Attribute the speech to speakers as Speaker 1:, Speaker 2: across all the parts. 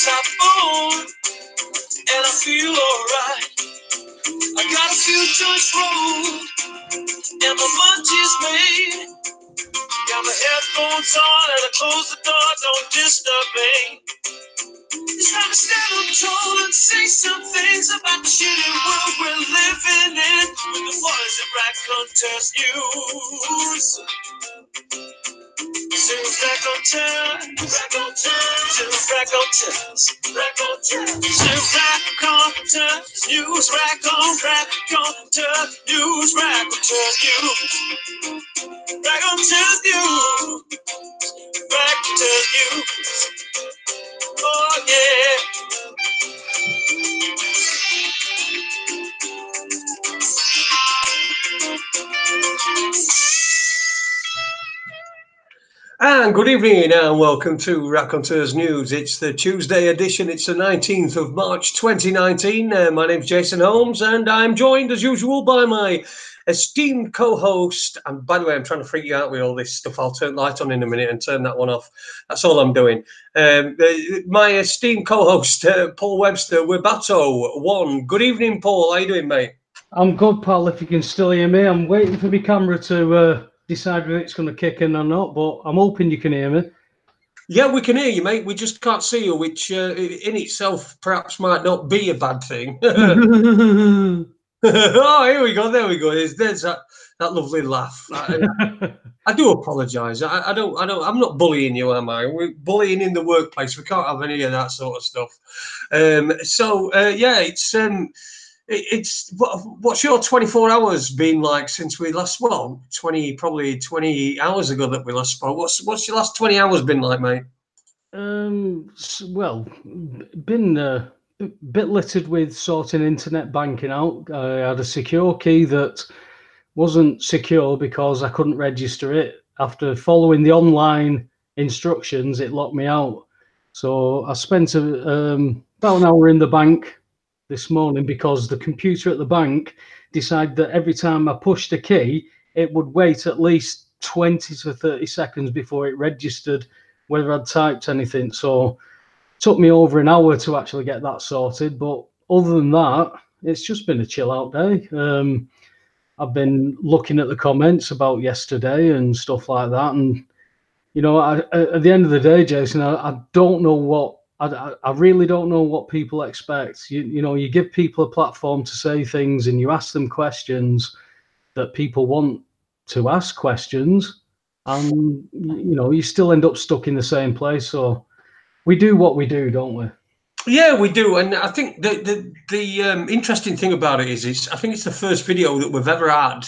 Speaker 1: top phone, and I feel alright. I got a few joints rolled, and my lunch is made. Got my headphones on, and I close the door, don't disturb me. It's time to stand up tall and say some things about the shitty world we're living in. With the boys at Raconteurs News. Sing Raconteurs, Raconteurs, Raconteurs, Raconteurs. Sing Raconteurs News, Raconteurs News, Raconteurs News. Raconteurs News, Raconteurs News. Oh yeah. And good evening and welcome to Raconteurs News. It's the Tuesday edition. It's the 19th of March 2019. My name's Jason Holmes and I'm joined as usual by my esteemed co-host. And by the way, I'm trying to freak you out with all this stuff. I'll turn the light on in a minute and turn that one off. That's all I'm doing. My esteemed co-host, Paul Webster, Webato One. Good evening, Paul. How you doing, mate?
Speaker 2: I'm good, pal, if you can still hear me. I'm waiting for my camera to decide whether it's going to kick in or not, but I'm hoping you can hear me.
Speaker 1: Yeah, we can hear you, mate. We just can't see you, which in itself perhaps might not be a bad thing. Oh, here we go. There we go. There's that lovely laugh. I do apologise. I'm not bullying you, am I? We're bullying in the workplace. We can't have any of that sort of stuff. Yeah, it's what's your 24 hours been like since we last? Well, probably 20 hours ago that we last spoke. What's your last 20 hours been like, mate?
Speaker 2: Well, been a bit littered with sorting internet banking out. I had a secure key that wasn't secure because I couldn't register it. After following the online instructions, it locked me out. So I spent about an hour in the bank this morning because the computer at the bank decided that every time I pushed a key, it would wait at least 20 to 30 seconds before it registered whether I'd typed anything. So it took me over an hour to actually get that sorted. But other than that, it's just been a chill out day. I've been looking at the comments about yesterday and stuff like that. And, you know, at the end of the day, Jason, I don't know what, I really don't know what people expect. You know, you give people a platform to say things and you ask them questions that people want to ask questions, and you know, you still end up stuck in the same place. So we do what we do, don't we?
Speaker 1: Yeah, we do. And I think the interesting thing about it is I think it's the first video that we've ever had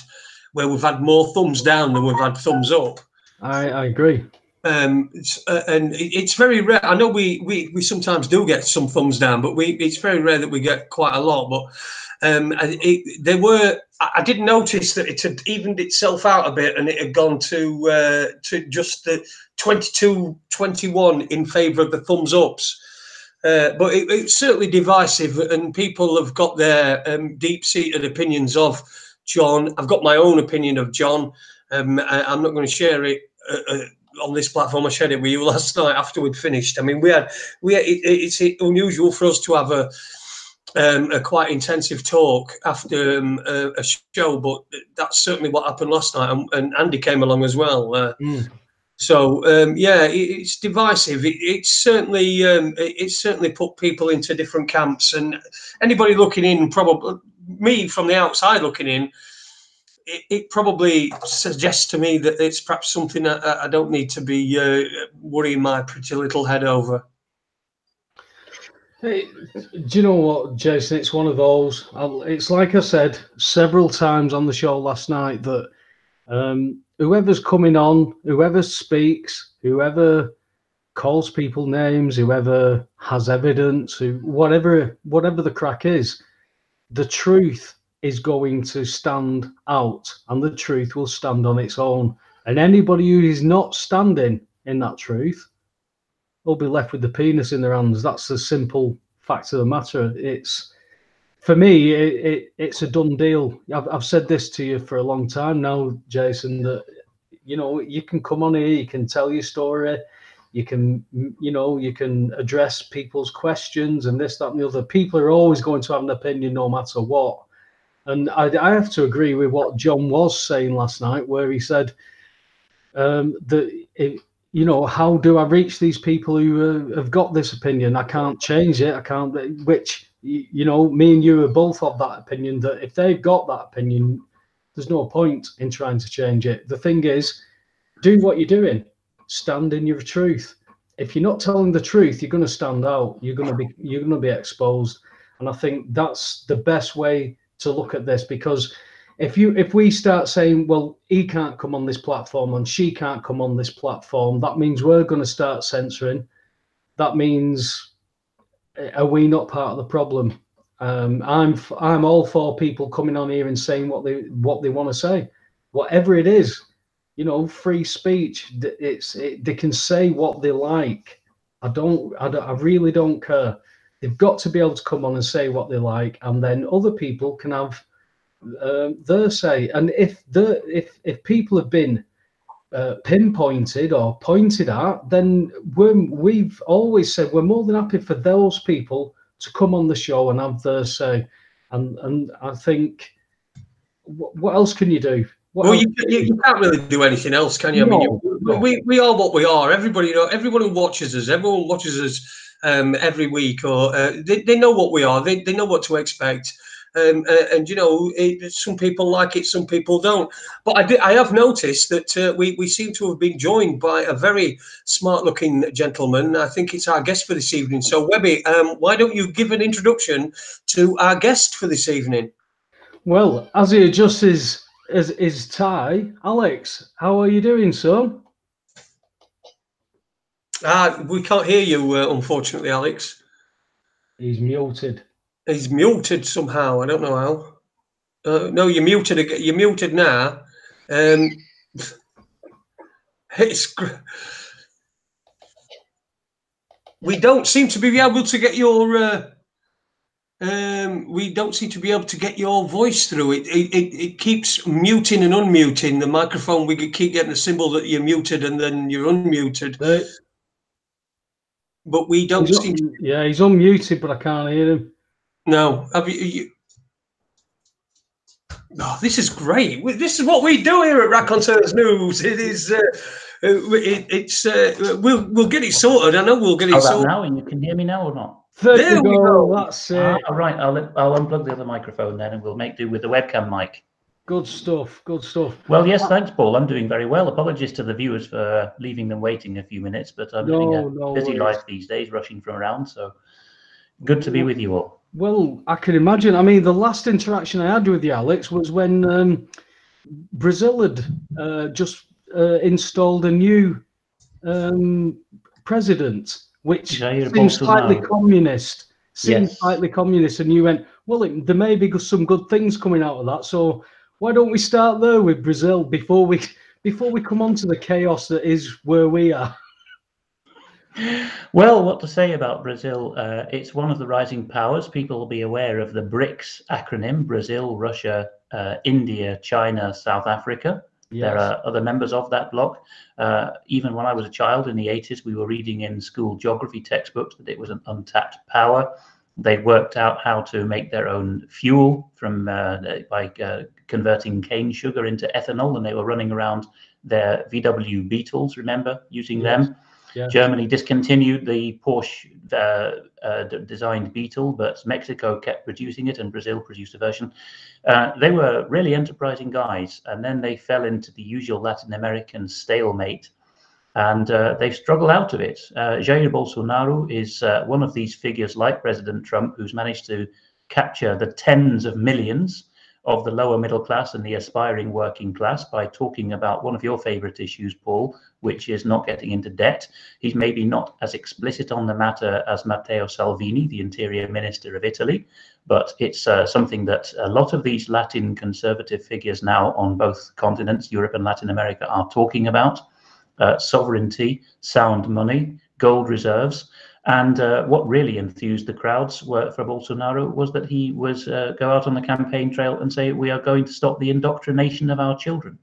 Speaker 1: where we've had more thumbs down than we've had thumbs up.
Speaker 2: I agree.
Speaker 1: And it's very rare. I know we sometimes do get some thumbs down, but it's very rare that we get quite a lot. But I did notice that it had evened itself out a bit, and it had gone to just the 22-21 in favour of the thumbs ups. But it's certainly divisive, and people have got their deep-seated opinions of John. I've got my own opinion of John. I'm not going to share it on this platform. I shared it with you last night after we'd finished. I mean, it's unusual for us to have a quite intensive talk after a show, but that's certainly what happened last night. And Andy came along as well. So yeah, it's divisive. It's certainly put people into different camps, and anybody looking in, probably me from the outside looking in, it probably suggests to me that it's perhaps something that I don't need to be worrying my pretty little head over.
Speaker 2: Hey, do you know what, Jason? It's one of those. It's like I said several times on the show last night that whoever's coming on, whoever speaks, whoever calls people names, whoever has evidence, whatever the crack is, the truth is going to stand out, and the truth will stand on its own. And anybody who is not standing in that truth will be left with the penis in their hands. That's the simple fact of the matter. It's, for me, it's a done deal. I've said this to you for a long time now, Jason, that, you know, you can come on here, you can tell your story, You can, you can address people's questions and this, that, and the other. People are always going to have an opinion no matter what. And I have to agree with what John was saying last night, where he said how do I reach these people who have got this opinion? I can't change it. I can't. Which me and you are both of that opinion, that if they've got that opinion, there's no point in trying to change it. The thing is, do what you're doing. Stand in your truth. If you're not telling the truth, you're going to stand out. You're going to be exposed. And I think that's the best way to look at this, because if we start saying, well, he can't come on this platform and she can't come on this platform, that means we're going to start censoring. That means, are we not part of the problem? I'm all for people coming on here and saying what they want to say, whatever it is. Free speech. They can say what they like. I really don't care. They've got to be able to come on and say what they like, and then other people can have their say. And if people have been pinpointed or pointed at, then we've always said we're more than happy for those people to come on the show and have their say. And I think, what else can you do?
Speaker 1: You can't really do anything else, can you?
Speaker 2: No,
Speaker 1: we are what we are. Everybody, everyone who watches us, everyone watches us every week, or they know what we are. They know what to expect. Some people like it, some people don't. But I have noticed that we seem to have been joined by a very smart-looking gentleman. I think it's our guest for this evening. So, Webby, why don't you give an introduction to our guest for this evening?
Speaker 2: Well, as he adjusts his tie, Alex, how are you doing, son?
Speaker 1: We can't hear you, unfortunately, Alex.
Speaker 2: He's muted.
Speaker 1: He's muted somehow. I don't know how. No, you're muted again. You're muted now. We don't seem to be able to get your. We don't seem to be able to get your voice through. It keeps muting and unmuting the microphone. We keep getting a symbol that you're muted and then you're unmuted. But we don't seem to...
Speaker 2: Yeah, he's unmuted, but I can't hear him.
Speaker 1: No. Have you... Oh, this is great. This is what we do here at Raconteurs News. It is... we'll get it sorted. I know we'll get it sorted.
Speaker 3: Now, and you can hear me now or not?
Speaker 2: There we go. That's it.
Speaker 3: All right, I'll unplug the other microphone then, and we'll make do with the webcam mic.
Speaker 2: Good stuff. Good stuff.
Speaker 3: Well, yes, thanks, Paul. I'm doing very well. Apologies to the viewers for leaving them waiting a few minutes, but I'm living a busy life these days, rushing from around. So good to be with you all.
Speaker 2: Well, I can imagine. I mean, the last interaction I had with you, Alex, was when Brazil had just installed a new president, which seems slightly communist. Slightly communist, and you went, well, there may be some good things coming out of that. So why don't we start there with Brazil before we come on to the chaos that is where we are?
Speaker 3: Well, what to say about Brazil? It's one of the rising powers. People will be aware of the BRICS acronym: Brazil, Russia, India, China, South Africa. Yes. There are other members of that bloc. Even when I was a child in the 80s, we were reading in school geography textbooks that it was an untapped power. They'd worked out how to make their own fuel by converting cane sugar into ethanol, and they were running around their VW Beetles, remember, using them. Yeah. Germany discontinued the Porsche designed Beetle, but Mexico kept producing it, and Brazil produced a version. They were really enterprising guys, and then they fell into the usual Latin American stalemate, and they've struggled out of it. Jair Bolsonaro is one of these figures, like President Trump, who's managed to capture the tens of millions of the lower middle class and the aspiring working class by talking about one of your favorite issues, Paul, which is not getting into debt. He's maybe not as explicit on the matter as Matteo Salvini, the interior minister of Italy, but it's something that a lot of these Latin conservative figures now on both continents, Europe and Latin America, are talking about. Sovereignty, sound money, gold reserves. And what really enthused the crowds for Bolsonaro was that he was go out on the campaign trail and say, we are going to stop the indoctrination of our children.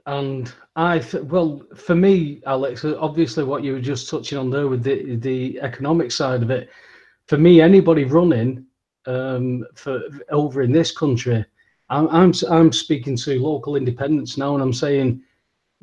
Speaker 2: And well, for me, Alex, obviously what you were just touching on there with the economic side of it, for me, anybody running for over in this country, I'm speaking to local independents now, and I'm saying,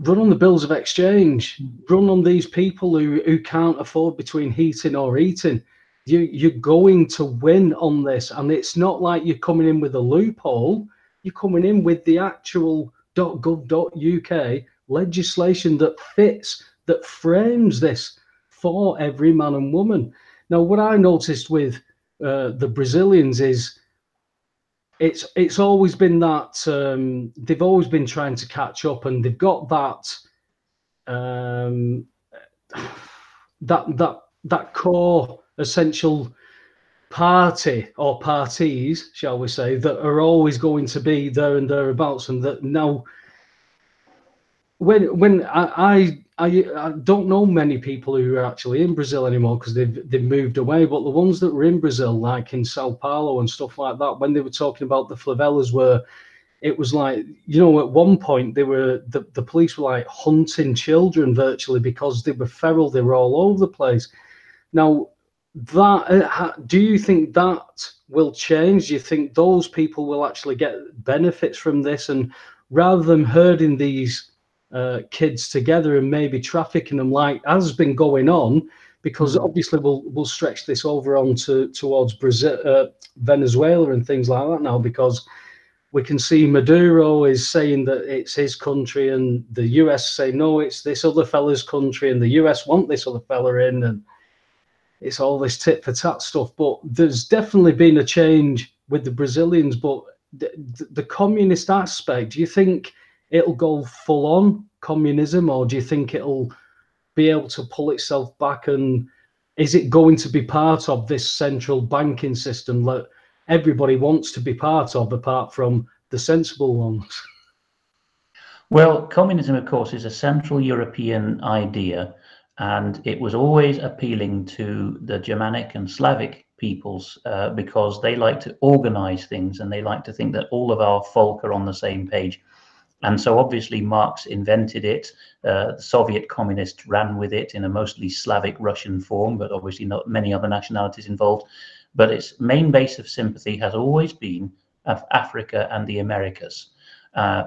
Speaker 2: run on the bills of exchange, run on these people who can't afford between heating or eating. You're going to win on this, and it's not like you're coming in with a loophole. You're coming in with the actual .gov.uk legislation that fits, that frames this for every man and woman. Now, what I noticed with the Brazilians is it's always been that they've always been trying to catch up, and they've got that core essential party or parties, shall we say, that are always going to be there and thereabouts, and that now when I don't know many people who are actually in Brazil anymore because they've moved away, but the ones that were in Brazil, like in Sao Paulo and stuff like that, when they were talking about the favelas, where it was like, you know, at one point they were the police were like hunting children virtually because they were feral, they were all over the place. Now, that do you think that will change? Do you think those people will actually get benefits from this, and rather than herding these kids together and maybe trafficking them like has been going on, because obviously we'll stretch this over on towards Brazil, Venezuela and things like that now, because we can see Maduro is saying that it's his country, and the US say no, it's this other fella's country, and the US want this other fella in, and it's all this tit for tat stuff. But there's definitely been a change with the Brazilians. But the communist aspect, do you think it'll go full on communism, or do you think it'll be able to pull itself back? And is it going to be part of this central banking system that everybody wants to be part of, apart from the sensible ones?
Speaker 3: Well, communism, of course, is a Central European idea, and it was always appealing to the Germanic and Slavic peoples because they like to organize things, and they like to think that all of our folk are on the same page. And so obviously Marx invented it, the Soviet communists ran with it in a mostly Slavic Russian form, but obviously not many other nationalities involved. But its main base of sympathy has always been of Africa and the Americas.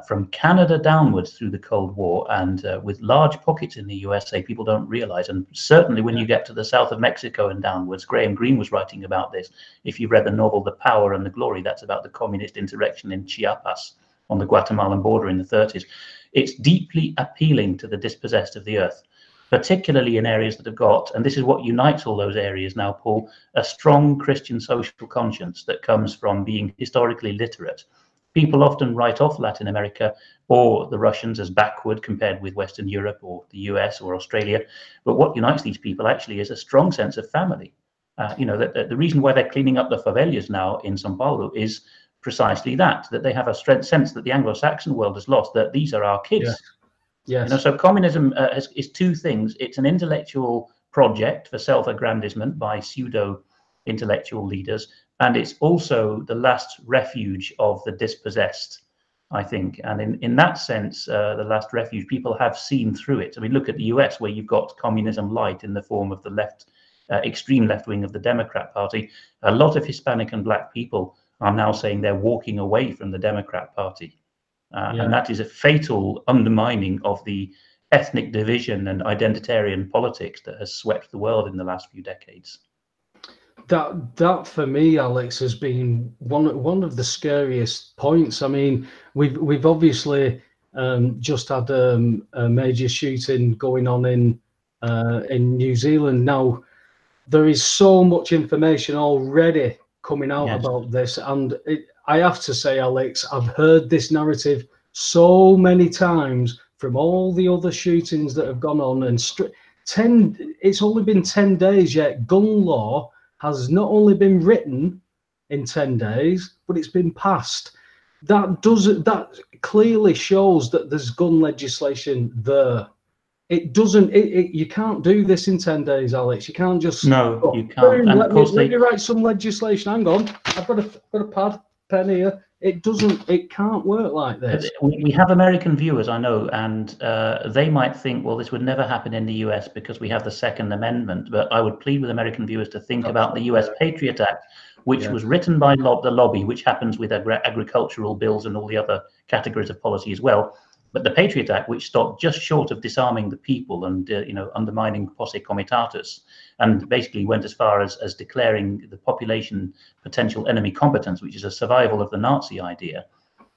Speaker 3: From Canada downwards through the Cold War, and with large pockets in the USA, people don't realize. And certainly when you get to the south of Mexico and downwards, Graham Greene was writing about this. If you've read the novel The Power and the Glory, that's about the communist insurrection in Chiapas on the Guatemalan border in the 30s. It's deeply appealing to the dispossessed of the earth, particularly in areas that have got, and this is what unites all those areas now, Paul, a strong Christian social conscience that comes from being historically literate. People often write off Latin America or the Russians as backward compared with Western Europe or the US or Australia. But what unites these people actually is a strong sense of family. You know, the reason why they're cleaning up the favelas now in Sao Paulo is precisely that they have a sense that the Anglo-Saxon world has lost, that these are our kids.
Speaker 2: Yes. Yes.
Speaker 3: You know, so communism is two things. It's an intellectual project for self-aggrandizement by pseudo-intellectual leaders, and it's also the last refuge of the dispossessed, I think. And in that sense, the last refuge, people have seen through it. I mean, look at the US, where you've got communism light in the form of the left, extreme left wing of the Democrat Party. A lot of Hispanic and Black people are now saying they're walking away from the Democrat Party. And that is a fatal undermining of the ethnic division and identitarian politics that has swept the world in the last few decades.
Speaker 2: That for me, Alex, has been one of the scariest points. I mean, we've obviously just had a major shooting going on in New Zealand. Now, there is so much information already coming out about this, and I have to say, Alex, I've heard this narrative so many times from all the other shootings that have gone on, and it's only been 10 days yet. Gun law has not only been written in 10 days, but it's been passed. That clearly shows that there's gun legislation there. It doesn't. You can't do this in 10 days, Alex. You can't just.
Speaker 3: No, you can't. And
Speaker 2: let me write some legislation. Hang on, I've got a pad. penny. It doesn't. It can't work like this.
Speaker 3: We have American viewers, I know, and they might think, well, this would never happen in the US because we have the Second Amendment. But I would plead with American viewers to think about the US Patriot Act, which was written by the lobby, which happens with agricultural bills and all the other categories of policy as well. But the Patriot Act, which stopped just short of disarming the people and undermining posse comitatus, and basically went as far as declaring the population potential enemy combatants, which is a survival of the Nazi idea.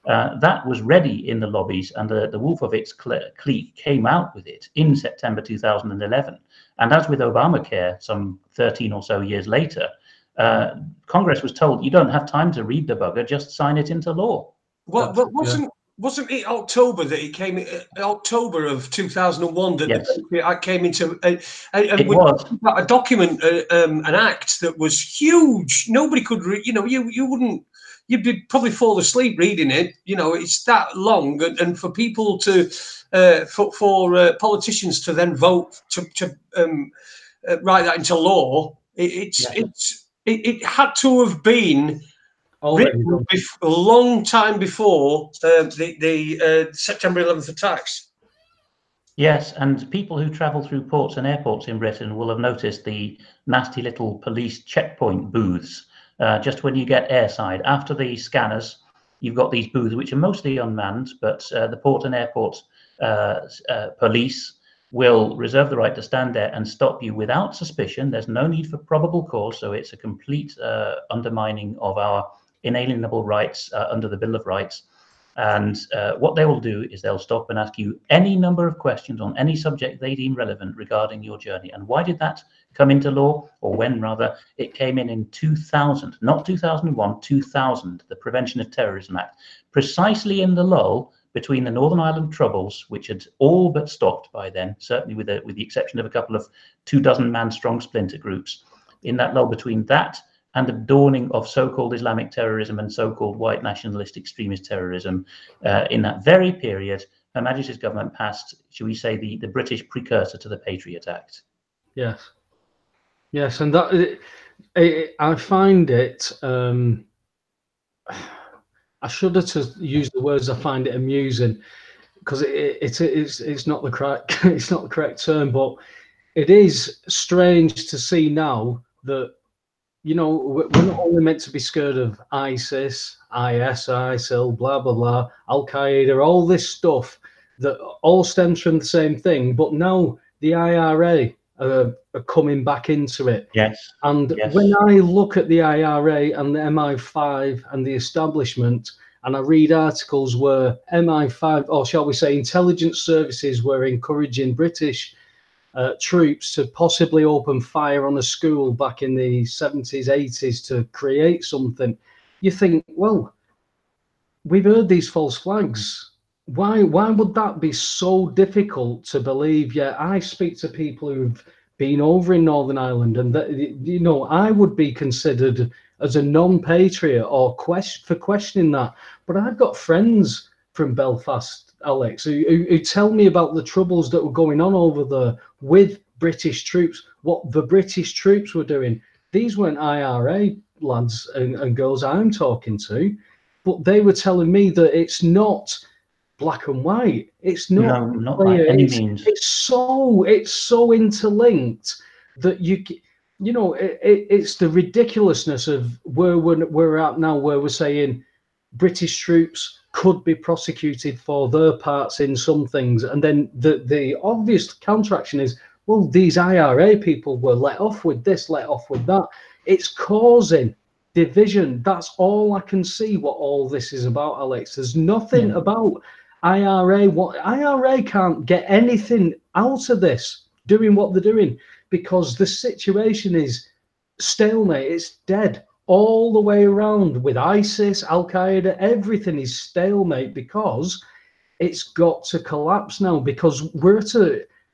Speaker 3: That was ready in the lobbies, and the wolf of its clique came out with it in September 2011. And as with Obamacare, some 13 or so years later, Congress was told, you don't have time to read the bugger, just sign it into law.
Speaker 1: Well, wasn't it October that it came? October of 2001 that
Speaker 3: Yes.
Speaker 1: the Patriot Act came into, and
Speaker 3: It was
Speaker 1: a document, an act that was huge. Nobody could read. You wouldn't. You'd be probably fall asleep reading it. It's that long, and for people to, for politicians to then vote to write that into law, it had to have been written a long time before the September 11th attacks.
Speaker 3: Yes, and people who travel through ports and airports in Britain will have noticed the nasty little police checkpoint booths. Just when you get airside, after the scanners, you've got these booths which are mostly unmanned, but the port and airport police will reserve the right to stand there and stop you without suspicion. There's no need for probable cause, so it's a complete undermining of our inalienable rights under the Bill of Rights. And what they will do is they'll stop and ask you any number of questions on any subject they deem relevant regarding your journey. And why did that come into law, or when rather? It came in 2000, not 2001, 2000, the Prevention of Terrorism Act, precisely in the lull between the Northern Ireland Troubles, which had all but stopped by then, certainly with the exception of a couple of 24-man strong splinter groups. In that lull between that and the dawning of so-called Islamic terrorism and so-called white nationalist extremist terrorism, in that very period, Her Majesty's government passed, shall we say, the British precursor to the Patriot Act.
Speaker 2: Yes, and that I find it. I shudder to use the words. I find it amusing because it's not the correct term, but it is strange to see now that. We're not only meant to be scared of ISIS, IS, ISIL, blah, blah, blah, Al-Qaeda, all this stuff that all stems from the same thing. But now the IRA are coming back into it.
Speaker 3: Yes.
Speaker 2: And when I look at the IRA and the MI5 and the establishment, and I read articles where MI5, or shall we say intelligence services, were encouraging British troops to possibly open fire on a school back in the 70s, 80s to create something, you think, well, we've heard these false flags. Why would that be so difficult to believe? Yeah, I speak to people who've been over in Northern Ireland, and that, I would be considered as a non-patriot or for questioning that. But I've got friends from Belfast, Alex, who tell me about the troubles that were going on over there with British troops, what the British troops were doing. These weren't IRA lads and girls I'm talking to, but they were telling me that it's not black and white. It's not.
Speaker 3: No, not by any means.
Speaker 2: It's so interlinked that it's the ridiculousness of where we're at now, where we're saying British troops could be prosecuted for their parts in some things, and then the obvious counteraction is, well, these IRA people were let off with this, let off with that. It's causing division. That's all I can see what all this is about, Alex. There's nothing about IRA. What IRA can't get anything out of this doing what they're doing, because the situation is stalemate. It's dead all the way around with ISIS, Al-Qaeda. Everything is stalemate because it's got to collapse now, because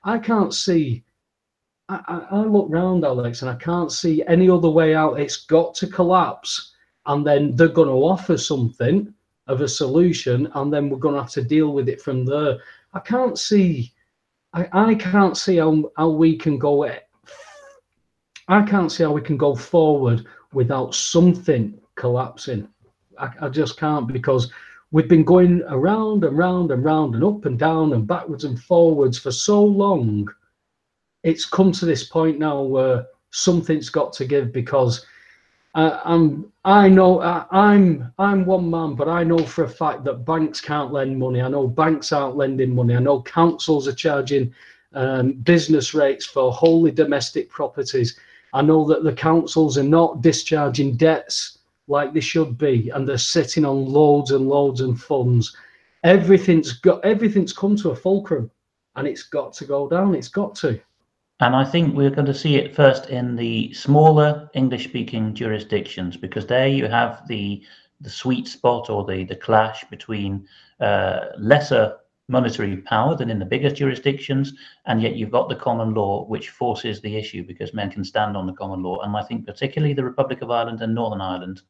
Speaker 2: I can't see. I look round, Alex, and I can't see any other way out. It's got to collapse, and then they're going to offer something of a solution, and then we're going to have to deal with it from there. I can't see. I can't see how we can go. I can't see how we can go forward without something collapsing. I just can't, because we've been going around and round and round and up and down and backwards and forwards for so long. It's come to this point now where something's got to give, because I'm one man, but I know for a fact that banks can't lend money. I know banks aren't lending money. I know councils are charging business rates for wholly domestic properties. I know that the councils are not discharging debts like they should be, and they're sitting on loads and loads of funds. Everything's come to a fulcrum, and it's got to go down. It's got to.
Speaker 3: And I think we're going to see it first in the smaller English-speaking jurisdictions, because there you have the sweet spot, or the clash between lesser monetary power than in the bigger jurisdictions, and yet you've got the common law, which forces the issue because men can stand on the common law. And I think particularly the Republic of Ireland and Northern Ireland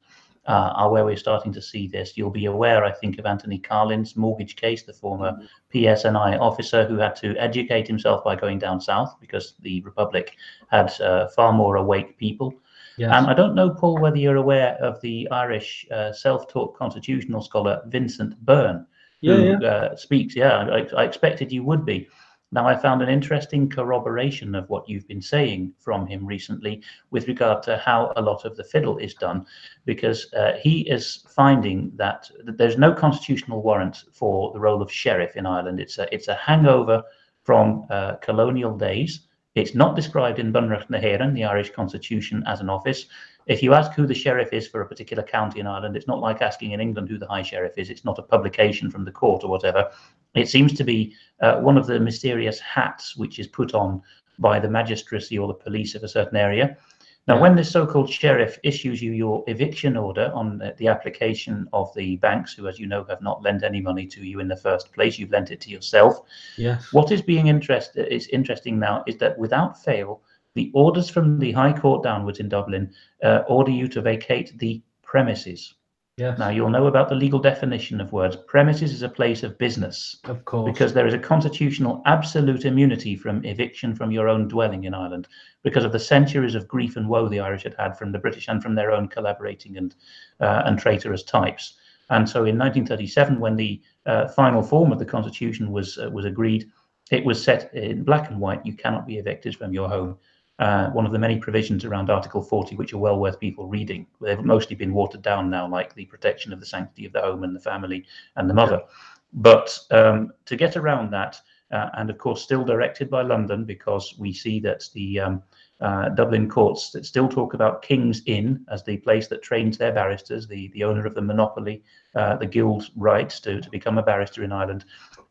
Speaker 3: are where we're starting to see this. You'll be aware, I think, of Anthony Carlin's mortgage case, the former PSNI officer who had to educate himself by going down south because the Republic had far more awake people. Yes. And I don't know, Paul, whether you're aware of the Irish self-taught constitutional scholar Vincent Byrne, who speaks. I expected you would be. Now, I found an interesting corroboration of what you've been saying from him recently with regard to how a lot of the fiddle is done, because he is finding that there's no constitutional warrant for the role of sheriff in Ireland. It's a hangover from colonial days. It's not described in Bunreacht na hÉireann, the Irish constitution, as an office. If you ask who the sheriff is for a particular county in Ireland, it's not like asking in England who the high sheriff is. It's not a publication from the court or whatever. It seems to be one of the mysterious hats which is put on by the magistracy or the police of a certain area. Now, when this so-called sheriff issues you your eviction order on the application of the banks, who, as you know, have not lent any money to you in the first place, you've lent it to yourself. Yes. What is being interesting now is that without fail, the orders from the High Court downwards in Dublin order you to vacate the premises. Yes. Now, you'll know about the legal definition of words. Premises is a place of business. Of course. Because there is a constitutional absolute immunity from eviction from your own dwelling in Ireland, because of the centuries of grief and woe the Irish had from the British and from their own collaborating and traitorous types. And so in 1937, when the final form of the Constitution was agreed, it was set in black and white: you cannot be evicted from your home. One of the many provisions around Article 40, which are well worth people reading. They've mostly been watered down now, like the protection of the sanctity of the home and the family and the mother. But to get around that, and of course still directed by London, because we see that the Dublin courts that still talk about King's Inn as the place that trains their barristers, the owner of the monopoly, the guild rights to become a barrister in Ireland.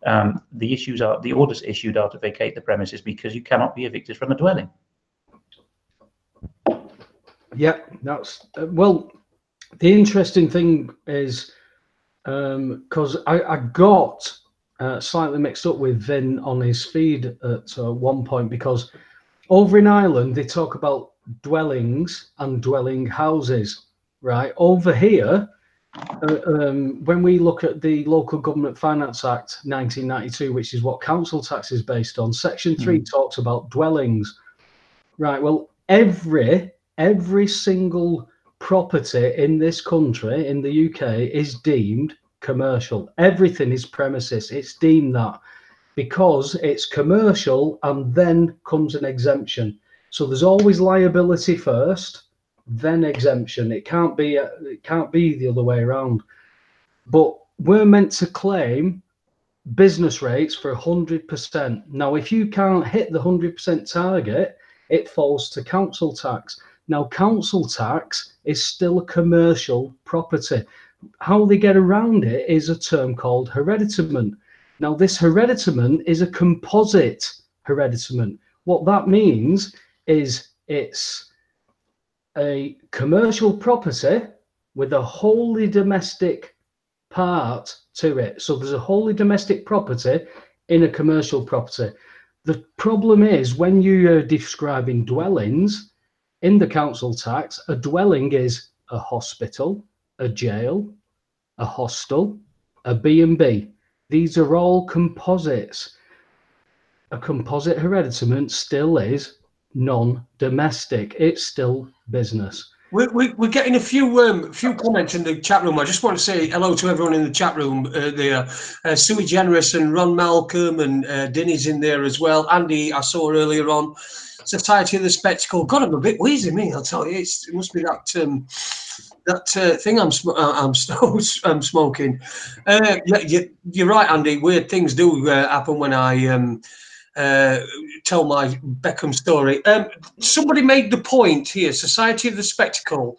Speaker 3: The orders issued are to vacate the premises because you cannot be evicted from a dwelling.
Speaker 2: Yeah, that's well. The interesting thing is because I got slightly mixed up with Vin on his feed at one point, because over in Ireland they talk about dwellings and dwelling houses, right? Over here, when we look at the Local Government Finance Act 1992, which is what council tax is based on, Section 3 talks about dwellings, right? Well, every single property in this country, in the UK, is deemed commercial. Everything is premises. It's deemed that because it's commercial, and then comes an exemption. So there's always liability first, then exemption. It can't be the other way around. But we're meant to claim business rates for 100%. Now, if you can't hit the 100% target, it falls to council tax. Now, council tax is still a commercial property. How they get around it is a term called hereditament. Now, this hereditament is a composite hereditament. What that means is it's a commercial property with a wholly domestic part to it. So there's a wholly domestic property in a commercial property. The problem is when you are describing dwellings, in the council tax, a dwelling is a hospital, a jail, a hostel, a B&B. These are all composites. A composite hereditament still is non-domestic. It's still business.
Speaker 1: We're getting a few comments in the chat room. I just want to say hello to everyone in the chat room there. Sui Generous and Ron Malcolm and Dinny's in there as well. Andy, I saw earlier on. Society of the Spectacle. God, I'm a bit wheezy, me. I'll tell you. It must be that thing I'm smoking. You're right, Andy. Weird things do happen when I tell my Beckham story. Somebody made the point here, Society of the Spectacle,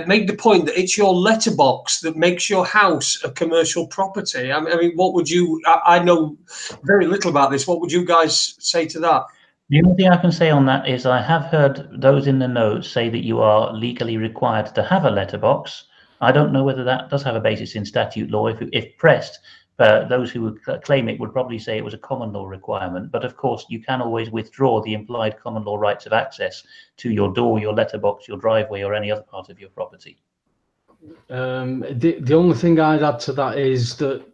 Speaker 1: made the point that it's your letterbox that makes your house a commercial property. I mean, what would you, I know very little about this. What would you guys say to that?
Speaker 3: The only thing I can say on that is I have heard those in the know say that you are legally required to have a letterbox. I don't know whether that does have a basis in statute law. If pressed, those who would claim it would probably say it was a common law requirement. But of course, you can always withdraw the implied common law rights of access to your door, your letterbox, your driveway, or any other part of your property.
Speaker 2: The only thing I'd add to that is that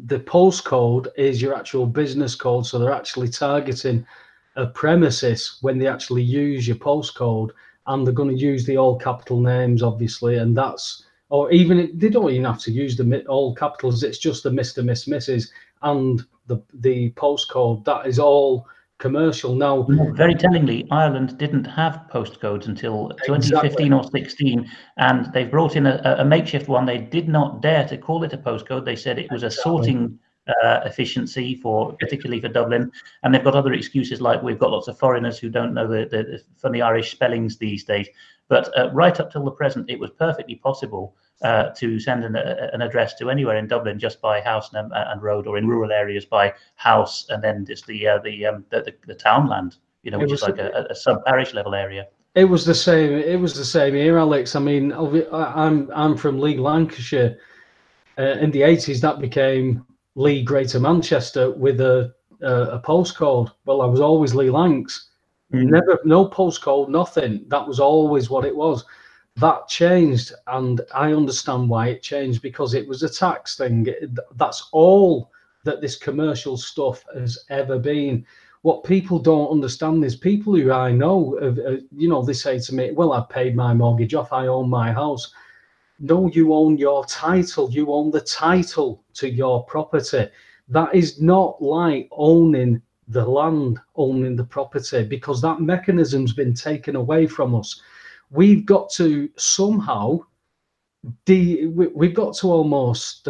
Speaker 2: the postcode is your actual business code, so they're actually targeting a premises when they actually use your postcode, and they're going to use the all capital names, obviously, and that's, or even they don't even have to use the all capitals. It's just the Mr., Miss, Mrs. and the postcode. That is all commercial now.
Speaker 3: Very tellingly, Ireland didn't have postcodes until 2015 or 16, and they've brought in a makeshift one. They did not dare to call it a postcode. They said it was a sorting efficiency particularly for Dublin, and they've got other excuses like we've got lots of foreigners who don't know the funny Irish spellings these days. But right up till the present, it was perfectly possible to send an address to anywhere in Dublin just by house and road, or in rural areas by house and then just the townland, which is like a sub parish level area.
Speaker 2: It was the same. It was the same here, Alex. I mean, I'm from Leigh, Lancashire. In the 80s, that became Leigh Greater Manchester with a postcode. Well, I was always Leigh Lancs. Never, no postcode, nothing. That was always what it was. That changed, and I understand why it changed, because it was a tax thing. That's all that this commercial stuff has ever been. What people don't understand is people who I know, they say to me, well, I've paid my mortgage off, I own my house. No, you own your title. You own the title to your property. That is not like owning the land, owning the property, because that mechanism's been taken away from us. We've got to somehow we've got to almost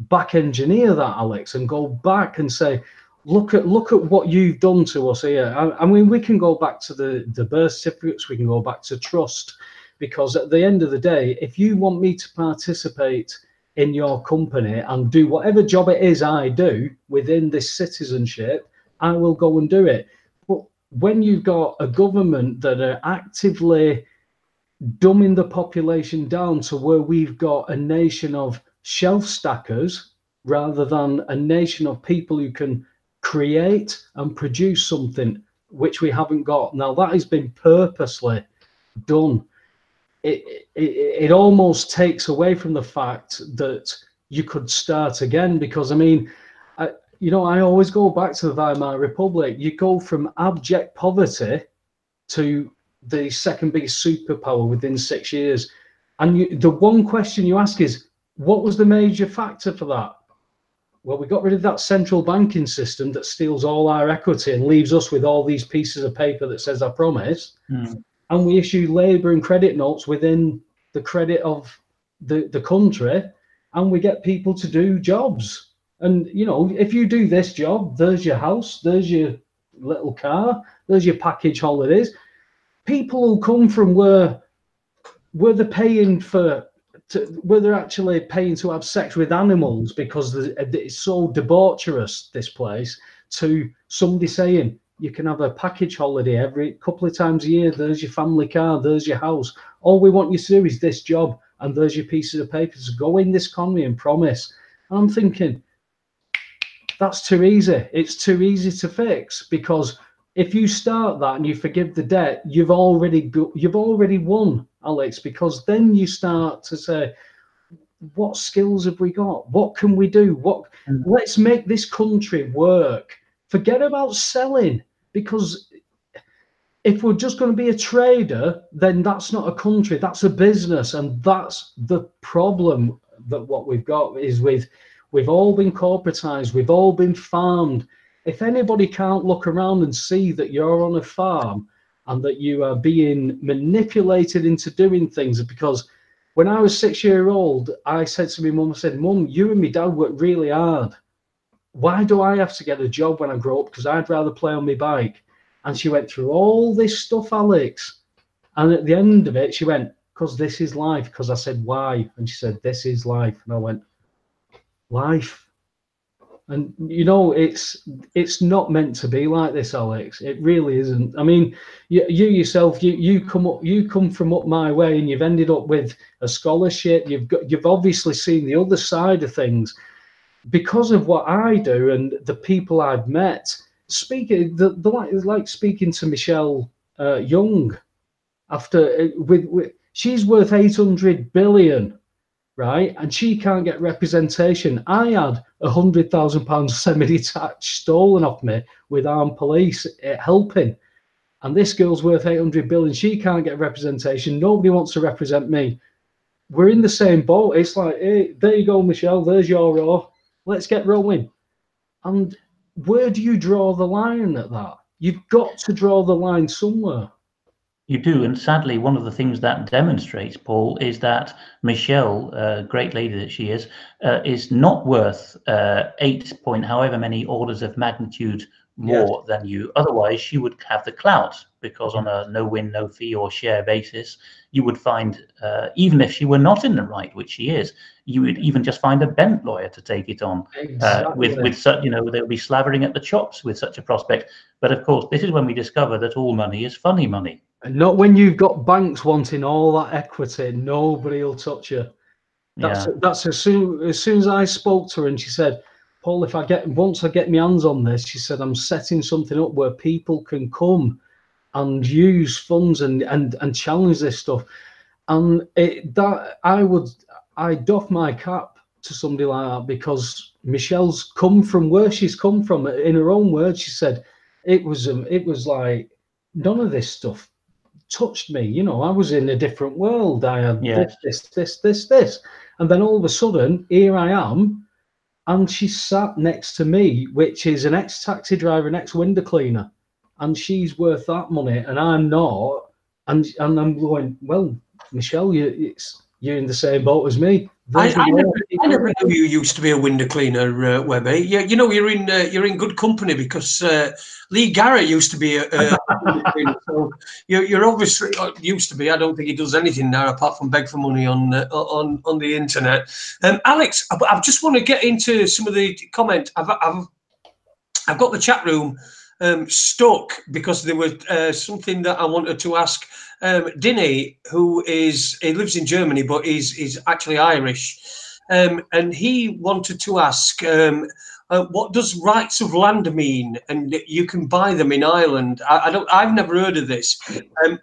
Speaker 2: back engineer that, Alex, and go back and say, look at what you've done to us here. I mean, we can go back to the birth certificates, we can go back to trust, because at the end of the day, if you want me to participate in your company and do whatever job it is I do within this citizenship, I will go and do it. But when you've got a government that are actively dumbing the population down to where we've got a nation of shelf stackers rather than a nation of people who can create and produce something, which we haven't got. Now, that has been purposely done. It almost takes away from the fact that you could start again, because, I mean, I always go back to the Weimar Republic. You go from abject poverty to the second biggest superpower within 6 years. And the one question you ask is, what was the major factor for that? Well, we got rid of that central banking system that steals all our equity and leaves us with all these pieces of paper that says, I promise. And we issue labour and credit notes within the credit of the country, and we get people to do jobs. And, if you do this job, there's your house, there's your little car, there's your package holidays. People will come from where they're paying where they're actually paying to have sex with animals because it's so debaucherous, this place, to somebody saying, you can have a package holiday every couple of times a year. There's your family car, there's your house. All we want you to do is this job, and there's your pieces of paper to go in this economy and promise. And I'm thinking, that's too easy. It's too easy to fix, because if you start that and you forgive the debt, you've already won, Alex, because then you start to say, what skills have we got? What can we do? Let's make this country work. Forget about selling, because if we're just going to be a trader, then that's not a country, that's a business. And that's the problem, that what we've got is we've all been corporatized, we've all been farmed. If anybody can't look around and see that you're on a farm and that you are being manipulated into doing things, because when I was 6 years old, I said to my mum, I said, Mum, you and my dad work really hard. Why do I have to get a job when I grow up? Because I'd rather play on my bike. And she went through all this stuff, Alex. And at the end of it, she went, because this is life. Because I said, why? And she said, this is life. And I went, life. And you know, it's not meant to be like this, Alex. It really isn't. I mean, you yourself, you come from up my way, and you've ended up with a scholarship. You've obviously seen the other side of things because of what I do and the people I've met. Speaking, like speaking to Michelle Young, after she's worth 800 billion. Right, and she can't get representation. I had £100,000 semi-detached stolen off me with armed police helping, and this girl's worth 800 billion. She can't get representation. Nobody wants to represent me. We're in the same boat. It's like, hey, there you go, Michelle. There's your raw. Let's get rolling. And where do you draw the line at that? You've got to draw the line somewhere.
Speaker 3: You do, and sadly, one of the things that demonstrates, Paul, is that Michelle, great lady that she is not worth 8 point however many orders of magnitude more than you. Otherwise, she would have the clout, because on a no-win, no-fee or share basis, you would find, even if she were not in the right, which she is, you would even just find a bent lawyer to take it on.
Speaker 2: Exactly.
Speaker 3: With such, you know, they'll be slavering at the chops with such a prospect. But of course, this is when we discover that all money is funny money.
Speaker 2: And not when you've got banks wanting all that equity. Nobody will touch you. That's as soon as I spoke to her, and she said, Paul, once I get my hands on this, she said, I'm setting something up where people can come and use funds and challenge this stuff. And I doff my cap to somebody like that, because Michelle's come from where she's come from. In her own words, she said it was like none of this stuff touched me. You know, I was in a different world. I had this, and then all of a sudden, here I am, and she sat next to me, which is an ex-taxi driver, an ex-window cleaner, and she's worth that money, and I'm not. And I'm going, well, Michelle, you're in the same boat as me.
Speaker 1: I never knew you used to be a window cleaner, Webby. Yeah, you know, you're in good company, because Lee Garrett used to be a window cleaner. So you're obviously used to be. I don't think he does anything now apart from beg for money on the internet. Alex, I just want to get into some of the comment. I've got the chat room stuck because there was something that I wanted to ask Dinny, who lives in Germany, but he's actually Irish, and he wanted to ask what does rights of land mean, and you can buy them in Ireland. I've never heard of this,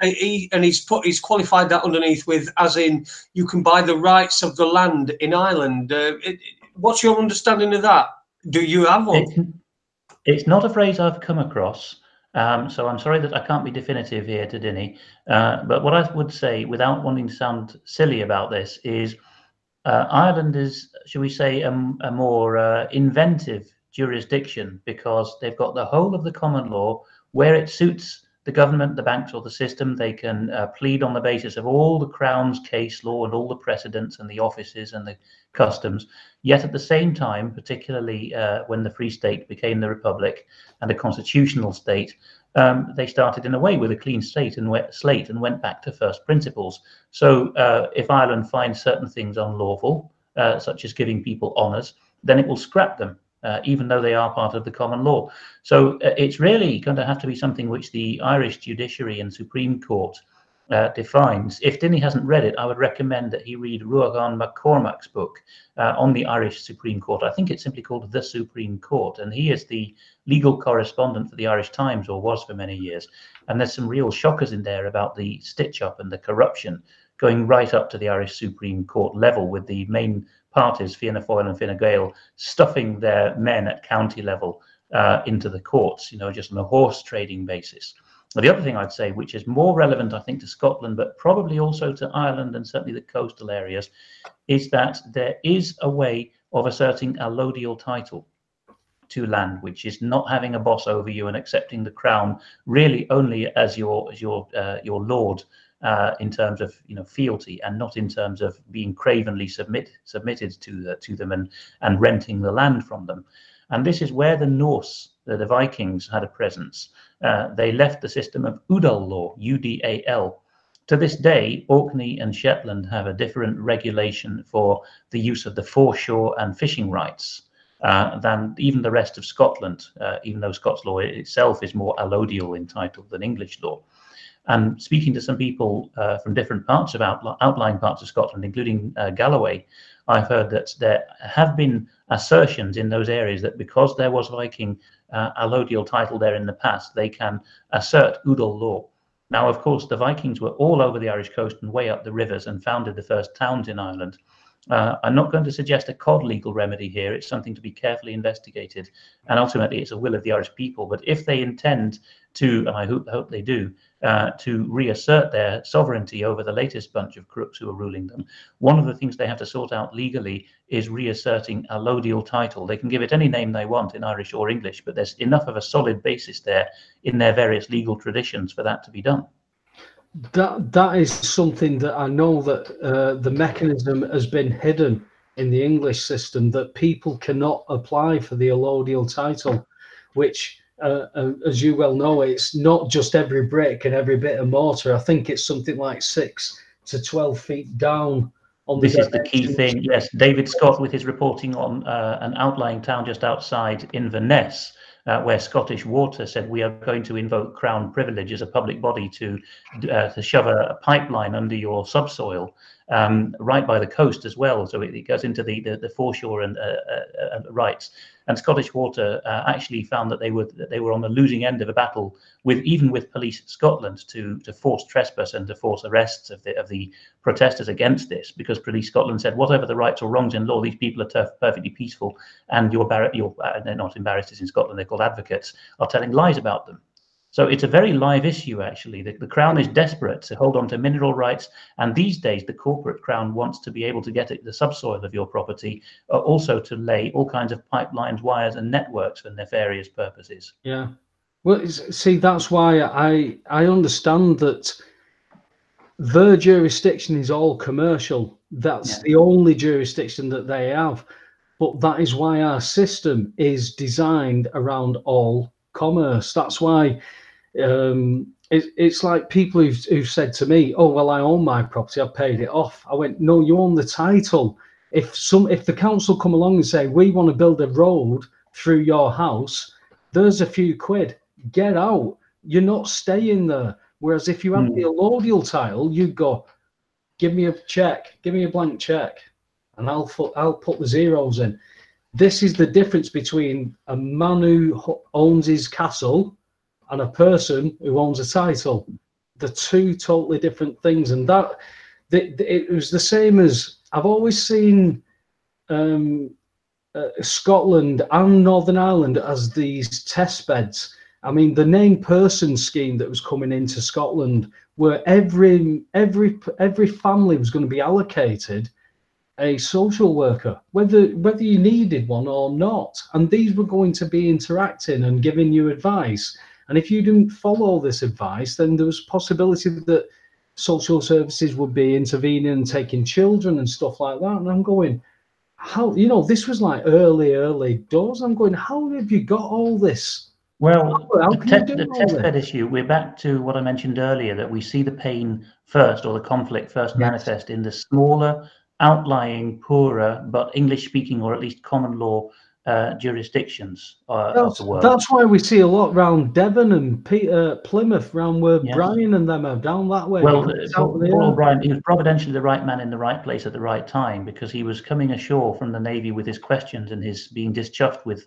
Speaker 1: he's qualified that underneath with, as in, you can buy the rights of the land in Ireland. What's your understanding of that? Do you have one?
Speaker 3: It's not a phrase I've come across, so I'm sorry that I can't be definitive here to Dinny. But what I would say, without wanting to sound silly about this, is Ireland is, shall we say, a more inventive jurisdiction, because they've got the whole of the common law. Where it suits the government, the banks, or the system, they can plead on the basis of all the Crown's case law and all the precedents and the offices and the customs. Yet at the same time, particularly when the Free State became the Republic and a constitutional state, they started in a way with a clean slate and went back to first principles. So if Ireland finds certain things unlawful, such as giving people honours, then it will scrap them, even though they are part of the common law. So it's really going to have to be something which the Irish judiciary and Supreme Court defines. If Dinny hasn't read it, I would recommend that he read Ruagan McCormack's book on the Irish Supreme Court. I think it's simply called The Supreme Court, and he is the legal correspondent for the Irish Times, or was for many years. And there's some real shockers in there about the stitch-up and the corruption going right up to the Irish Supreme Court level, with the main parties, Fianna Fáil and Fine Gael, stuffing their men at county level into the courts, you know, just on a horse trading basis. The other thing I'd say, which is more relevant, I think, to Scotland, but probably also to Ireland and certainly the coastal areas, is that there is a way of asserting a allodial title to land, which is not having a boss over you and accepting the crown really only as your lord, in terms of fealty, and not in terms of being cravenly submitted to them and renting the land from them. And this is where the Norse, the Vikings, had a presence. They left the system of Udal law, UDAL. To this day, Orkney and Shetland have a different regulation for the use of the foreshore and fishing rights than even the rest of Scotland, even though Scots law itself is more allodial in title than English law. And speaking to some people from different parts of outlying parts of Scotland, including Galloway, I've heard that there have been assertions in those areas that because there was Viking allodial title there in the past, they can assert Udal law. Now, of course, the Vikings were all over the Irish coast and way up the rivers and founded the first towns in Ireland. I'm not going to suggest a cod legal remedy here. It's something to be carefully investigated. And ultimately, it's a will of the Irish people. But if they intend to, and I hope they do, to reassert their sovereignty over the latest bunch of crooks who are ruling them, one of the things they have to sort out legally is reasserting a allodial title. They can give it any name they want in Irish or English, but there's enough of a solid basis there in their various legal traditions for that to be done.
Speaker 2: That is something that I know that the mechanism has been hidden in the English system, that people cannot apply for the allodial title, which, as you well know, it's not just every brick and every bit of mortar. I think it's something like 6 to 12 feet down.
Speaker 3: This is the key thing. Yes, David Scott, with his reporting on an outlying town just outside Inverness, where Scottish Water said we are going to invoke Crown privilege as a public body to shove a pipeline under your subsoil, right by the coast as well. So it goes into the foreshore and rights. And Scottish Water actually found that they were on the losing end of a battle even with Police Scotland to force trespass and to force arrests of the protesters against this, because Police Scotland said whatever the rights or wrongs in law, these people are perfectly peaceful, and they're not barristers in Scotland, they're called advocates, are telling lies about them. So it's a very live issue, actually. The Crown is desperate to hold on to mineral rights, and these days the corporate Crown wants to be able to get at the subsoil of your property, also to lay all kinds of pipelines, wires, and networks for nefarious purposes.
Speaker 2: Yeah. Well, see, that's why I understand that their jurisdiction is all commercial. That's the only jurisdiction that they have. But that is why our system is designed around all commerce. That's why it's like people who've said to me, oh, well, I own my property, I've paid it off. I went, no, you own the title. If the council come along and say, we want to build a road through your house, there's a few quid. Get out. You're not staying there. Whereas if you have the allodial title, you go, give me a check, give me a blank check, and I'll put the zeros in. This is the difference between a man who owns his castle and a person who owns a title. The two totally different things. And it was the same as I've always seen Scotland and Northern Ireland as these test beds. I mean, the named person scheme that was coming into Scotland, where every family was going to be allocated a social worker, whether you needed one or not, and these were going to be interacting and giving you advice. And if you didn't follow this advice, then there was possibility that social services would be intervening and taking children and stuff like that. And I'm going, how, this was like early doors. I'm going, how have you got all this?
Speaker 3: Well, the test bed issue, we're back to what I mentioned earlier, that we see the pain first, or the conflict first, manifest in the smaller, outlying, poorer, but English-speaking, or at least common law jurisdictions of the world.
Speaker 2: That's why we see a lot around Devon and Plymouth, around where Brian and them are down that way.
Speaker 3: Well, Paul O'Brien, he was providentially the right man in the right place at the right time, because he was coming ashore from the Navy with his questions and his being dischuffed with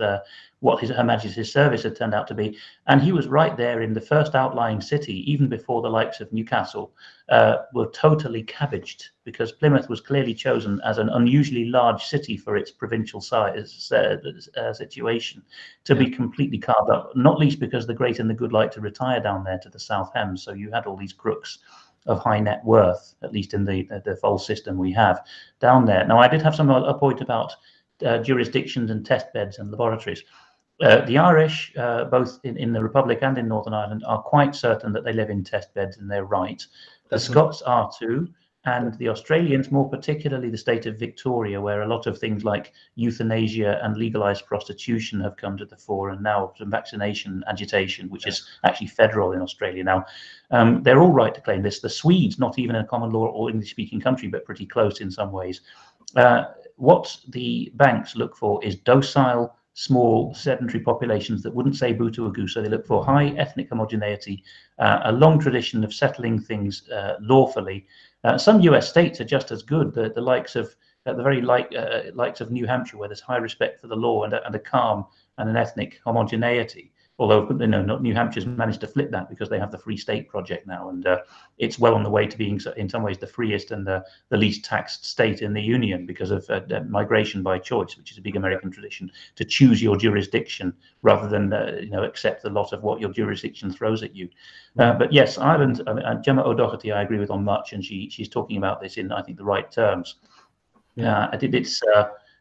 Speaker 3: what Her Majesty's service had turned out to be. And he was right there in the first outlying city, even before the likes of Newcastle, were totally cabbaged, because Plymouth was clearly chosen as an unusually large city for its provincial size situation to be completely carved up, not least because the great and the good like to retire down there to the South Hems. So you had all these crooks of high net worth, at least in the false system we have down there. Now, I did have a point about jurisdictions and test beds and laboratories. The Irish, both in the Republic and in Northern Ireland, are quite certain that they live in test beds, and they're right. The Scots are too, and the Australians, more particularly the state of Victoria, where a lot of things like euthanasia and legalized prostitution have come to the fore, and now some vaccination agitation, which is actually federal in Australia now. They're all right to claim this. The Swedes, not even a common law or English-speaking country, but pretty close in some ways. What the banks look for is docile, small sedentary populations that wouldn't say boo to a goose. So they look for high ethnic homogeneity, a long tradition of settling things lawfully. Some US states are just as good, the likes of likes of New Hampshire, where there's high respect for the law and a calm and an ethnic homogeneity. Although, not New Hampshire's managed to flip that because they have the Free State Project now, and it's well on the way to being, in some ways, the freest and the least taxed state in the Union because of migration by choice, which is a big American tradition, to choose your jurisdiction rather than accept the lot of what your jurisdiction throws at you. But yes, Ireland, Gemma O'Doherty, I agree with on much, and she's talking about this in, I think, the right terms. It's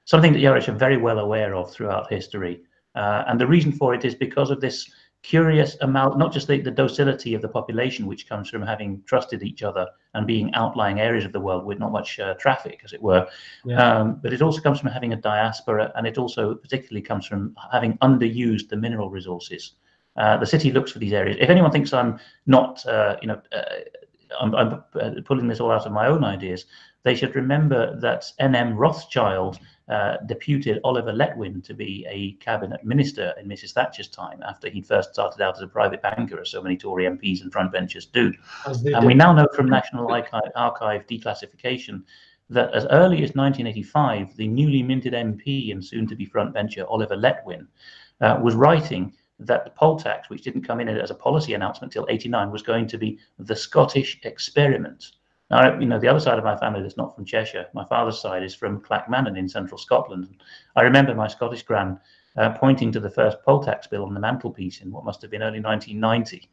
Speaker 3: something that the Irish are very well aware of throughout history. And the reason for it is because of this curious amount, not just the docility of the population, which comes from having trusted each other and being outlying areas of the world with not much traffic, as it were, but it also comes from having a diaspora, and it also particularly comes from having underused the mineral resources. The city looks for these areas. If anyone thinks I'm not, I'm pulling this all out of my own ideas, they should remember that N.M. Rothschild deputed Oliver Letwin to be a cabinet minister in Mrs. Thatcher's time, after he first started out as a private banker, as so many Tory MPs and frontbenchers do. And we now know from National Archive declassification that as early as 1985, the newly minted MP and soon-to-be frontbencher Oliver Letwin was writing that the poll tax, which didn't come in as a policy announcement until '89, was going to be the Scottish experiment. Now, the other side of my family that's not from Cheshire, my father's side, is from Clackmannan in central Scotland. I remember my Scottish gran pointing to the first poll tax bill on the mantelpiece in what must have been early 1990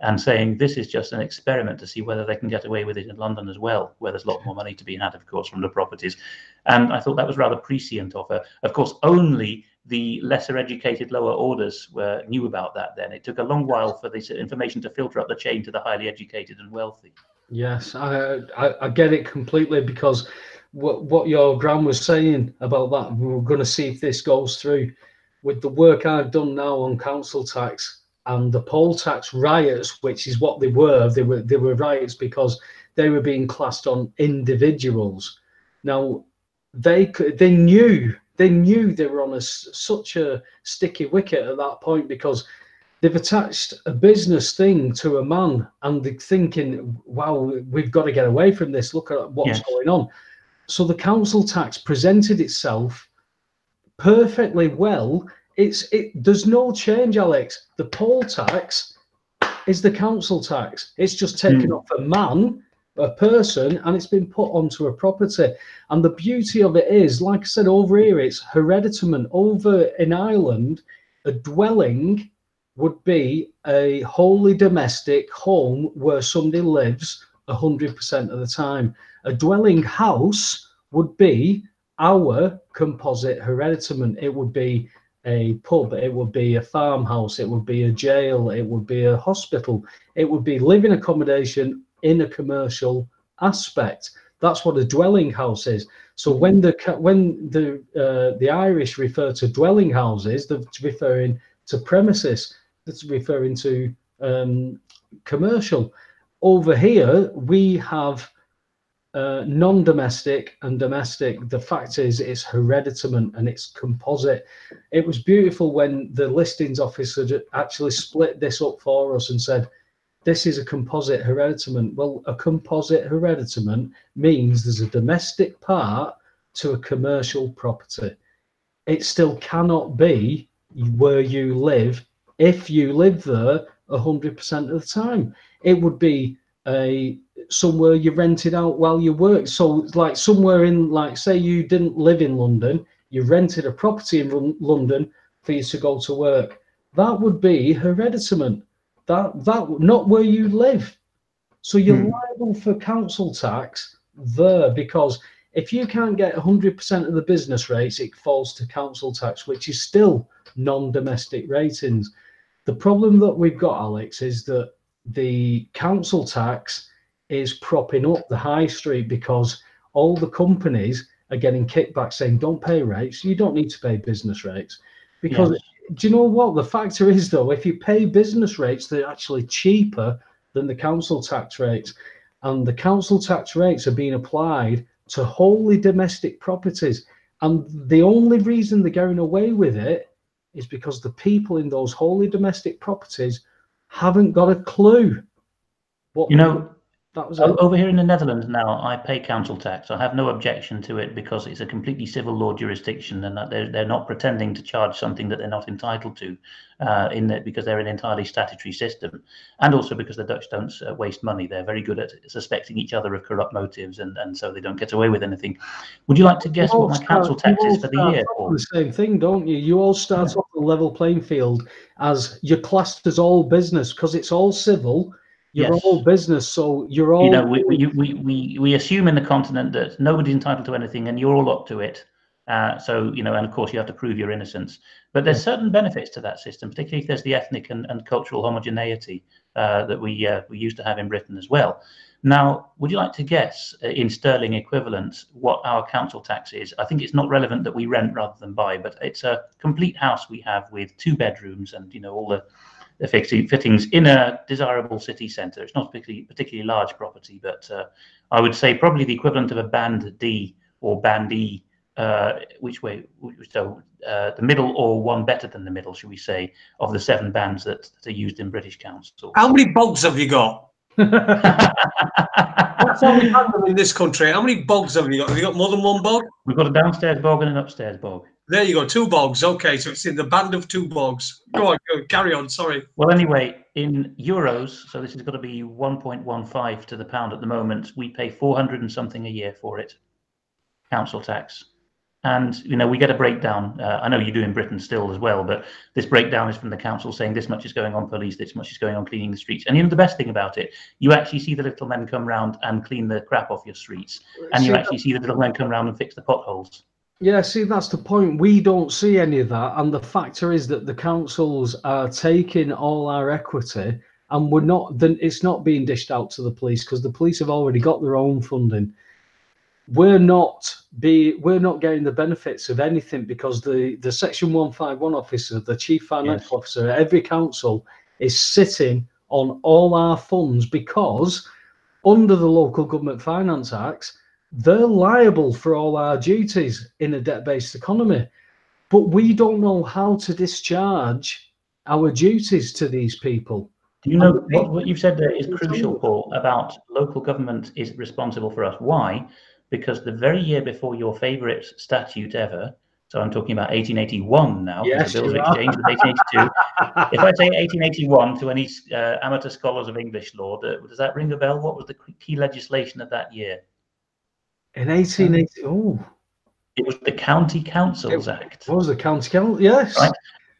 Speaker 3: and saying, this is just an experiment to see whether they can get away with it in London as well, where there's a lot more money to be had, of course, from the properties. And I thought that was rather prescient of her. Of course, only the lesser educated lower orders knew about that then. It took a long while for this information to filter up the chain to the highly educated and wealthy.
Speaker 2: Yes, I get it completely, because what your gran was saying about that, we're going to see if this goes through. With the work I've done now on council tax and the poll tax riots, which is what they were riots because they were being classed on individuals. Now they knew they were on such a sticky wicket at that point, because they've attached a business thing to a man, and they're thinking, wow, we've got to get away from this. Look at what's going on. So the council tax presented itself perfectly well. There's no change, Alex. The poll tax is the council tax. It's just taken off a person, and it's been put onto a property. And the beauty of it is, like I said, over here, it's hereditament. Over in Ireland, a dwelling would be a wholly domestic home where somebody lives 100% of the time. A dwelling house would be our composite hereditament. It would be a pub, it would be a farmhouse, it would be a jail, it would be a hospital, it would be living accommodation in a commercial aspect. That's what a dwelling house is. So when the Irish refer to dwelling houses, they're referring to premises. That's referring to commercial. Over here, we have non-domestic and domestic. The fact is, it's hereditament and it's composite. It was beautiful when the listings officer actually split this up for us and said, this is a composite hereditament. Well, a composite hereditament means there's a domestic part to a commercial property. It still cannot be where you live if you live there 100% of the time. It would be somewhere you rented out while you work. So like somewhere in, like, say you didn't live in London, you rented a property in London for you to go to work. That would be hereditament. That not where you live. So you're liable for council tax there, because if you can't get 100% of the business rates, it falls to council tax, which is still non-domestic ratings. The problem that we've got, Alex, is that the council tax is propping up the high street, because all the companies are getting kickbacks saying, don't pay rates. You don't need to pay business rates. Because do you know what? The factor is, though, if you pay business rates, they're actually cheaper than the council tax rates. And the council tax rates are being applied to wholly domestic properties. And the only reason they're going away with it is because the people in those wholly domestic properties haven't got a clue. What,
Speaker 3: you know,
Speaker 2: that was
Speaker 3: over here in the Netherlands now, I pay council tax. I have no objection to it because it's a completely civil law jurisdiction, and that they're not pretending to charge something that they're not entitled to, because they're an entirely statutory system, and also because the Dutch don't waste money. They're very good at suspecting each other of corrupt motives, and so they don't get away with anything. Would you like to guess what my council tax is for the year?
Speaker 2: The same thing, don't you? You all start off the level playing field as you're classed as all business, because it's all civil. You're all business, so you're all.
Speaker 3: You know, we assume in the continent that nobody's entitled to anything, and you're all up to it. So you know, and of course you have to prove your innocence. But there's certain benefits to that system, particularly if there's the ethnic and cultural homogeneity that we used to have in Britain as well. Now, would you like to guess in sterling equivalents what our council tax is? I think it's not relevant that we rent rather than buy, but it's a complete house we have with 2 bedrooms and, you know, all the fittings in a desirable city centre. It's not particularly large property, but I would say probably the equivalent of a band D or band E, the middle or one better than the middle, should we say, of the 7 bands that are used in British council.
Speaker 1: How many bogs have you got? That's how we have them in this country. How many bogs have you got? Have you got more than 1 bog?
Speaker 3: We've got a downstairs bog and an upstairs bog.
Speaker 1: There you go, 2 bogs. Okay, so it's in the band of 2 bogs. Go on, carry on. Sorry.
Speaker 3: Well, anyway, in euros, so this has got to be 1.15 to the pound at the moment. We pay 400 and something a year for it, council tax. And, you know, we get a breakdown. I know you do in Britain still as well, but this breakdown is from the council saying this much is going on police, this much is going on cleaning the streets. And you know, the best thing about it, you actually see the little men come round and clean the crap off your streets. And you actually see the little men come round and fix the potholes.
Speaker 2: Yeah, see, that's the point. We don't see any of that. And the factor is that the councils are taking all our equity, and it's not being dished out to the police, because the police have already got their own funding. We're not getting the benefits of anything, because the Section 151 officer, the chief financial officer at every council, is sitting on all our funds, because under the Local Government Finance Act, they're liable for all our duties in a debt-based economy. But we don't know how to discharge our duties to these people.
Speaker 3: Do you know what you've said there is crucial, Paul, about local government is responsible for us? Why? Because the very year before your favourite statute ever, so I'm talking about 1881 now, because the Bills of Exchange was 1882. If I say 1881 to any amateur scholars of English law, does that ring a bell? What was the key legislation of that year?
Speaker 2: In 1880,
Speaker 3: it was the County Councils Act.
Speaker 2: What was the County Council? Yes.
Speaker 3: Right?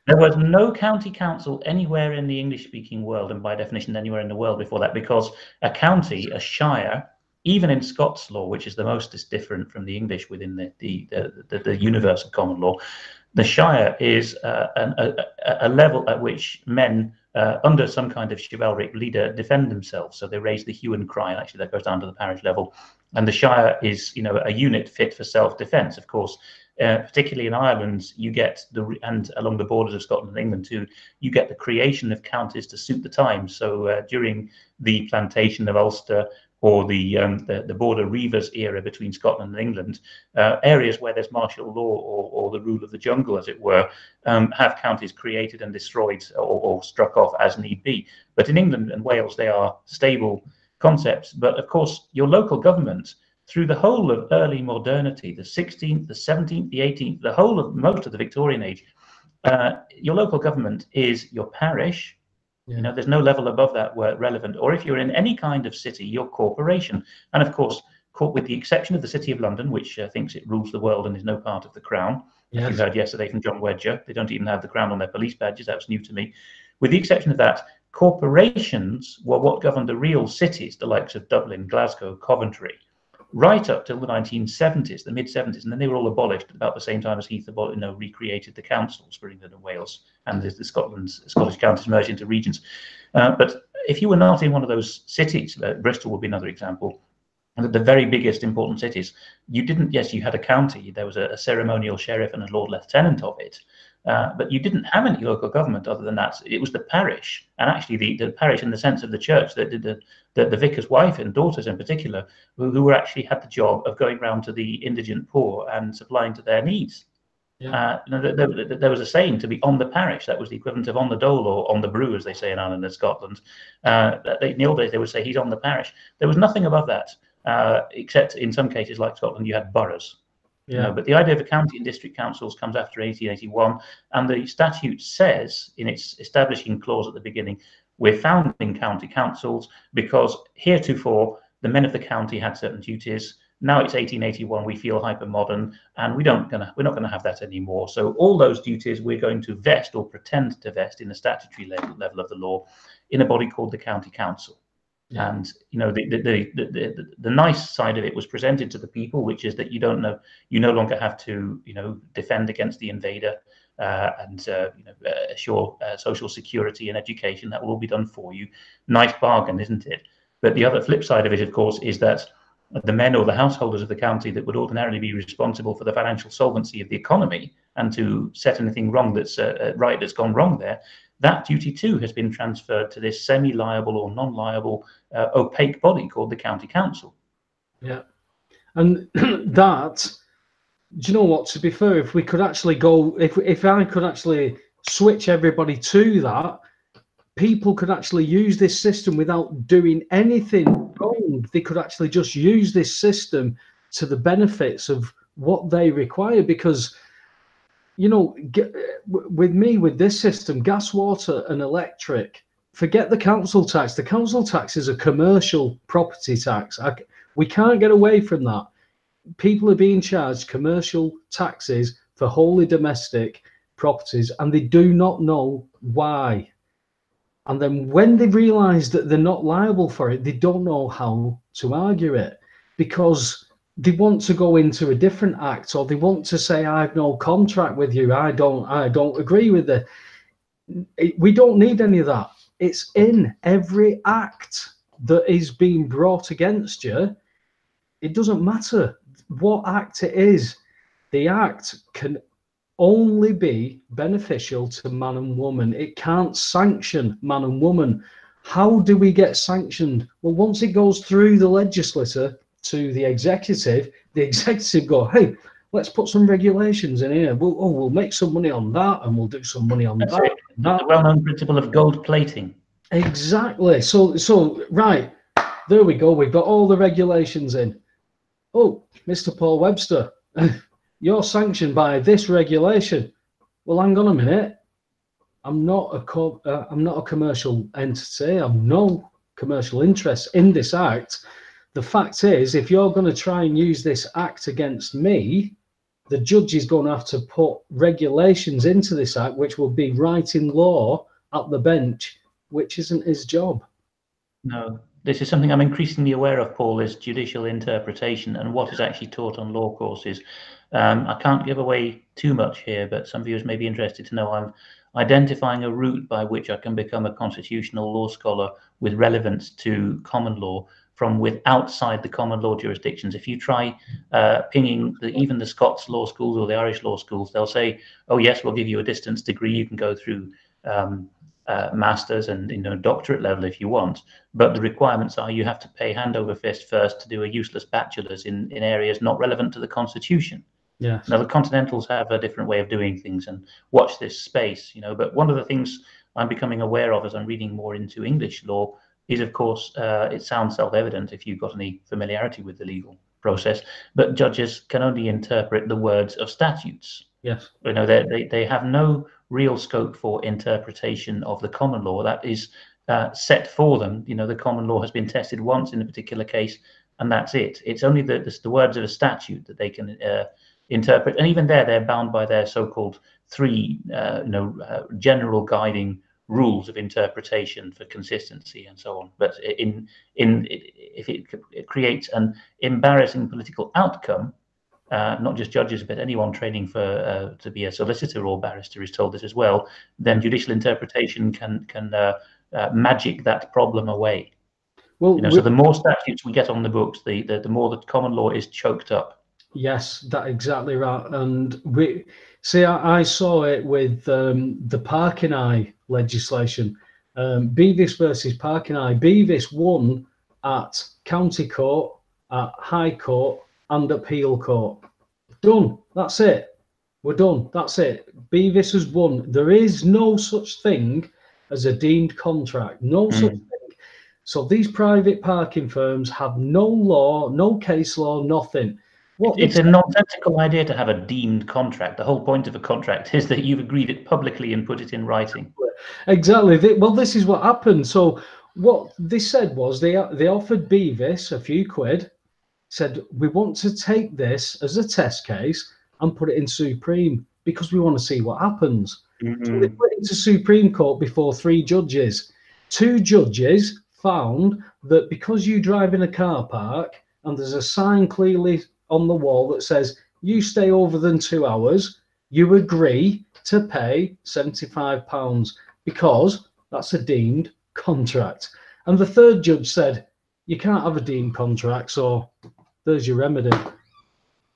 Speaker 3: There was no county council anywhere in the English-speaking world, and by definition anywhere in the world before that, because a county, a shire, even in Scots law, which is the most different from the English within the universe of common law, the shire is a level at which men under some kind of chivalric leader defend themselves. So they raise the hue and cry, and actually that goes down to the parish level. And the shire is, you know, a unit fit for self-defense. Of course, particularly in Ireland, you get and along the borders of Scotland and England too, you get the creation of counties to suit the times. So during the plantation of Ulster, or the border reivers era between Scotland and England, areas where there's martial law or the rule of the jungle, as it were, have counties created and destroyed or struck off as need be. But in England and Wales, they are stable concepts. But of course, your local government, through the whole of early modernity, the 16th, the 17th, the 18th, the whole of most of the Victorian age, your local government is your parish, You know, there's no level above that where relevant. Or if you're in any kind of city, you're corporation. And of course, with the exception of the City of London, which thinks it rules the world and is no part of the Crown. As you heard yesterday from John Wedger, they don't even have the Crown on their police badges. That was new to me. With the exception of that, corporations were what governed the real cities, the likes of Dublin, Glasgow, Coventry, right up till the 1970s, the mid-70s, and then they were all abolished at about the same time as Heath recreated the councils for England and Wales, and the Scottish counties merged into regions. But if you were not in one of those cities, Bristol would be another example, the very biggest important cities, you didn't, yes, you had a county, there was a ceremonial sheriff and a Lord Lieutenant of it, but you didn't have any local government other than that. It was the parish, and actually the parish in the sense of the church, that did the vicar's wife and daughters in particular, who actually had the job of going round to the indigent poor and supplying to their needs. There was a saying to be on the parish. That was the equivalent of on the dole or on the brew, as they say in Ireland and Scotland. In the old days, they would say he's on the parish. There was nothing above that, except in some cases, like Scotland, you had boroughs. But the idea of a county and district councils comes after 1881, and the statute says in its establishing clause at the beginning, we're founding county councils because heretofore the men of the county had certain duties. Now it's 1881, we feel hyper modern, and we're not going to have that anymore. So all those duties we're going to vest or pretend to vest in the statutory level of the law in a body called the county council. And the nice side of it was presented to the people, which is that you no longer have to defend against the invader and assure social security and education. That will all be done for you. Nice bargain, isn't it? But the other flip side of it, of course, is that the men or the householders of the county that would ordinarily be responsible for the financial solvency of the economy and to set anything wrong that's that's gone wrong there, that duty too has been transferred to this semi-liable or non-liable opaque body called the county council.
Speaker 2: Yeah, and that, do you know what, to be fair, if we could actually go, if I could actually switch everybody to that, people could actually use this system without doing anything wrong. They could actually just use this system to the benefits of what they require, because with this system, gas, water and electric, forget the council tax. The council tax is a commercial property tax. We can't get away from that. People are being charged commercial taxes for wholly domestic properties, and they do not know why. And then when they realise that they're not liable for it, they don't know how to argue it, because they want to go into a different act, or they want to say, I've no contract with you, I don't agree with it. We don't need any of that. It's in every act that is being brought against you. It doesn't matter what act it is. The act can only be beneficial to man and woman. It can't sanction man and woman. How do we get sanctioned? Well, once it goes through the legislature to the executive go, hey, let's put some regulations in here. We'll make some money on that, and we'll do some money on that.
Speaker 3: The well-known principle of gold plating.
Speaker 2: Exactly. So right, there we go. We've got all the regulations in. Oh, Mr. Paul Webster, you're sanctioned by this regulation. Well, hang on a minute. I'm not a commercial entity. I'm no commercial interest in this act. The fact is, if you're going to try and use this act against me, the judge is going to have to put regulations into this act, which will be writing law at the bench, which isn't his job.
Speaker 3: No, this is something I'm increasingly aware of, Paul, is judicial interpretation and what is actually taught on law courses. I can't give away too much here, but some viewers may be interested to know I'm identifying a route by which I can become a constitutional law scholar with relevance to common law from outside the common law jurisdictions. If you try pinging even the Scots law schools or the Irish law schools, they'll say, oh yes, we'll give you a distance degree. You can go through masters and doctorate level if you want. But the requirements are you have to pay hand over fist first to do a useless bachelor's in areas not relevant to the Constitution.
Speaker 2: Yeah.
Speaker 3: Now the Continentals have a different way of doing things, and watch this space, but one of the things I'm becoming aware of as I'm reading more into English law is, of course, it sounds self-evident if you've got any familiarity with the legal process, but judges can only interpret the words of statutes.
Speaker 2: Yes.
Speaker 3: They have no real scope for interpretation of the common law. That is set for them. You know, the common law has been tested once in a particular case, and that's it. It's only the words of a statute that they can interpret, and even there, they're bound by their so-called three general guiding rules of interpretation for consistency and so on. But if it creates an embarrassing political outcome, not just judges, but anyone training for to be a solicitor or barrister is told this as well, then judicial interpretation can magic that problem away. Well, so the more statutes we get on the books, the more the common law is choked up.
Speaker 2: Yes, that's exactly right. And we see, I saw it with the Parking Eye legislation, Beavis versus Parking Eye. Beavis won at County Court, at High Court, and Appeal Court. Done. That's it. We're done. That's it. Beavis has won. There is no such thing as a deemed contract. No such thing. So these private parking firms have no law, no case law, nothing.
Speaker 3: It's a nonsensical idea to have a deemed contract. The whole point of a contract is that you've agreed it publicly and put it in writing.
Speaker 2: Exactly. Well, this is what happened. So what they said was they offered Beavis a few quid, said, we want to take this as a test case and put it in Supreme because we want to see what happens. So they put it into Supreme Court before 3 judges. 2 judges found that because you drive in a car park and there's a sign clearly on the wall that says you stay over than 2 hours, you agree to pay £75 because that's a deemed contract. And the 3rd judge said you can't have a deemed contract, so there's your remedy.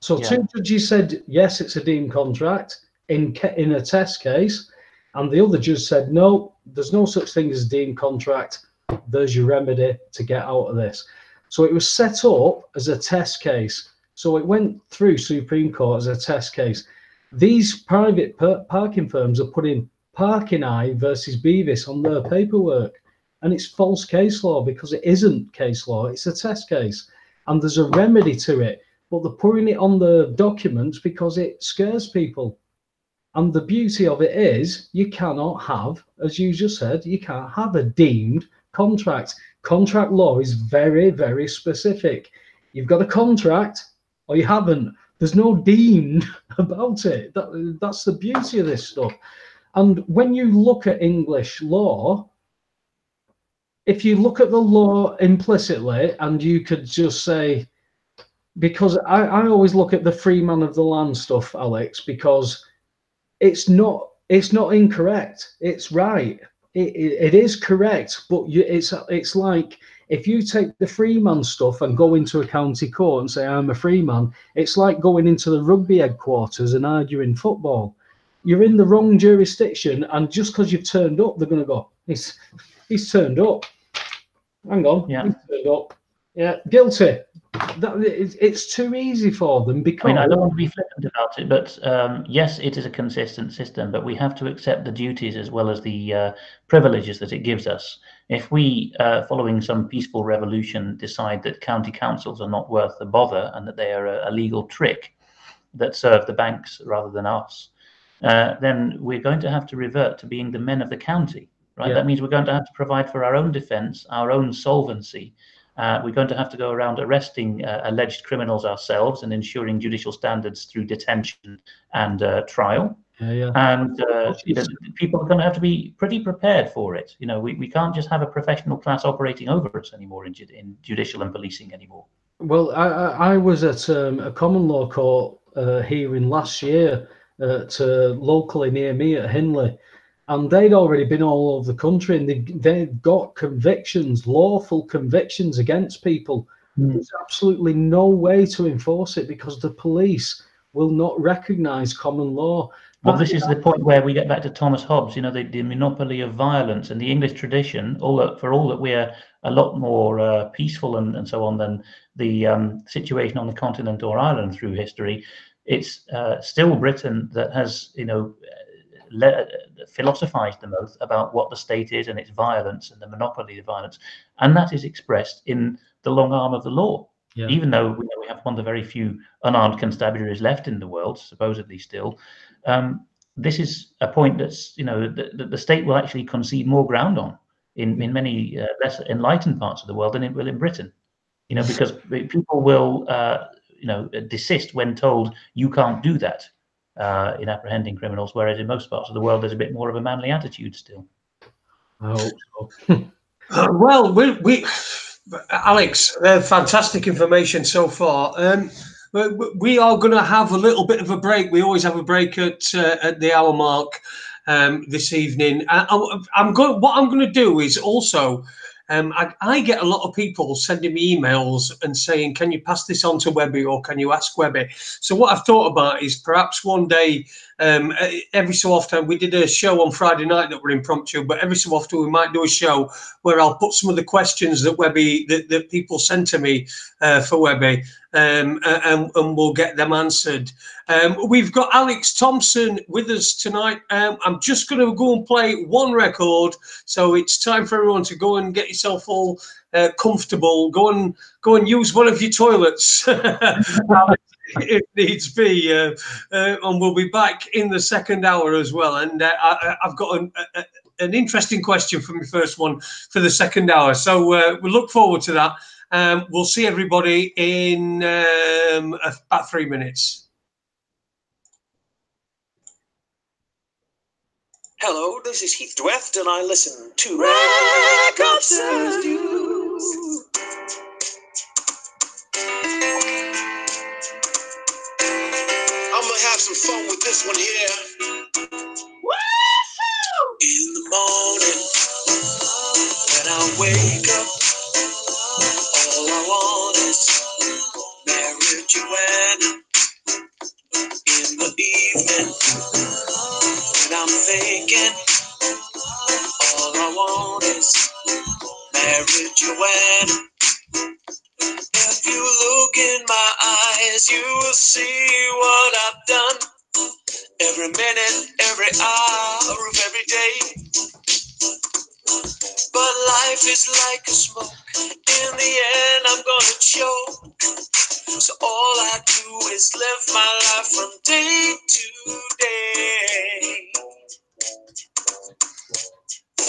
Speaker 2: So 2 judges said yes, it's a deemed contract in a test case, and the other judge said no, there's no such thing as a deemed contract. There's your remedy to get out of this. So it was set up as a test case. So it went through Supreme Court as a test case. These private parking firms are putting Parking Eye versus Beavis on their paperwork. And it's false case law because it isn't case law. It's a test case. And there's a remedy to it. But they're putting it on the documents because it scares people. And the beauty of it is you cannot have, as you just said, you can't have a deemed contract. Contract law is very, very specific. You've got a contract or you haven't. There's no deemed about it. That's the beauty of this stuff. And when you look at English law, if you look at the law implicitly, and you could just say, because I always look at the free man of the land stuff, Alex, because it's not incorrect. It's right. It is correct, but it's like if you take the free man stuff and go into a county court and say I'm a free man, it's like going into the rugby headquarters and arguing football. You're in the wrong jurisdiction, and just because you've turned up, they're going to go, he's turned up. Hang on, he's turned up. Yeah, guilty. It's too easy for them because...
Speaker 3: I mean, I don't want to be flippant about it, but yes, it is a consistent system, but we have to accept the duties as well as the privileges that it gives us. If we, following some peaceful revolution, decide that county councils are not worth the bother and that they are a legal trick that serve the banks rather than us, then we're going to have to revert to being the men of the county, right? Yeah. That means we're going to have to provide for our own defense, our own solvency. We're going to have to go around arresting alleged criminals ourselves and ensuring judicial standards through detention and trial. And people are going to have to be pretty prepared for it. You know, we can't just have a professional class operating over us anymore in judicial and policing anymore.
Speaker 2: Well, I was at a common law court hearing last year locally near me at Hindley. And they'd already been all over the country, and they'd got convictions, lawful convictions against people. There's absolutely no way to enforce it because the police will not recognise common law.
Speaker 3: Well, this is the point where we get back to Thomas Hobbes, you know, the monopoly of violence and the English tradition, for all that we're a lot more peaceful and so on than the situation on the continent or Ireland through history. It's still Britain that has, you know, philosophized the most about what the state is and its violence and the monopoly of violence, and that is expressed in the long arm of the law. Even though we have one of the very few unarmed constabularies left in the world, supposedly still, this is a point that's, you know, that the state will actually concede more ground on in many less enlightened parts of the world than it will in Britain. You know, because people will, you know, desist when told you can't do that in apprehending criminals, whereas in most parts of the world there's a bit more of a manly attitude still.
Speaker 2: I hope so.
Speaker 1: Well, we Alex, fantastic information so far. We are going to have a little bit of a break. We always have a break at the hour mark this evening. What I'm going to do is also. I get a lot of people sending me emails and saying, can you pass this on to Webby or can you ask Webby? So what I've thought about is perhaps one day, every so often, we did a show on Friday night that were impromptu, but every so often we might do a show where I'll put some of the questions that Webby, that people send to me for Webby, and we'll get them answered. We've got Alex Thompson with us tonight. I'm just going to go and play one record. So it's time for everyone to go and get yourself all comfortable. Go and use one of your toilets if needs be. And we'll be back in the second hour as well. And I've got an interesting question for my first one for the second hour. So we look forward to that. We'll see everybody in about 3 minutes.
Speaker 4: Hello, this is Heath Dweft, and I listen to Raconteurs News. I'm gonna have some fun with this one here. Woo-hoo! In the morning, when I wake up, all I want is Mary Joanna. In the evening, I'm thinking, all I want is Mary Joanna. If you look in my eyes, you will see what I've done. Every minute, every hour of every day. But life is like a smoke. In the end, I'm gonna choke. So all I do is live my life from day to day.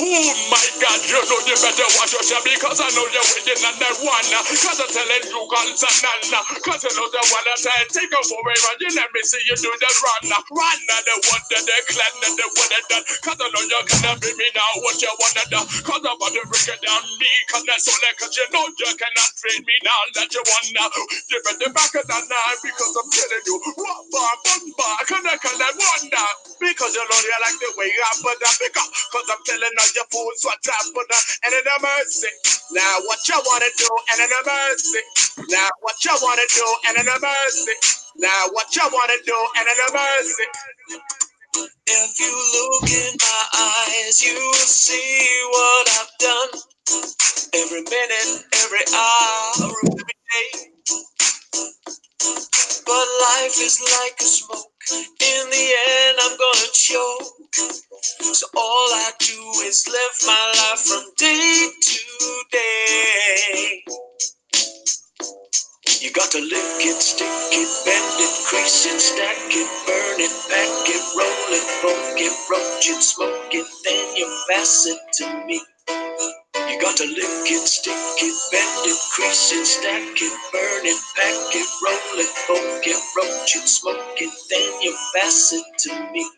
Speaker 4: Oh my God, you know you better watch yourself because I know you're waiting on that one. Cause I'm telling you, guns and none. Cause I know the one that I take over and you let me see you do that run. Run, the one that they clan and the one that done. Cause I know you're gonna be me now what you wanna do. Cause I'm about to break it down me. Cause that's all that, cause you know you cannot train me now that you wanna. You better back it down now because I'm telling you. What bar, can I wonder? Because you know you like the way you have but I pick up. Cause I'm telling you. Your fools what up, but and in a mercy. Now what you wanna do, and in a mercy. Now what you wanna do, and in a mercy. Now what you wanna do, and in a mercy. If you look in my eyes, you will see what I've done. Every minute, every hour, every day. But life is like a smoke. In the end, I'm gonna choke. So all I do is live my life from day to day. You got to lick it, stick it, bend it, crease it, stack it, burn it, pack it, roll it, poke it, roach it, smoke it, then you pass it to me. You got to lick it, stick it, bend it, crease it, stack it, burn it, pack it, roll it, poke it, roach it, smoke it, then you pass it to me.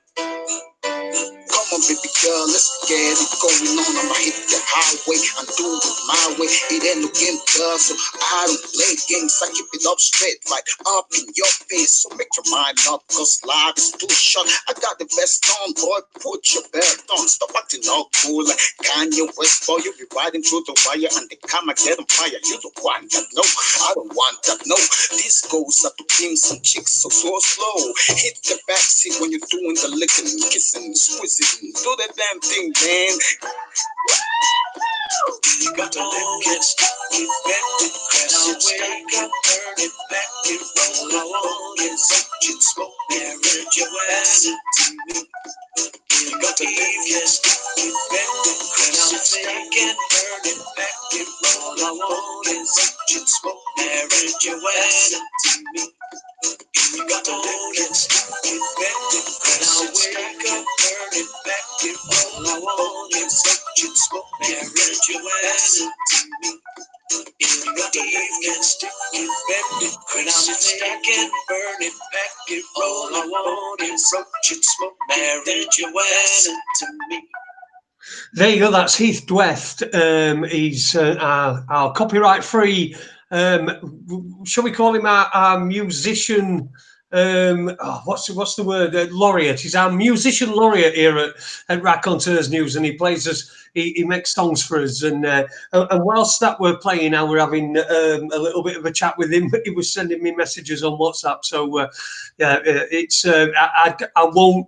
Speaker 4: Come on, baby girl, let's get it going on. I'ma hit the highway, I'm doing it my way. It ain't no game, girl, so I don't play games. I keep it up straight, right up in your face. So make your mind up, cause life is too short. I got the best on, boy, put your belt on. Stop acting all cool like Kanye West, boy. You be riding through the wire and the camera get on fire. You don't want that, no, I don't want that, no. This goes up to kings and chicks, so slow. Hit the backseat when you're doing the licking, kissing, squeezing. Do the damn thing, man. You got to lick it, stick it, bend it, press it, stack it, burn it, back it, roll it, roll it, soak it, smoke it, rid your ass it to me. You got to lick it, stick it, bend it, press it, stack it, burn it, back it, roll it, roll it, soak it, smoke it, rid your ass it to me. You got to lick it, stick it, bend it, press it, stack it, All I want is such smoke, marriage, you added to me. If you believe can stick it, bend it, crease it, stack it, burn it, pack it, roll. All I want is such smoke, marriage, you added to me.
Speaker 1: There you go. That's Heath Dweft. He's our copyright-free. Shall we call him our musician? What's the word? Laureate. He's our musician laureate here at Raconteurs News, and he plays us. He makes songs for us, and whilst that we're playing, now we're having a little bit of a chat with him. He was sending me messages on WhatsApp, so yeah, it's I won't.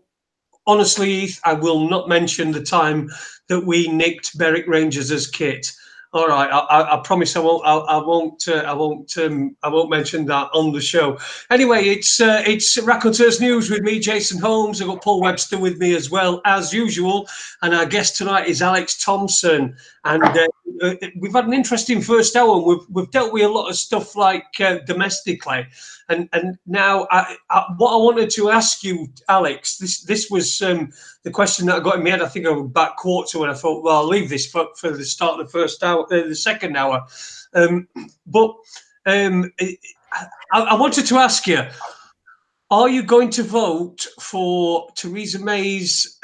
Speaker 1: Honestly, I will not mention the time that we nicked BRIC Rangers' kit. All right, I promise I won't mention that on the show. Anyway, it's Raconteurs News with me, Jason Holmes. I've got Paul Webster with me as well as usual, and our guest tonight is Alex Thompson. And we've had an interesting first hour. We've dealt with a lot of stuff like domestically, and now what I wanted to ask you, Alex, this was the question that I got in my head. I think I was back quarter when I thought, well, I'll leave this for the start of the first hour, the second hour. But I wanted to ask you, are you going to vote for Theresa May's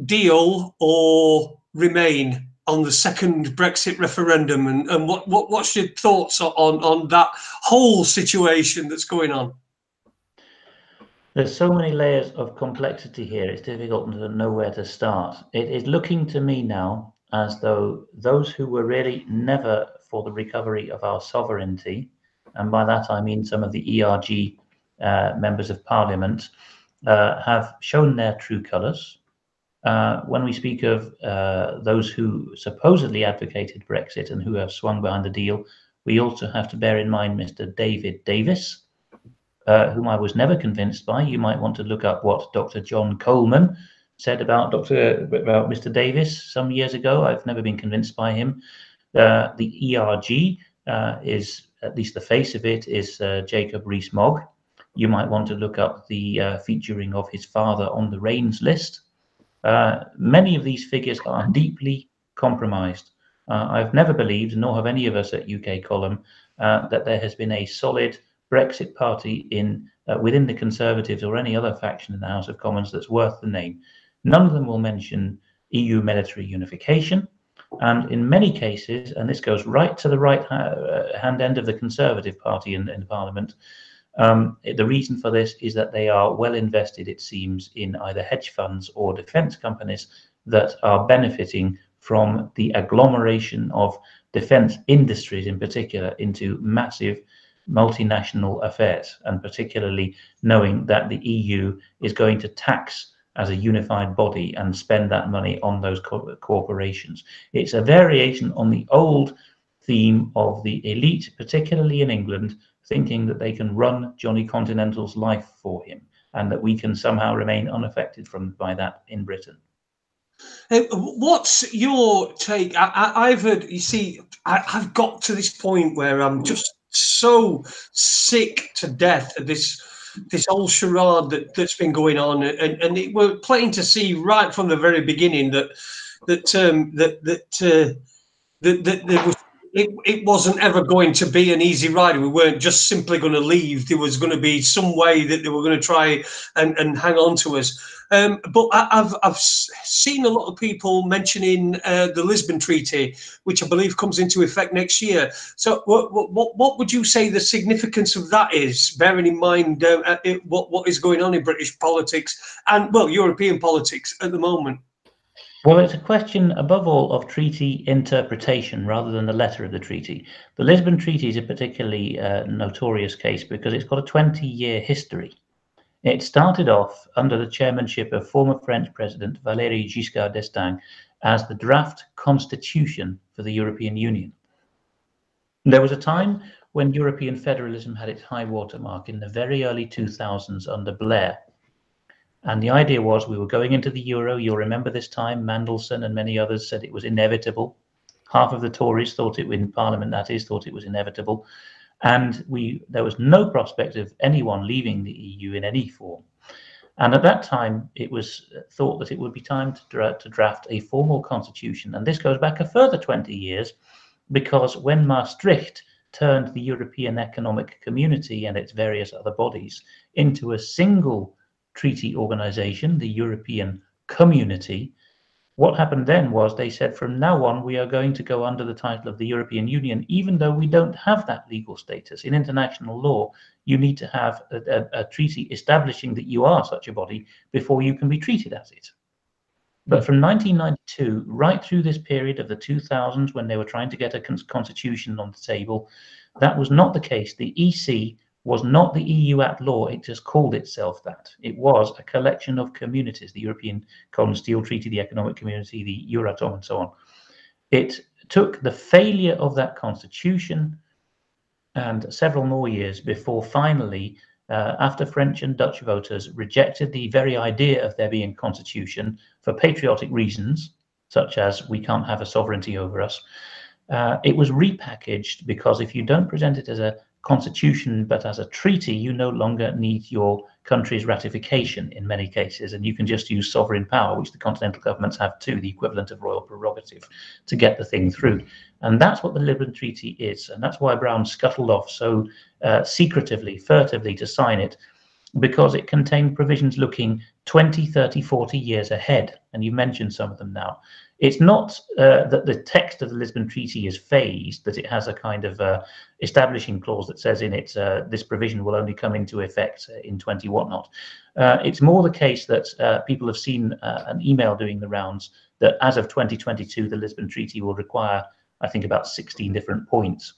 Speaker 1: deal or Remain on the second Brexit referendum? And what's your thoughts on that whole situation that's going on?
Speaker 3: There's so many layers of complexity here, it's difficult to know where to start. It is looking to me now as though those who were really never for the recovery of our sovereignty, and by that I mean some of the ERG members of Parliament, have shown their true colours. When we speak of those who supposedly advocated Brexit and who have swung behind the deal, we also have to bear in mind Mr. David Davis, whom I was never convinced by. You might want to look up what Dr. John Coleman said about Mr. Davis some years ago. I've never been convinced by him. The ERG is, at least the face of it, is Jacob Rees-Mogg. You might want to look up the featuring of his father on the Reigns list. Many of these figures are deeply compromised. I've never believed, nor have any of us at UK Column, that there has been a solid Brexit party within the Conservatives or any other faction in the House of Commons that's worth the name. None of them will mention EU military unification. And in many cases, and this goes right to the right-hand end of the Conservative Party in Parliament, the reason for this is that they are well invested, it seems, in either hedge funds or defence companies that are benefiting from the agglomeration of defence industries in particular into massive multinational affairs, and particularly knowing that the EU is going to tax as a unified body and spend that money on those corporations. It's a variation on the old theme of the elite, particularly in England, thinking that they can run Johnny Continental's life for him and that we can somehow remain unaffected by that in Britain.
Speaker 1: What's your take? I've heard, you see, I've got to this point where I'm just so sick to death of this whole charade that's been going on, and we're plain to see right from the very beginning that there was. It wasn't ever going to be an easy ride. We weren't just simply going to leave. There was going to be some way that they were going to try and hang on to us. But I've seen a lot of people mentioning the Lisbon Treaty, which I believe comes into effect next year. So what would you say the significance of that is, bearing in mind what is going on in British politics and, well, European politics at the moment?
Speaker 3: Well, it's a question, above all, of treaty interpretation rather than the letter of the treaty. The Lisbon Treaty is a particularly notorious case because it's got a 20-year history. It started off under the chairmanship of former French President Valéry Giscard d'Estaing as the draft constitution for the European Union. There was a time when European federalism had its high watermark in the very early 2000s under Blair. And the idea was we were going into the euro. You'll remember this time, Mandelson and many others said it was inevitable. Half of the Tories thought it, in Parliament that is, thought it was inevitable. And there was no prospect of anyone leaving the EU in any form. And at that time, it was thought that it would be time to draft a formal constitution. And this goes back a further 20 years, because when Maastricht turned the European Economic Community and its various other bodies into a single treaty organization, the European Community, what happened then was they said, from now on, we are going to go under the title of the European Union, even though we don't have that legal status. In international law, you need to have a treaty establishing that you are such a body before you can be treated as it. But from 1992, right through this period of the 2000s, when they were trying to get a constitution on the table, that was not the case. The EC was not the EU at law, it just called itself that. It was a collection of communities, the European Coal and Steel Treaty, the Economic Community, the Euratom, and so on. It took the failure of that constitution and several more years before finally, after French and Dutch voters rejected the very idea of there being a constitution for patriotic reasons, such as we can't have a sovereignty over us, it was repackaged, because if you don't present it as a constitution but as a treaty, you no longer need your country's ratification in many cases, and you can just use sovereign power, which the continental governments have too, the equivalent of royal prerogative, to get the thing through. And that's what the Lisbon Treaty is, and that's why Brown scuttled off so secretively, furtively to sign it, because it contained provisions looking 20, 30, 40 years ahead, and you mentioned some of them now. It's not that the text of the Lisbon Treaty is phased, that it has a kind of establishing clause that says in it this provision will only come into effect in 20 whatnot. It's more the case that people have seen an email doing the rounds that as of 2022, the Lisbon Treaty will require, I think, about 16 different points.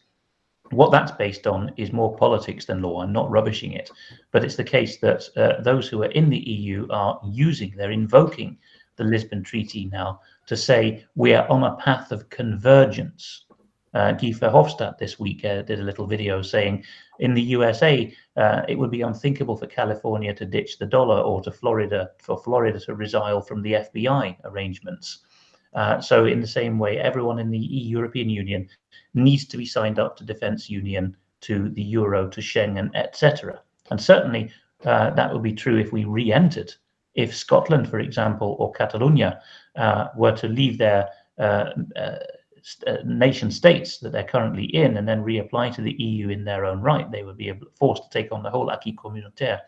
Speaker 3: What that's based on is more politics than law. I'm not rubbishing it, but it's the case that those who are in the EU are they're invoking the Lisbon Treaty now to say we are on a path of convergence. Guy Verhofstadt this week did a little video saying in the USA, it would be unthinkable for California to ditch the dollar, or for Florida to resile from the FBI arrangements. So in the same way, everyone in the European Union needs to be signed up to Defence Union, to the Euro, to Schengen, etc. And certainly that would be true if we re-entered. If Scotland, for example, or Catalonia were to leave their nation states that they're currently in and then reapply to the EU in their own right, they would be forced to take on the whole acquis communautaire.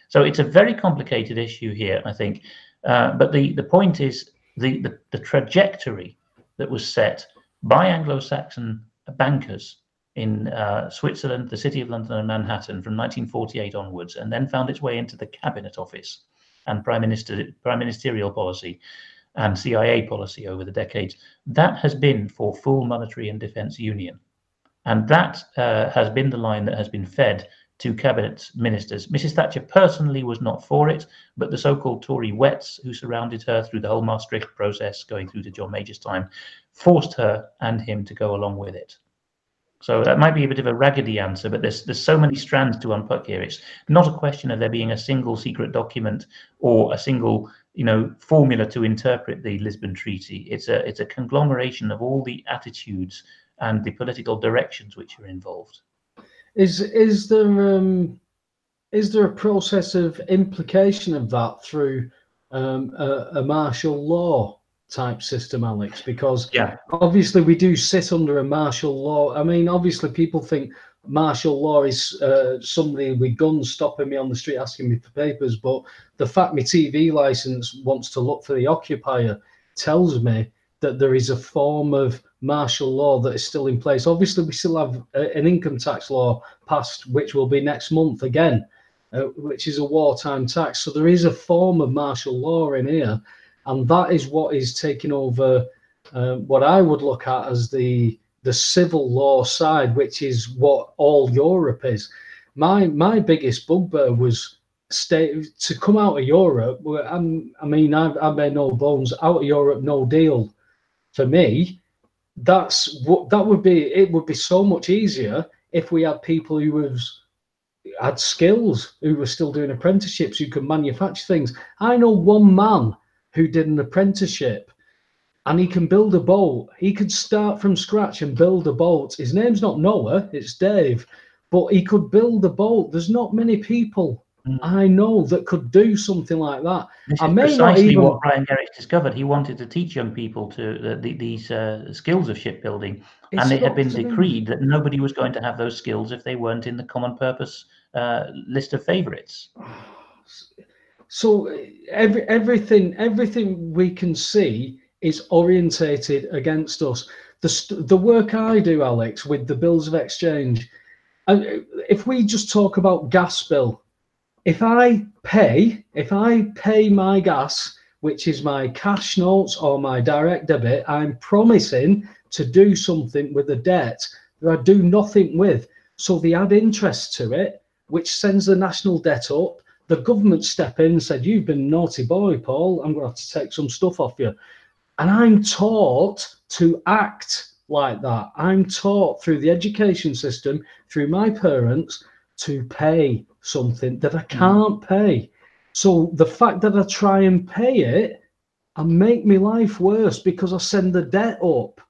Speaker 3: So it's a very complicated issue here, I think. But the point is the trajectory that was set by Anglo-Saxon bankers in Switzerland, the City of London and Manhattan from 1948 onwards, and then found its way into the Cabinet Office and prime ministerial policy and CIA policy over the decades. That has been for full monetary and defence union. And that has been the line that has been fed to cabinet ministers. Mrs. Thatcher personally was not for it, but the so-called Tory wets who surrounded her through the whole Maastricht process, going through to John Major's time, forced her and him to go along with it. So that might be a bit of a raggedy answer, but there's so many strands to unpack here. It's not a question of there being a single secret document or a single, formula to interpret the Lisbon Treaty. It's a conglomeration of all the attitudes and the political directions which are involved.
Speaker 2: Is there a process of implication of that through a martial law type system, Alex? Because obviously we do sit under a martial law. I mean, obviously people think martial law is somebody with guns stopping me on the street asking me for papers, but the fact my TV license wants to look for the occupier tells me that there is a form of martial law that is still in place. Obviously we still have an income tax law passed, which will be next month again, which is a wartime tax. So there is a form of martial law in here, and that is what is taking over what I would look at as the civil law side, which is what all Europe is. My biggest bugbear was to come out of Europe. I made no bones, out of Europe, no deal. For me, it would be so much easier if we had people who had skills, who were still doing apprenticeships, who could manufacture things. I know one man who did an apprenticeship, and he can build a boat. He could start from scratch and build a boat. His name's not Noah, it's Dave, but he could build a boat. There's not many people I know that could do something like that.
Speaker 3: This
Speaker 2: I
Speaker 3: is
Speaker 2: may not
Speaker 3: precisely
Speaker 2: even.
Speaker 3: what Brian Gerrish discovered. He wanted to teach young people to these skills of shipbuilding, and it had been decreed that nobody was going to have those skills if they weren't in the common purpose list of favourites.
Speaker 2: So everything we can see is orientated against us. The work I do, Alex, with the bills of exchange, and if we just talk about gas bill, if I pay my gas, which is my cash notes or my direct debit, I'm promising to do something with the debt that I do nothing with. So they add interest to it, which sends the national debt up. The government step in and said, "You've been a naughty boy, Paul. I'm going to have to take some stuff off you." And I'm taught to act like that. I'm taught through the education system, through my parents, to pay something that I can't pay. So the fact that I try and pay it and make my life worse because I send the debt up.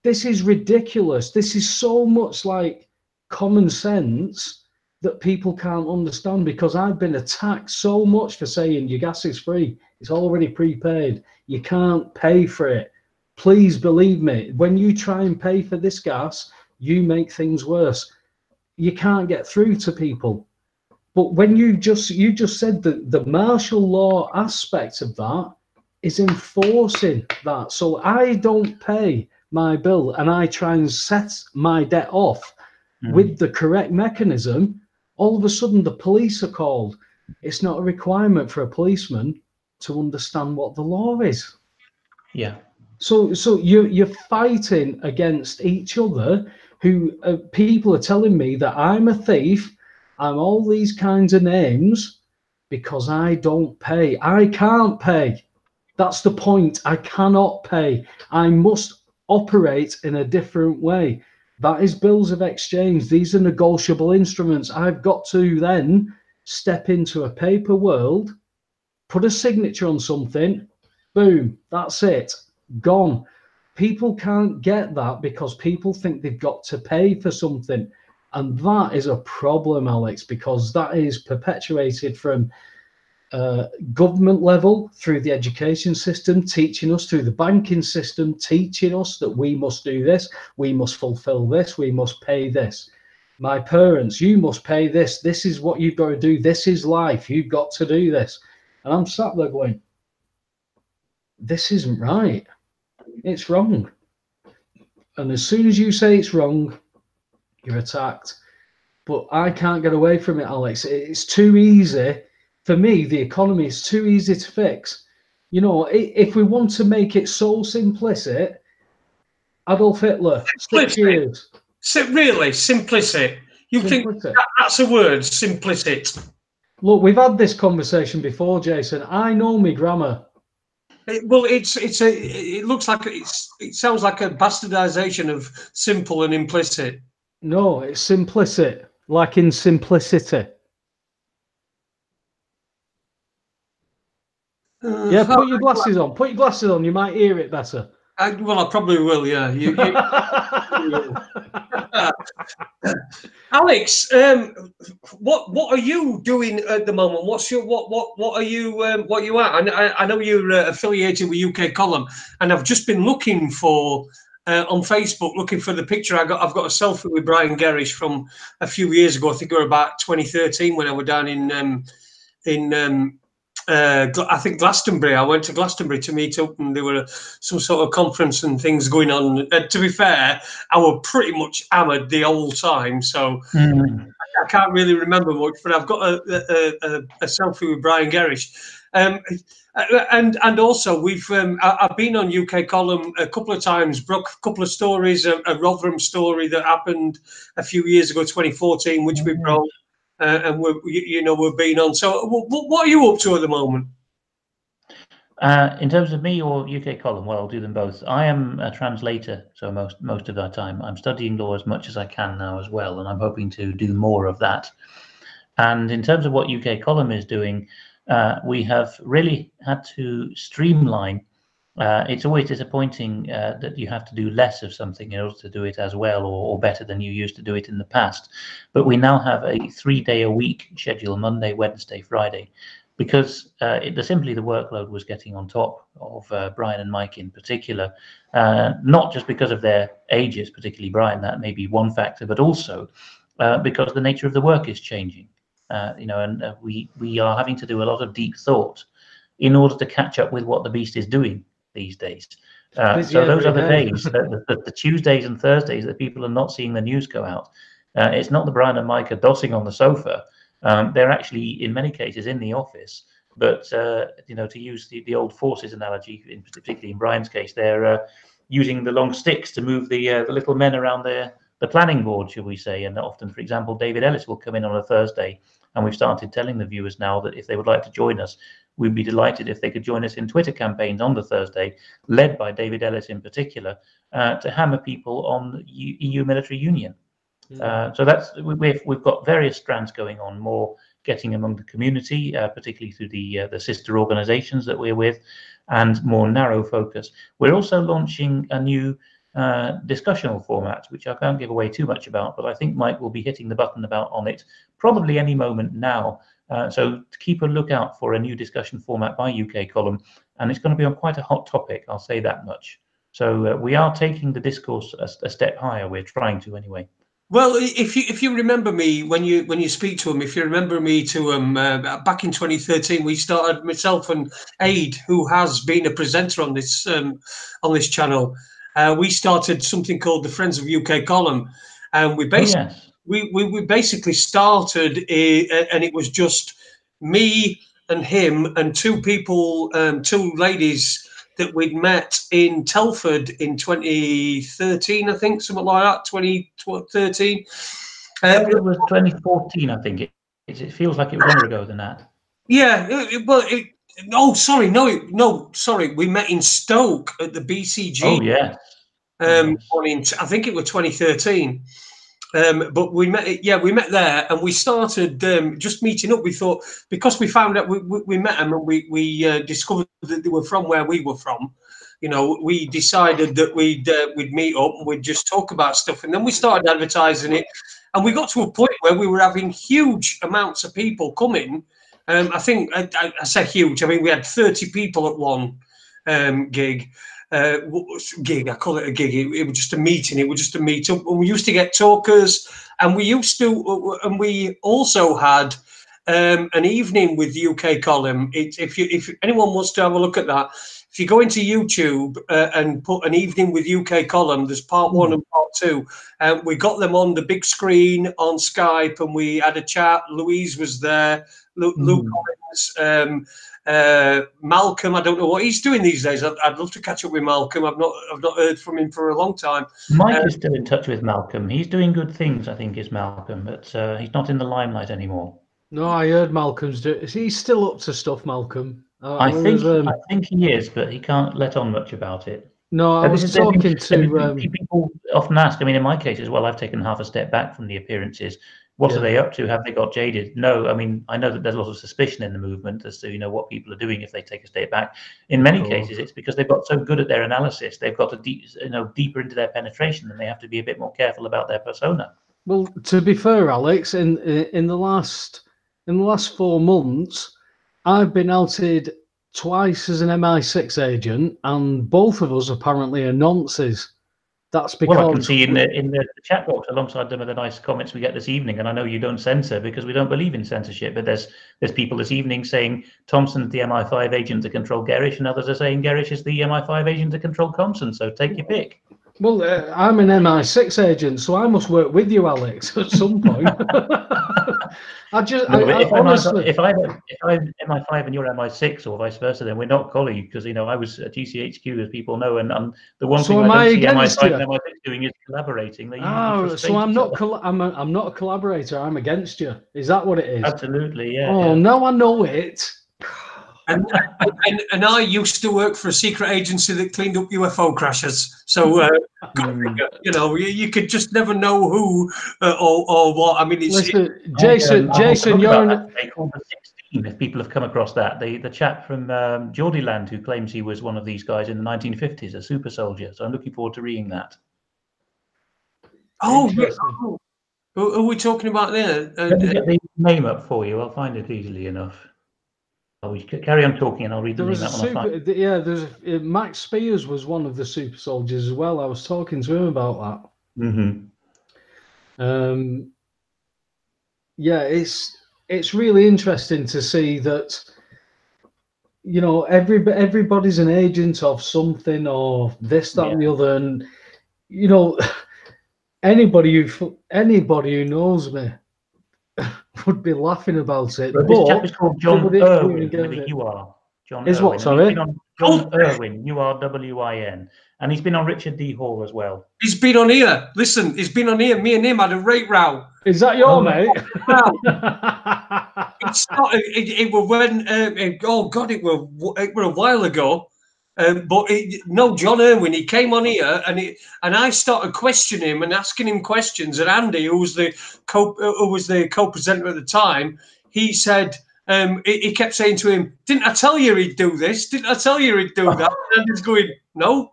Speaker 2: This is ridiculous. This is so much like common sense that people can't understand, because I've been attacked so much for saying your gas is free. It's already prepaid. You can't pay for it. Please believe me, when you try and pay for this gas, you make things worse. You can't get through to people. But when you just said that the martial law aspect of that is enforcing that. So I don't pay my bill and I try and set my debt off with the correct mechanism. All of a sudden the police are called. It's not a requirement for a policeman to understand what the law is.
Speaker 3: Yeah.
Speaker 2: So you're fighting against each other. Who people are telling me that I'm a thief, I'm all these kinds of names because I don't pay. I can't pay. That's the point. I cannot pay. I must operate in a different way. That is bills of exchange. These are negotiable instruments. I've got to then step into a paper world, put a signature on something, boom, that's it, gone. People can't get that because people think they've got to pay for something. And that is a problem, Alex, because that is perpetuated from government level through the education system, teaching us, through the banking system, teaching us that we must do this, we must fulfill this, we must pay this. My parents, you must pay this. This is what you've got to do. This is life. You've got to do this. And I'm sat there going, this isn't right. It's wrong. And as soon as you say it's wrong, you're attacked. But I can't get away from it, Alex. It's too easy. For me, the economy is too easy to fix. You know, if we want to make it so simplistic, Adolf Hitler, 6 years.
Speaker 1: Really, simplicit. You think that's a word, simplicit?
Speaker 2: Look, we've had this conversation before, Jason. I know me grammar.
Speaker 1: Well, it looks like it sounds like a bastardization of simple and implicit.
Speaker 2: No, it's simplicit, like in simplicity. Yeah, put your glasses on. Put your glasses on. You might hear it better.
Speaker 1: Well, I probably will. Yeah. Alex, what are you doing at the moment? What's your what are you what you at? I know you're affiliated with UK Column, and I've just been looking for on Facebook, looking for the picture. I've got a selfie with Brian Gerrish from a few years ago. I think it was about 2013 when I was down in I think Glastonbury. I went to Glastonbury to meet up, and there were some sort of conference and things going on. To be fair, I was pretty much hammered the whole time, so I can't really remember much. But I've got a selfie with Brian Gerrish, and also I've been on UK Column a couple of times, broke a couple of stories, a Rotherham story that happened a few years ago, 2014, which we broke. And we've been on. So, what are you up to at the moment?
Speaker 3: In terms of me or UK Column, well, I'll do them both. I am a translator, so most of that time I'm studying law as much as I can now as well, and I'm hoping to do more of that. And in terms of what UK Column is doing, we have really had to streamline It's always disappointing that you have to do less of something in order to do it as well or better than you used to do it in the past. But we now have a 3-day-a-week schedule, Monday, Wednesday, Friday, because simply the workload was getting on top of Brian and Mike in particular, not just because of their ages, particularly Brian, that may be one factor, but also because the nature of the work is changing. We are having to do a lot of deep thought in order to catch up with what the beast is doing these days. So those are the days, the Tuesdays and Thursdays that people are not seeing the news go out. It's not that Brian and Mike are dossing on the sofa. They're actually, in many cases, in the office. But, to use the old forces analogy, particularly in Brian's case, they're using the long sticks to move the little men around the planning board, shall we say. And often, for example, David Ellis will come in on a Thursday, and we've started telling the viewers now that if they would like to join us, we'd be delighted if they could join us in Twitter campaigns on the Thursday, led by David Ellis in particular, to hammer people on the EU military union. So we've got various strands going on, more getting among the community, particularly through the sister organisations that we're with, and more narrow focus. We're also launching a new discussional format, which I can't give away too much about, but I think Mike will be hitting the button on it probably any moment now. So to keep a lookout for a new discussion format by UK Column, and it's going to be on quite a hot topic, I'll say that much. So we are taking the discourse a step higher. We're trying to anyway.
Speaker 1: Well, if you remember me when you speak to him, if you remember me to him back in 2013, we started, myself and Aid, who has been a presenter on this channel. We started something called the Friends of UK Column, and we basically we basically started and it was just me and him and two people, two ladies that we'd met in Telford in 2013, I think, something like that, 2013.
Speaker 3: It was 2014, I think. It feels like it was longer ago than that.
Speaker 1: Yeah, sorry. We met in Stoke at the BCG.
Speaker 3: Oh, yeah.
Speaker 1: I think it was 2013. But we met there, and we started just meeting up. We thought, because we found out we met them, and we discovered that they were from where we were from. We decided that we'd meet up and we'd just talk about stuff, and then we started advertising it, and we got to a point where we were having huge amounts of people coming. I think I say huge. I mean, we had 30 people at one gig. I call it a gig. It was just a meeting. It was just a meet up. And we used to get talkers, and we also had an evening with UK Column. If anyone wants to have a look at that, if you go into YouTube and put an evening with UK Column, there's part 1 and part 2. We got them on the big screen on Skype, and we had a chat. Louise was there. Luke Collins. Malcolm, I don't know what he's doing these days. I'd love to catch up with Malcolm. I've not heard from him for a long time.
Speaker 3: Mike is still in touch with Malcolm. He's doing good things, I think, is Malcolm, but he's not in the limelight anymore.
Speaker 2: No, I heard Malcolm's doing. Is he still up to stuff, Malcolm?
Speaker 3: I think he is, but he can't let on much about it.
Speaker 2: No, I was talking to
Speaker 3: people often ask. I mean, in my case as well, I've taken half a step back from the appearances. What are they up to? Have they got jaded? No, I mean, I know that there's a lot of suspicion in the movement as to what people are doing if they take a step back. In many cases, it's because they've got so good at their analysis, they've got to deeper into their penetration, and they have to be a bit more careful about their persona.
Speaker 2: Well, to be fair, Alex, in the last 4 months, I've been outed twice as an MI6 agent, and both of us apparently are nonces. That's because
Speaker 3: I can see in the chat box alongside some of the nice comments we get this evening, and I know you don't censor because we don't believe in censorship, but there's people this evening saying Thompson's the MI5 agent to control Gerrish, and others are saying Gerrish is the MI5 agent to control Thompson. So take your pick.
Speaker 2: Well, I'm an MI6 agent, so I must work with you, Alex, at some point. Honestly,
Speaker 3: if I'm MI5 and you're MI6 or vice versa, then we're not colleagues, because I was at TCHQ, as people know, and the one thing I don't see MI5 and MI6 doing is collaborating.
Speaker 2: So I'm not a collaborator. I'm against you. Is that what it is?
Speaker 3: Absolutely, yeah.
Speaker 2: Oh, now I know it.
Speaker 1: And I used to work for a secret agency that cleaned up UFO crashes. So you could just never know who or what. I mean, it's
Speaker 2: Listen, Jason, you're
Speaker 3: they call the scheme, if people have come across that. The chap from Geordieland who claims he was one of these guys in the 1950s, a super soldier. So I'm looking forward to reading that.
Speaker 1: Oh, yeah. Oh. Who are we talking about there?
Speaker 3: Let me get the name up for you. I'll find it easily enough. We carry on talking, and I'll read the name out when I find it.
Speaker 2: Yeah, Max Spears was one of the super soldiers as well. I was talking to him about that.
Speaker 3: Mm-hmm.
Speaker 2: Yeah, it's really interesting to see that, you know, everybody's an agent of something or this, that, and the other, and you know, anybody who knows me would be laughing about it.
Speaker 3: But this chap is called John Irwin with a UR. John
Speaker 2: is
Speaker 3: Irwin.
Speaker 2: what? Sorry,
Speaker 3: John Irwin, URWIN, and he's been on Richard D. Hall as well.
Speaker 1: He's been on here. Listen, he's been on here. Me and him had a rate row.
Speaker 2: Is that your mate?
Speaker 1: It started. It was when. Oh God! It were a while ago. But no, John Irwin. He came on here, and I started questioning him and asking him questions. And Andy, who was the co-presenter at the time, he said. He kept saying to him, "Didn't I tell you he'd do this? Didn't I tell you he'd do that?" And he's going, "No."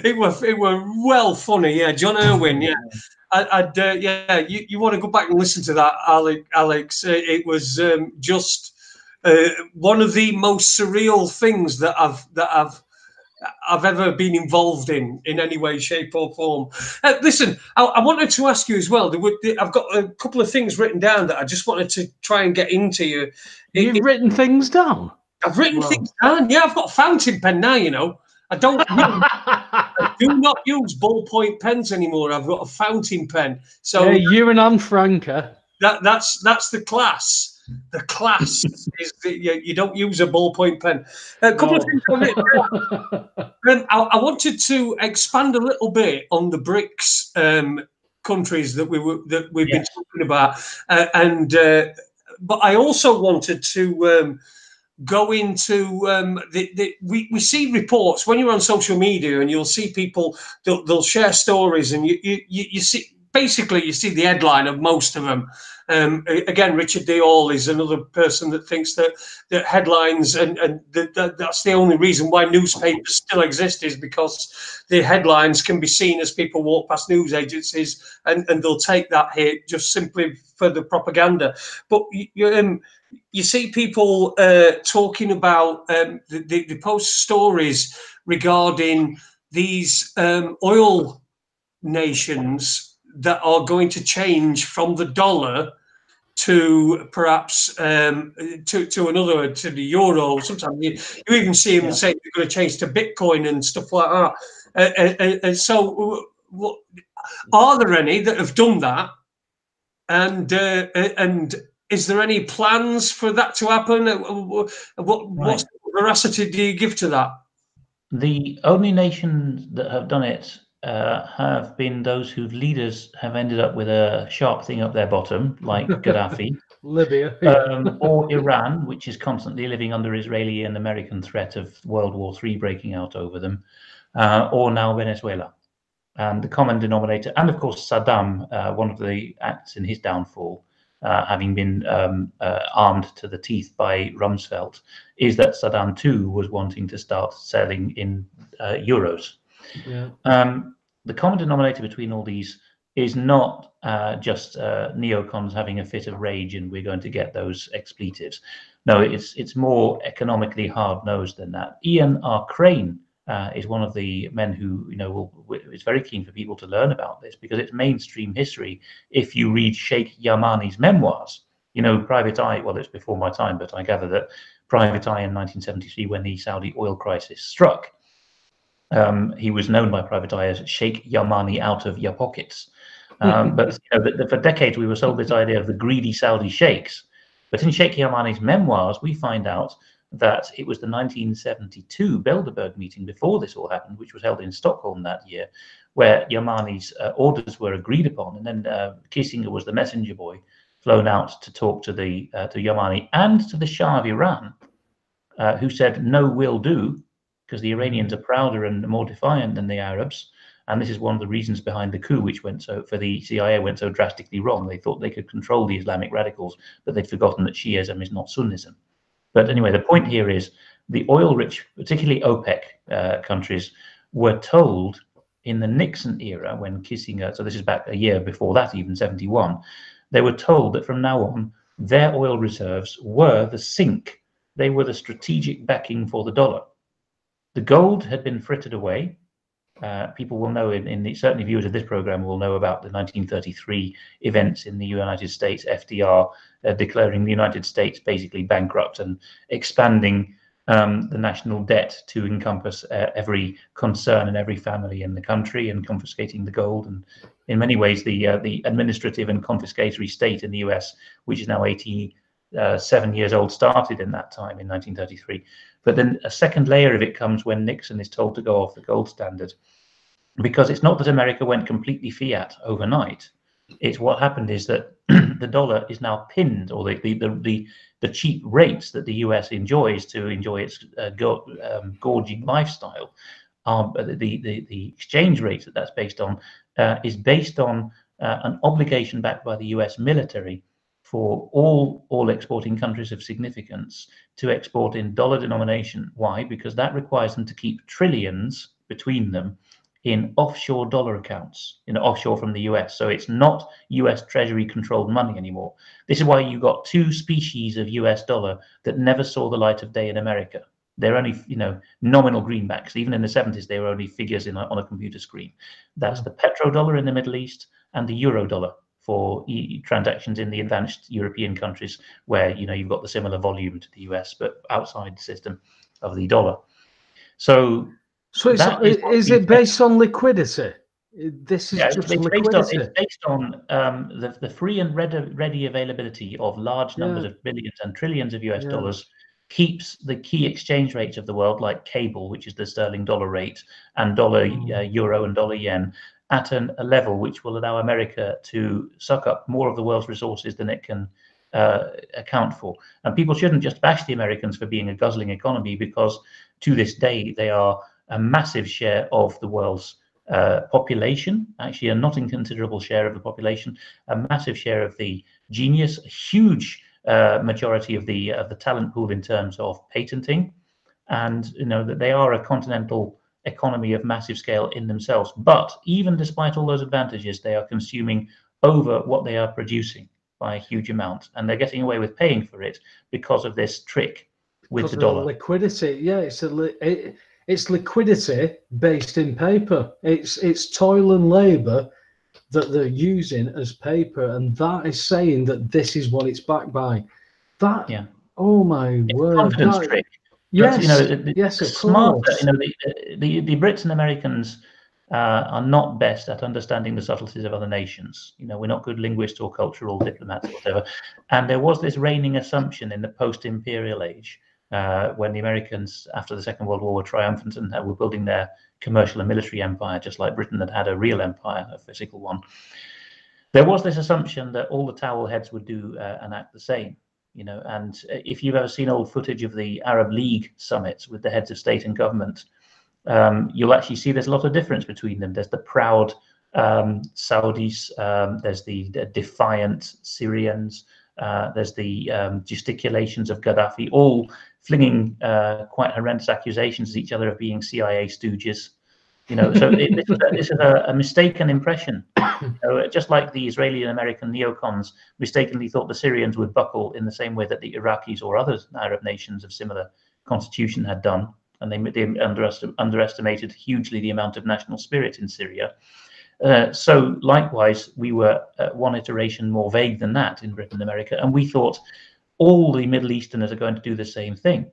Speaker 1: It was well funny, yeah. John Irwin, yeah. You want to go back and listen to that, Alex? It was just one of the most surreal things that I've ever been involved in any way, shape, or form. Listen, I wanted to ask you as well. I've got a couple of things written down that I just wanted to try and get into you.
Speaker 2: You've written things down?
Speaker 1: I've written things down. Yeah, I've got a fountain pen now. You know, I do not use ballpoint pens anymore. I've got a fountain pen. So
Speaker 2: yeah, you and Anne Franca.
Speaker 1: That's the class. The class is that you don't use a ballpoint pen. A couple of things on it. I wanted to expand a little bit on the BRICS countries that we've been talking about, but I also wanted to go into we see reports when you're on social media, and you'll see people they'll share stories, and you see. Basically, you see the headline of most of them. Again, Richard D. Hall is another person that thinks that headlines and that's the only reason why newspapers still exist, is because the headlines can be seen as people walk past news agencies, and they'll take that hit just simply for the propaganda. But you see people talking about the post stories regarding these oil nations that are going to change from the dollar to perhaps to the euro. Sometimes you even see them say they're going to change to Bitcoin and stuff like that. And so, are there any that have done that? And is there any plans for that to happen? What veracity do you give to that?
Speaker 3: The only nations that have done it have been those whose leaders have ended up with a sharp thing up their bottom, like Gaddafi,
Speaker 2: Libya,
Speaker 3: or Iran, which is constantly living under Israeli and American threat of World War III breaking out over them, or now Venezuela. And the common denominator, and of course Saddam, one of the acts in his downfall, having been armed to the teeth by Rumsfeld, is that Saddam too was wanting to start selling in euros.
Speaker 2: Yeah.
Speaker 3: The common denominator between all these is not just neocons having a fit of rage and we're going to get those expletives. No, it's more economically hard-nosed than that. Ian R. Crane is one of the men who, is very keen for people to learn about this, because it's mainstream history. If you read Sheikh Yamani's memoirs, Private Eye, well, it's before my time, but I gather that Private Eye in 1973, when the Saudi oil crisis struck, he was known by Private Eye as Sheikh Yamani out of your pockets. But for decades, we were sold this idea of the greedy Saudi sheikhs. But in Sheikh Yamani's memoirs, we find out that it was the 1972 Bilderberg meeting before this all happened, which was held in Stockholm that year, where Yamani's orders were agreed upon. And then Kissinger was the messenger boy flown out to talk to Yamani and to the Shah of Iran, who said, no, will do, because the Iranians are prouder and more defiant than the Arabs. And this is one of the reasons behind the coup, which went for the CIA went so drastically wrong. They thought they could control the Islamic radicals, but they'd forgotten that Shiism is not Sunnism. But anyway, the point here is the oil-rich, particularly OPEC countries, were told in the Nixon era, when Kissinger, so this is back a year before that, even 71, they were told that from now on, their oil reserves were the sink. They were the strategic backing for the dollar. The gold had been frittered away. People will know, certainly viewers of this program will know about the 1933 events in the United States, FDR declaring the United States basically bankrupt and expanding the national debt to encompass every concern and every family in the country, and confiscating the gold. And in many ways, the administrative and confiscatory state in the US, which is now 87 years old, started in that time in 1933. But then a second layer of it comes when Nixon is told to go off the gold standard, because it's not that America went completely fiat overnight. It's what happened is that the dollar is now pinned, or the cheap rates that the US enjoys to enjoy its gorging lifestyle, the exchange rate that's based on is based on an obligation backed by the US military for all exporting countries of significance to export in dollar denomination. Why? Because that requires them to keep trillions between them in offshore dollar accounts, offshore from the US. So it's not US Treasury controlled money anymore. This is why you got two species of US dollar that never saw the light of day in America. They're only, nominal greenbacks. Even in the 70s, they were only figures on a computer screen. That's the petrodollar in the Middle East and the euro dollar for transactions in the advanced European countries, where you've got the similar volume to the US, but outside the system of the dollar. So
Speaker 2: is it based on liquidity? This is just liquidity.
Speaker 3: It's based on the free and ready availability of large numbers of billions and trillions of US dollars. Keeps the key exchange rates of the world, like cable, which is the sterling dollar rate, and dollar euro and dollar yen, at a level which will allow America to suck up more of the world's resources than it can account for. And people shouldn't just bash the Americans for being a guzzling economy, because to this day they are a massive share of the world's population, actually a not inconsiderable share of the population, a massive share of the genius, a huge majority of the talent pool in terms of patenting, and that they are a continental economy of massive scale in themselves. But even despite all those advantages, they are consuming over what they are producing by a huge amount, and they're getting away with paying for it because of this trick with the dollar.
Speaker 2: Liquidity, it's liquidity based in paper. It's toil and labor that they're using as paper, and that is saying that this is what it's backed by. Oh my word!
Speaker 3: Confidence trick.
Speaker 2: Yes,
Speaker 3: yes, of course. The Brits and Americans are not best at understanding the subtleties of other nations. We're not good linguists or cultural diplomats or whatever. And there was this reigning assumption in the post-imperial age, when the Americans, after the Second World War, were triumphant and were building their commercial and military empire, just like Britain had a real empire, a physical one. There was this assumption that all the towel heads would do and act the same. And if you've ever seen old footage of the Arab League summits with the heads of state and government, you'll actually see there's a lot of difference between them. There's the proud Saudis, there's the defiant Syrians, there's the gesticulations of Gaddafi, all flinging quite horrendous accusations at each other of being CIA stooges. So this is a mistaken impression. Just like the Israeli and American neocons mistakenly thought the Syrians would buckle in the same way that the Iraqis or other Arab nations of similar constitution had done, and they underestimated hugely the amount of national spirit in Syria. So likewise, we were one iteration more vague than that in Britain and America, and we thought all the Middle Easterners are going to do the same thing.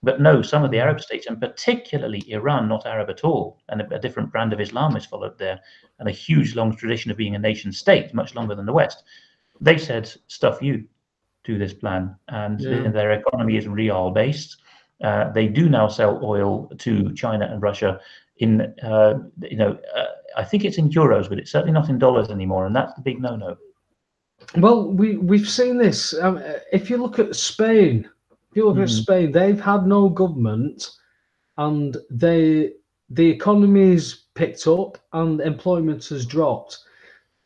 Speaker 3: But no, some of the Arab states, and particularly Iran, not Arab at all, and a different brand of Islam is followed there, and a huge long tradition of being a nation state, much longer than the West. They said, stuff you to this plan, and their economy is real based. They do now sell oil to China and Russia in, I think it's in euros, but it's certainly not in dollars anymore, and that's the big no-no.
Speaker 2: Well, we've seen this. If you look at Spain, they've had no government, and the economy is picked up and employment has dropped.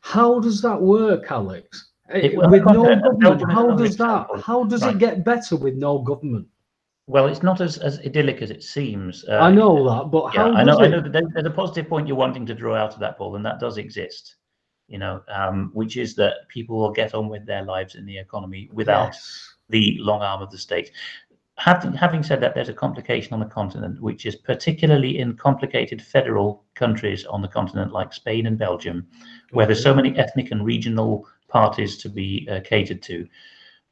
Speaker 2: How does that work, Alex? With no government, how does that? How does it get better with no government?
Speaker 3: Well, it's not as idyllic as it seems.
Speaker 2: I know that, but how
Speaker 3: I
Speaker 2: does
Speaker 3: know,
Speaker 2: it?
Speaker 3: I know that there's a positive point you're wanting to draw out of that, Paul, and that does exist. You know, which is that people will get on with their lives in the economy without the long arm of the state. Having said that, there's a complication on the continent, which is particularly in complicated federal countries on the continent like Spain and Belgium, where there's so many ethnic and regional parties to be catered to.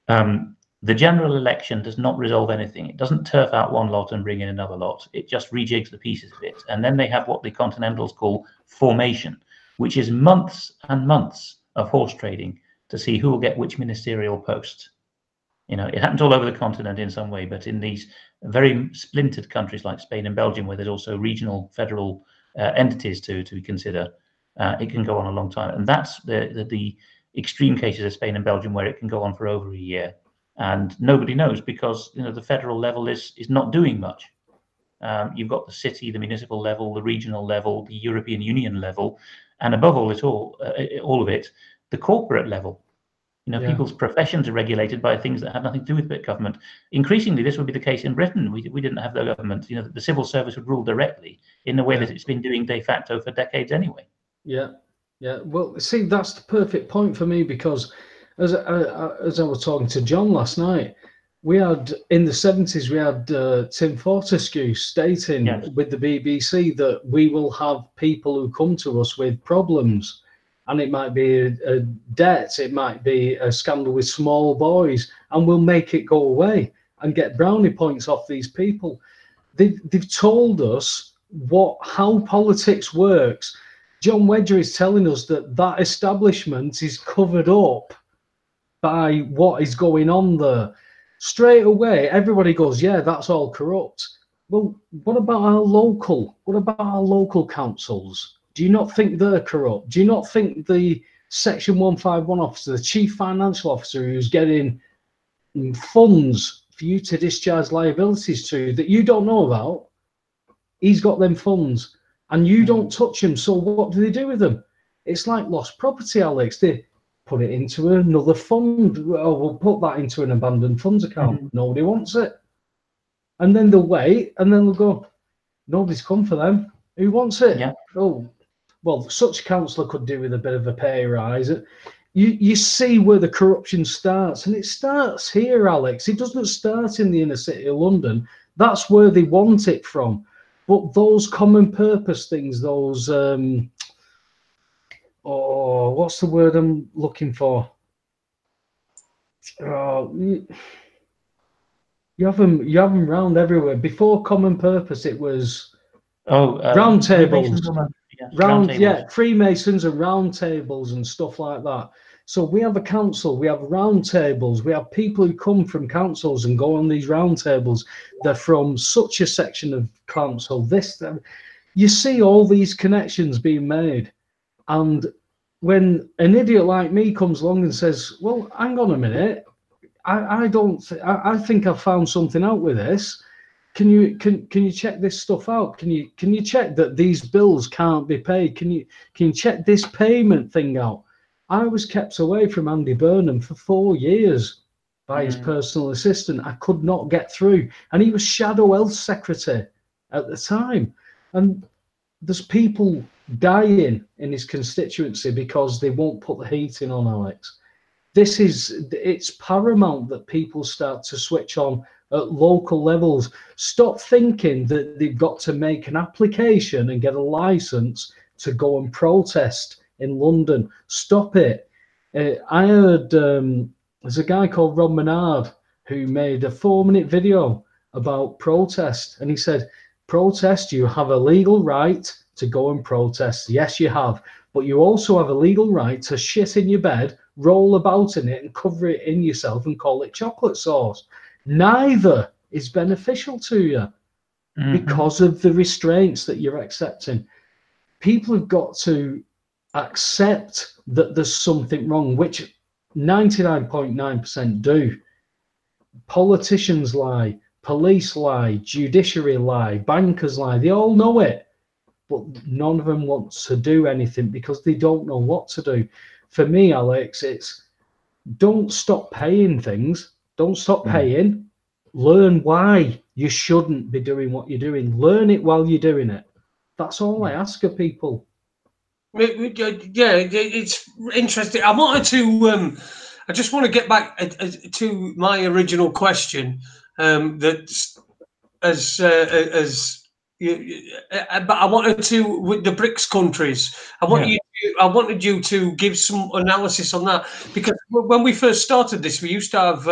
Speaker 3: The general election does not resolve anything. It doesn't turf out one lot and bring in another lot. It just rejigs the pieces of it. And then they have what the Continentals call formation, which is months and months of horse trading to see who will get which ministerial post. You know, it happens all over the continent in some way, but in these very splintered countries like Spain and Belgium, where there's also regional federal entities to consider, it can go on a long time. And that's the extreme cases of Spain and Belgium, where it can go on for over a year. And nobody knows, because the federal level is not doing much. You've got the city, the municipal level, the regional level, the European Union level, and above all of it, the corporate level. People's professions are regulated by things that have nothing to do with government. Increasingly, this would be the case in Britain. We didn't have the government. The civil service would rule directly in the way that it's been doing de facto for decades anyway.
Speaker 2: Yeah. Well, see, that's the perfect point for me, because as I was talking to John last night, we had in the 70s, we had Tim Fortescue stating with the BBC that we will have people who come to us with problems. And it might be a debt, it might be a scandal with small boys, and we'll make it go away and get brownie points off these people. They've told us how politics works. John Wedger is telling us that establishment is covered up by what is going on there. Straight away, everybody goes, yeah, that's all corrupt. Well, what about our local councils? Do you not think they're corrupt? Do you not think the Section 151 officer, the chief financial officer who's getting funds for you to discharge liabilities to that you don't know about, he's got them funds and you don't touch them. So what do they do with them? It's like lost property, Alex. They put it into another fund. Oh, we'll put that into an abandoned funds account. Nobody wants it. And then they'll wait and then they'll go, nobody's come for them. Who wants it?
Speaker 3: Yeah.
Speaker 2: Oh, well, such a councillor could do with a bit of a pay rise. You see where the corruption starts, and it starts here, Alex. It doesn't start in the inner city of London. That's where they want it from. But those common purpose things, those what's the word I'm looking for? You have them round everywhere. Before common purpose, it was round tables. Freemasons and round tables and stuff like that. So we have a council, we have round tables, we have people who come from councils and go on these round tables. They're from such a section of council. You see all these connections being made. And when an idiot like me comes along and says, well, hang on a minute, I think I've found something out with this. Can you check this stuff out? Can you check that these bills can't be paid? Can you check this payment thing out? I was kept away from Andy Burnham for 4 years by his personal assistant. I could not get through, and he was Shadow Health Secretary at the time. And there's people dying in his constituency because they won't put the heating on, Alex. It's paramount that people start to switch on at local levels. Stop thinking that they've got to make an application and get a license to go and protest in London. Stop it. I heard there's a guy called Rob Menard who made a 4-minute video about protest, and he said, protest, you have a legal right to go and protest. Yes, you have, but you also have a legal right to shit in your bed, roll about in it and cover it in yourself and call it chocolate sauce. Neither is beneficial to you because of the restraints that you're accepting. People have got to accept that there's something wrong, which 99.9% do. Politicians lie, police lie, judiciary lie, bankers lie. They all know it. but none of them wants to do anything because they don't know what to do. For me, Alex, it's don't stop paying things. Don't stop paying. Learn why you shouldn't be doing what you're doing. Learn it while you're doing it. That's all I ask of people.
Speaker 1: Yeah, it's interesting. I wanted to. I just want to get back to my original question. But I wanted to, with the BRICS countries. I wanted you to give some analysis on that, because when we first started this, we used to have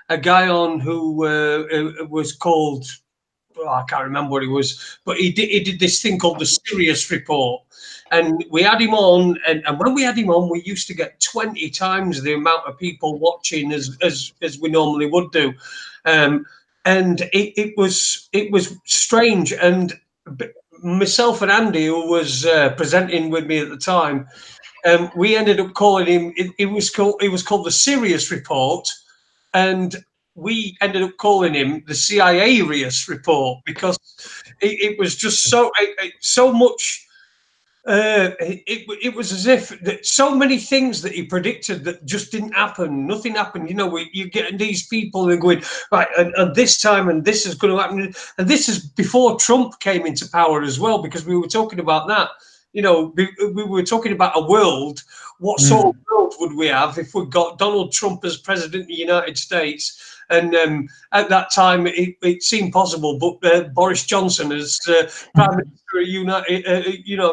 Speaker 1: a guy on who was called. Well, I can't remember what he was, but he did this thing called the Sirius Report, and we had him on, and when we had him on, we used to get 20 times the amount of people watching as we normally would do, and it was strange. And myself and Andy, who was presenting with me at the time, we ended up calling him. It was called the Sirius Report, and we ended up calling him the CIA-rius report, because it was just so much. It was as if that so many things that he predicted that just didn't happen. Nothing happened. You know, you get these people and going right, and this time, and this is going to happen, and this is before Trump came into power as well, because we were talking about that. You know, we were talking about a world. What sort of world would we have if we got Donald Trump as president of the United States? And at that time, it seemed possible. But Boris Johnson as Prime Minister of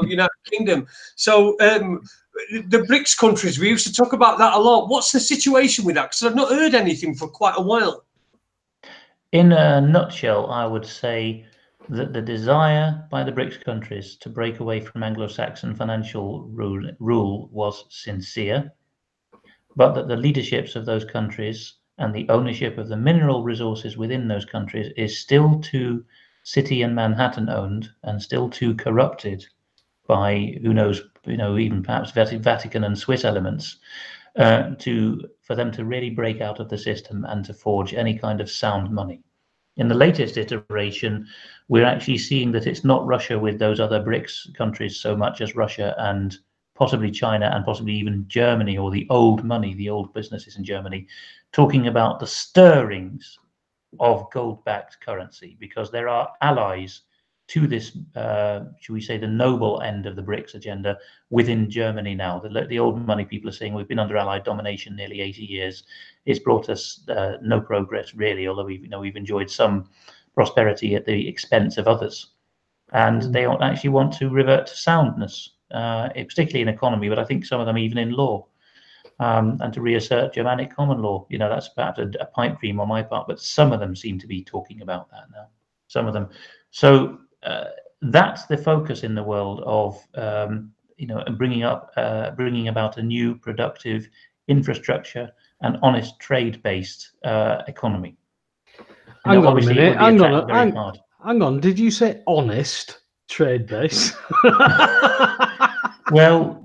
Speaker 1: United Kingdom. So the BRICS countries, we used to talk about that a lot. What's the situation with that? Because I've not heard anything for quite a while.
Speaker 3: In a nutshell, I would say that the desire by the BRICS countries to break away from Anglo-Saxon financial rule was sincere, but that the leaderships of those countries and the ownership of the mineral resources within those countries is still too City and Manhattan owned, and still too corrupted by, who knows, even perhaps Vatican and Swiss elements, for them to really break out of the system and to forge any kind of sound money. In the latest iteration, we're actually seeing that it's not Russia with those other BRICS countries so much as Russia and possibly China and possibly even Germany, or the old money, the old businesses in Germany, talking about the stirrings of gold-backed currency, because there are allies to this, should we say, the noble end of the BRICS agenda within Germany now. The old money people are saying we've been under Allied domination nearly 80 years. It's brought us no progress really, although we've enjoyed some prosperity at the expense of others. And they actually want to revert to soundness, particularly in economy, but I think some of them even in law. And to reassert Germanic common law. That's perhaps a pipe dream on my part, but some of them seem to be talking about that now. Some of them. So that's the focus in the world of bringing about a new productive infrastructure and honest trade-based economy.
Speaker 2: Hang on a minute. Hang on. Did you say honest trade-based?
Speaker 3: Well,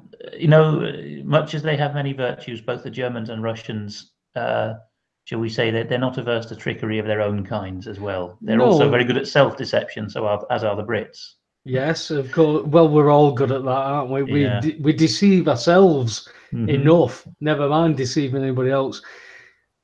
Speaker 3: much as they have many virtues, both the Germans and Russians, shall we say, that they're not averse to trickery of their own kinds as well. They're also very good at self-deception, as are the Brits.
Speaker 2: Yes, of course. Well, we're all good at that, aren't we? We deceive ourselves enough. Never mind deceiving anybody else.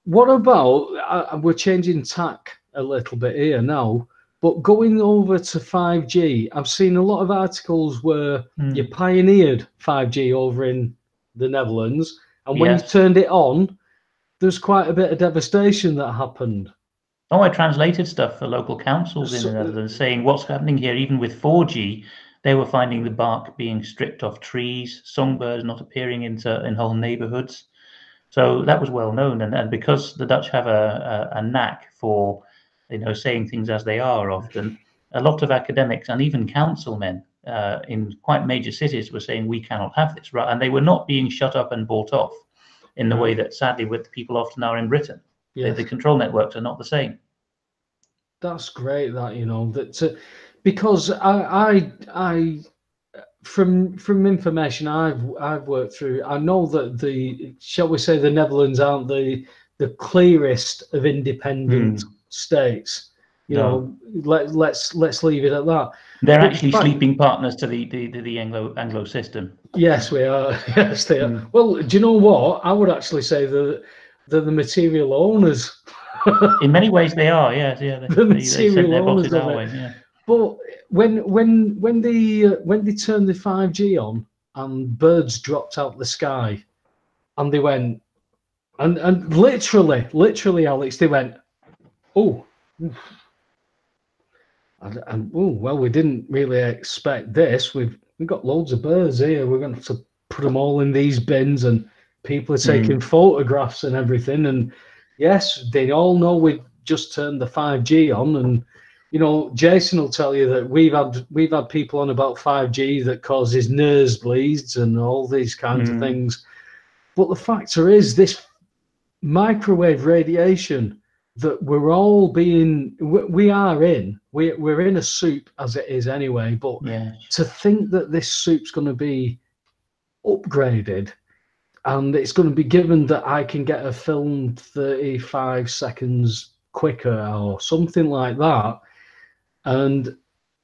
Speaker 2: What about, we're changing tack a little bit here now, but going over to 5G, I've seen a lot of articles where you pioneered 5G over in the Netherlands, and when you turned it on, there's quite a bit of devastation that happened.
Speaker 3: Oh, I translated stuff for local councils in the Netherlands saying what's happening here. Even with 4G, they were finding the bark being stripped off trees, songbirds not appearing in whole neighborhoods. So that was well known. And because the Dutch have a knack for saying things as they are often, a lot of academics and even councilmen in quite major cities were saying we cannot have this, right? And they were not being shut up and bought off in the way that sadly with people often are in Britain. Yes. The control networks are not the same.
Speaker 2: That's great that because I from information I've worked through, I know that shall we say, the Netherlands aren't the clearest of independent states. You know, let's leave it at that.
Speaker 3: They're actually sleeping partners to the Anglo system.
Speaker 2: Yes, we are. Yes, they are. Well, do you know what? I would actually say that they're the material owners.
Speaker 3: In many ways, they are. Yeah. They sent their bosses our way. Yeah.
Speaker 2: But when they turned the 5G on and birds dropped out the sky, and they went, and literally, Alex, they went, oh. And oh well, we didn't really expect this. We've got loads of birds here. We're going to have to put them all in these bins, and people are taking photographs and everything. And yes, they all know we've just turned the 5G on, and you know, Jason will tell you that we've had people on about 5G that causes nosebleeds and all these kinds of things. But the factor is this microwave radiation that we're in a soup as it is anyway, but to think that this soup's going to be upgraded and it's going to be given that I can get a film 35 seconds quicker or something like that, and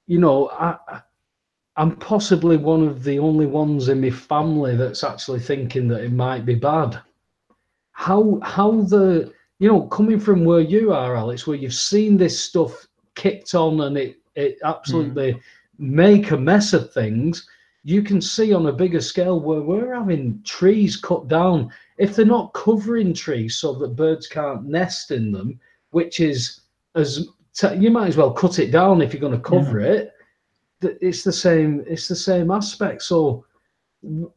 Speaker 2: you know, I'm possibly one of the only ones in my family that's actually thinking that it might be bad. You know, coming from where you are, Alex, where you've seen this stuff kicked on and it absolutely make a mess of things, you can see on a bigger scale where we're having trees cut down. If they're not covering trees so that birds can't nest in them, which is you might as well cut it down if you're going to cover it. It's the same aspect. So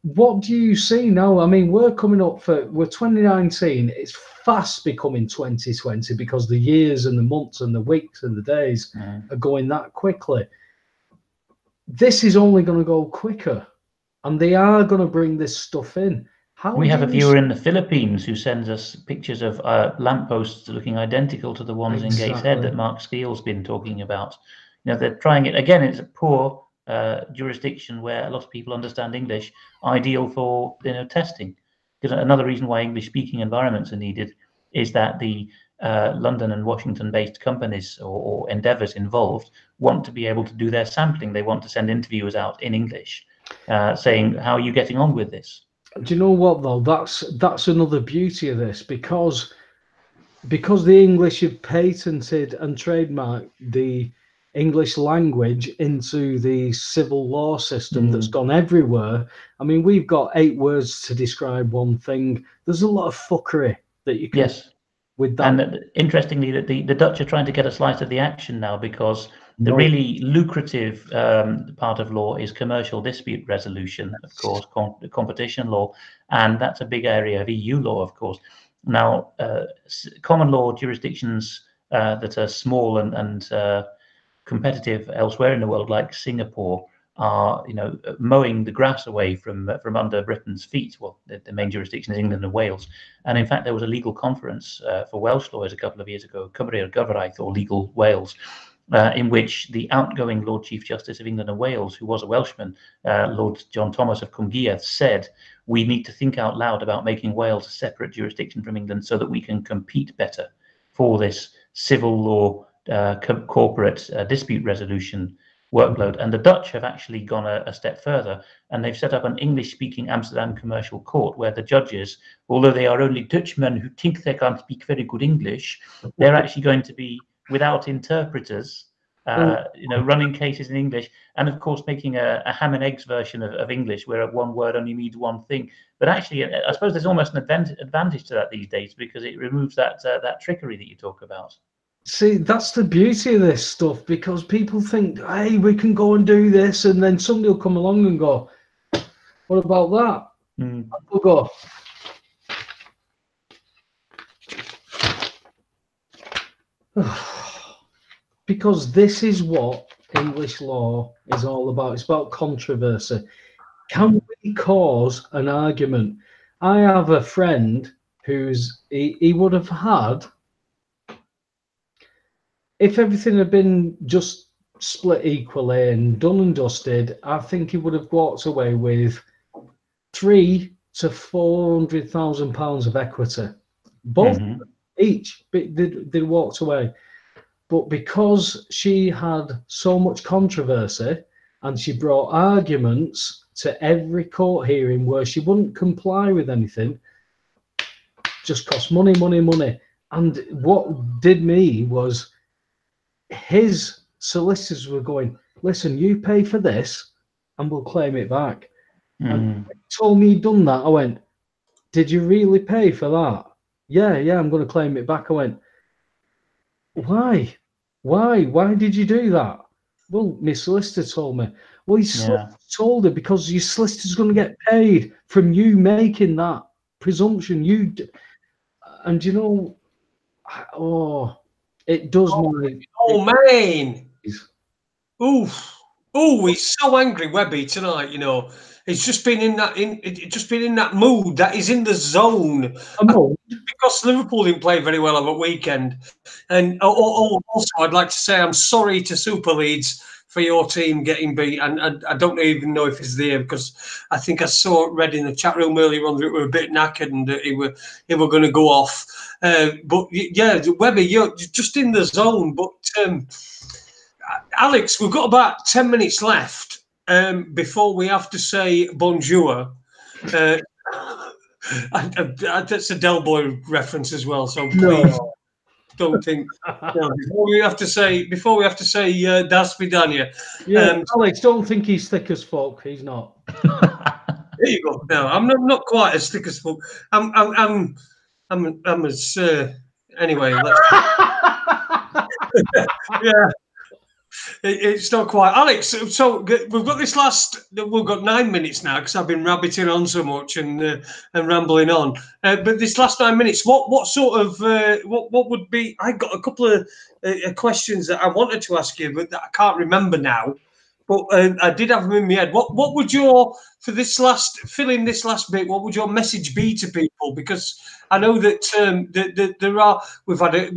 Speaker 2: what do you see now? I mean, we're 2019. It's fast becoming 2020 because the years and the months and the weeks and the days are going that quickly. This is only going to go quicker, and they are going to bring this stuff in. We
Speaker 3: have a viewer in the Philippines who sends us pictures of lampposts looking identical to the ones in Gateshead that Mark Steele's been talking about. You know, they're trying it again. It's a poor jurisdiction where a lot of people understand English, ideal for testing. Because another reason why English-speaking environments are needed is that the London and Washington-based companies or endeavours involved want to be able to do their sampling. They want to send interviewers out in English, saying, "How are you getting on with this?"
Speaker 2: Do you know what though? That's another beauty of this, because the English have patented and trademarked the English language into the civil law system that's gone everywhere. I mean, we've got 8 words to describe one thing. There's a lot of fuckery that you can with that.
Speaker 3: And interestingly, that the Dutch are trying to get a slice of the action now, because the really lucrative part of law is commercial dispute resolution, of course, competition law, and that's a big area of EU law, of course. Now, common law jurisdictions that are small and competitive elsewhere in the world, like Singapore, are mowing the grass away from under Britain's feet. Well, the main jurisdiction is England and Wales, and in fact there was a legal conference for Welsh lawyers a couple of years ago, Cymru Gyfraith, or Legal Wales, in which the outgoing Lord Chief Justice of England and Wales, who was a Welshman, Lord John Thomas of Cwmgyrdd, said, "We need to think out loud about making Wales a separate jurisdiction from England so that we can compete better for this civil law corporate dispute resolution workload." And the Dutch have actually gone a step further, and they've set up an English-speaking Amsterdam commercial court where the judges, although they are only Dutchmen who think they can speak very good English, they're actually going to be without interpreters, running cases in English, and of course making a ham and eggs version of English where one word only means one thing. But actually, I suppose there's almost an advantage to that these days, because it removes that trickery that you talk about.
Speaker 2: See, that's the beauty of this stuff, because people think, hey, we can go and do this, and then somebody will come along and go, what about that? We'll go, because this is what English law is all about. It's about controversy. Can we cause an argument? I have a friend he would have had, if everything had been just split equally and done and dusted, I think he would have walked away with £300,000 to £400,000 of equity. Both each, they walked away. But because she had so much controversy and she brought arguments to every court hearing where she wouldn't comply with anything, just cost money, money, money. And what did me was his solicitors were going, listen, you pay for this and we'll claim it back. And when he told me he'd done that, I went, did you really pay for that? Yeah, I'm going to claim it back. I went, why? Why did you do that? Well, my solicitor told me. Well, his solicitor told her because your solicitor's going to get paid from you making that presumption. And you know, it does my.
Speaker 1: Oh man! Oof! Oh, he's so angry, Webby, tonight. You know, he's just been in that mood. That he's in the zone. Because Liverpool didn't play very well on the weekend. And also, I'd like to say I'm sorry to Super Leeds for your team getting beat. And I don't even know if he's there because I think I read in the chat room earlier on that we were a bit knackered and that he were going to go off. But yeah, Webby, you're just in the zone. But Alex, we've got about 10 minutes left before we have to say bonjour. That's a Del Boy reference as well, so please don't think. Before we have to say das vidania.
Speaker 2: Alex, don't think he's thick as fuck. He's not.
Speaker 1: There you go. No, I'm not quite as thick as fuck. I'm as anyway. Yeah. It's not quite, Alex. So we've got 9 minutes now because I've been rabbiting on so much and rambling on. But this last 9 minutes, what sort of what would be? I got a couple of questions that I wanted to ask you, but that I can't remember now. But I did have them in my head. What would your fill in this last bit? What would your message be to people? Because I know that there are we've had a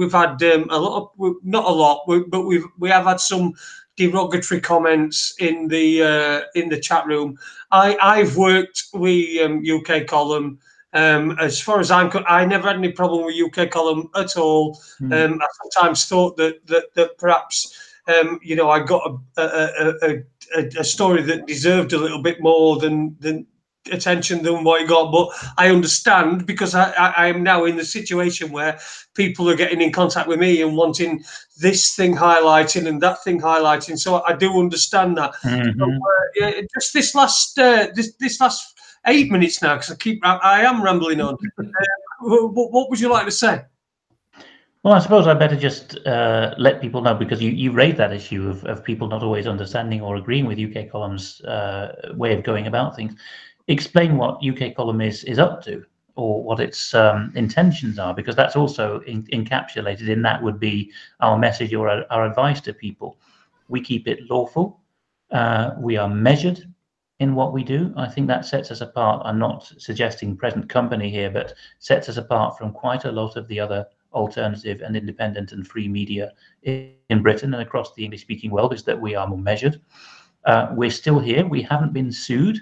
Speaker 1: lot of not a lot, but we have had some derogatory comments in the chat room. I've worked with UK Column. As far as I never had any problem with UK Column at all. I sometimes thought that perhaps. I got a story that deserved a little bit more than attention than what it got. But I understand because I am now in the situation where people are getting in contact with me and wanting this thing highlighting and that thing highlighting. So I do understand that. So, just this last 8 minutes now, because I am rambling on. What would you like to say?
Speaker 3: Well, I suppose I better just let people know, because you raised that issue of people not always understanding or agreeing with UK Column's way of going about things. Explain what UK Column is up to, or what its intentions are, because that's also encapsulated in that would be our message or our advice to people. We keep it lawful. We are measured in what we do. I think that sets us apart. I'm not suggesting present company here, but sets us apart from quite a lot of the other alternative and independent and free media in Britain and across the English-speaking world, is that we are more measured. We're still here. We haven't been sued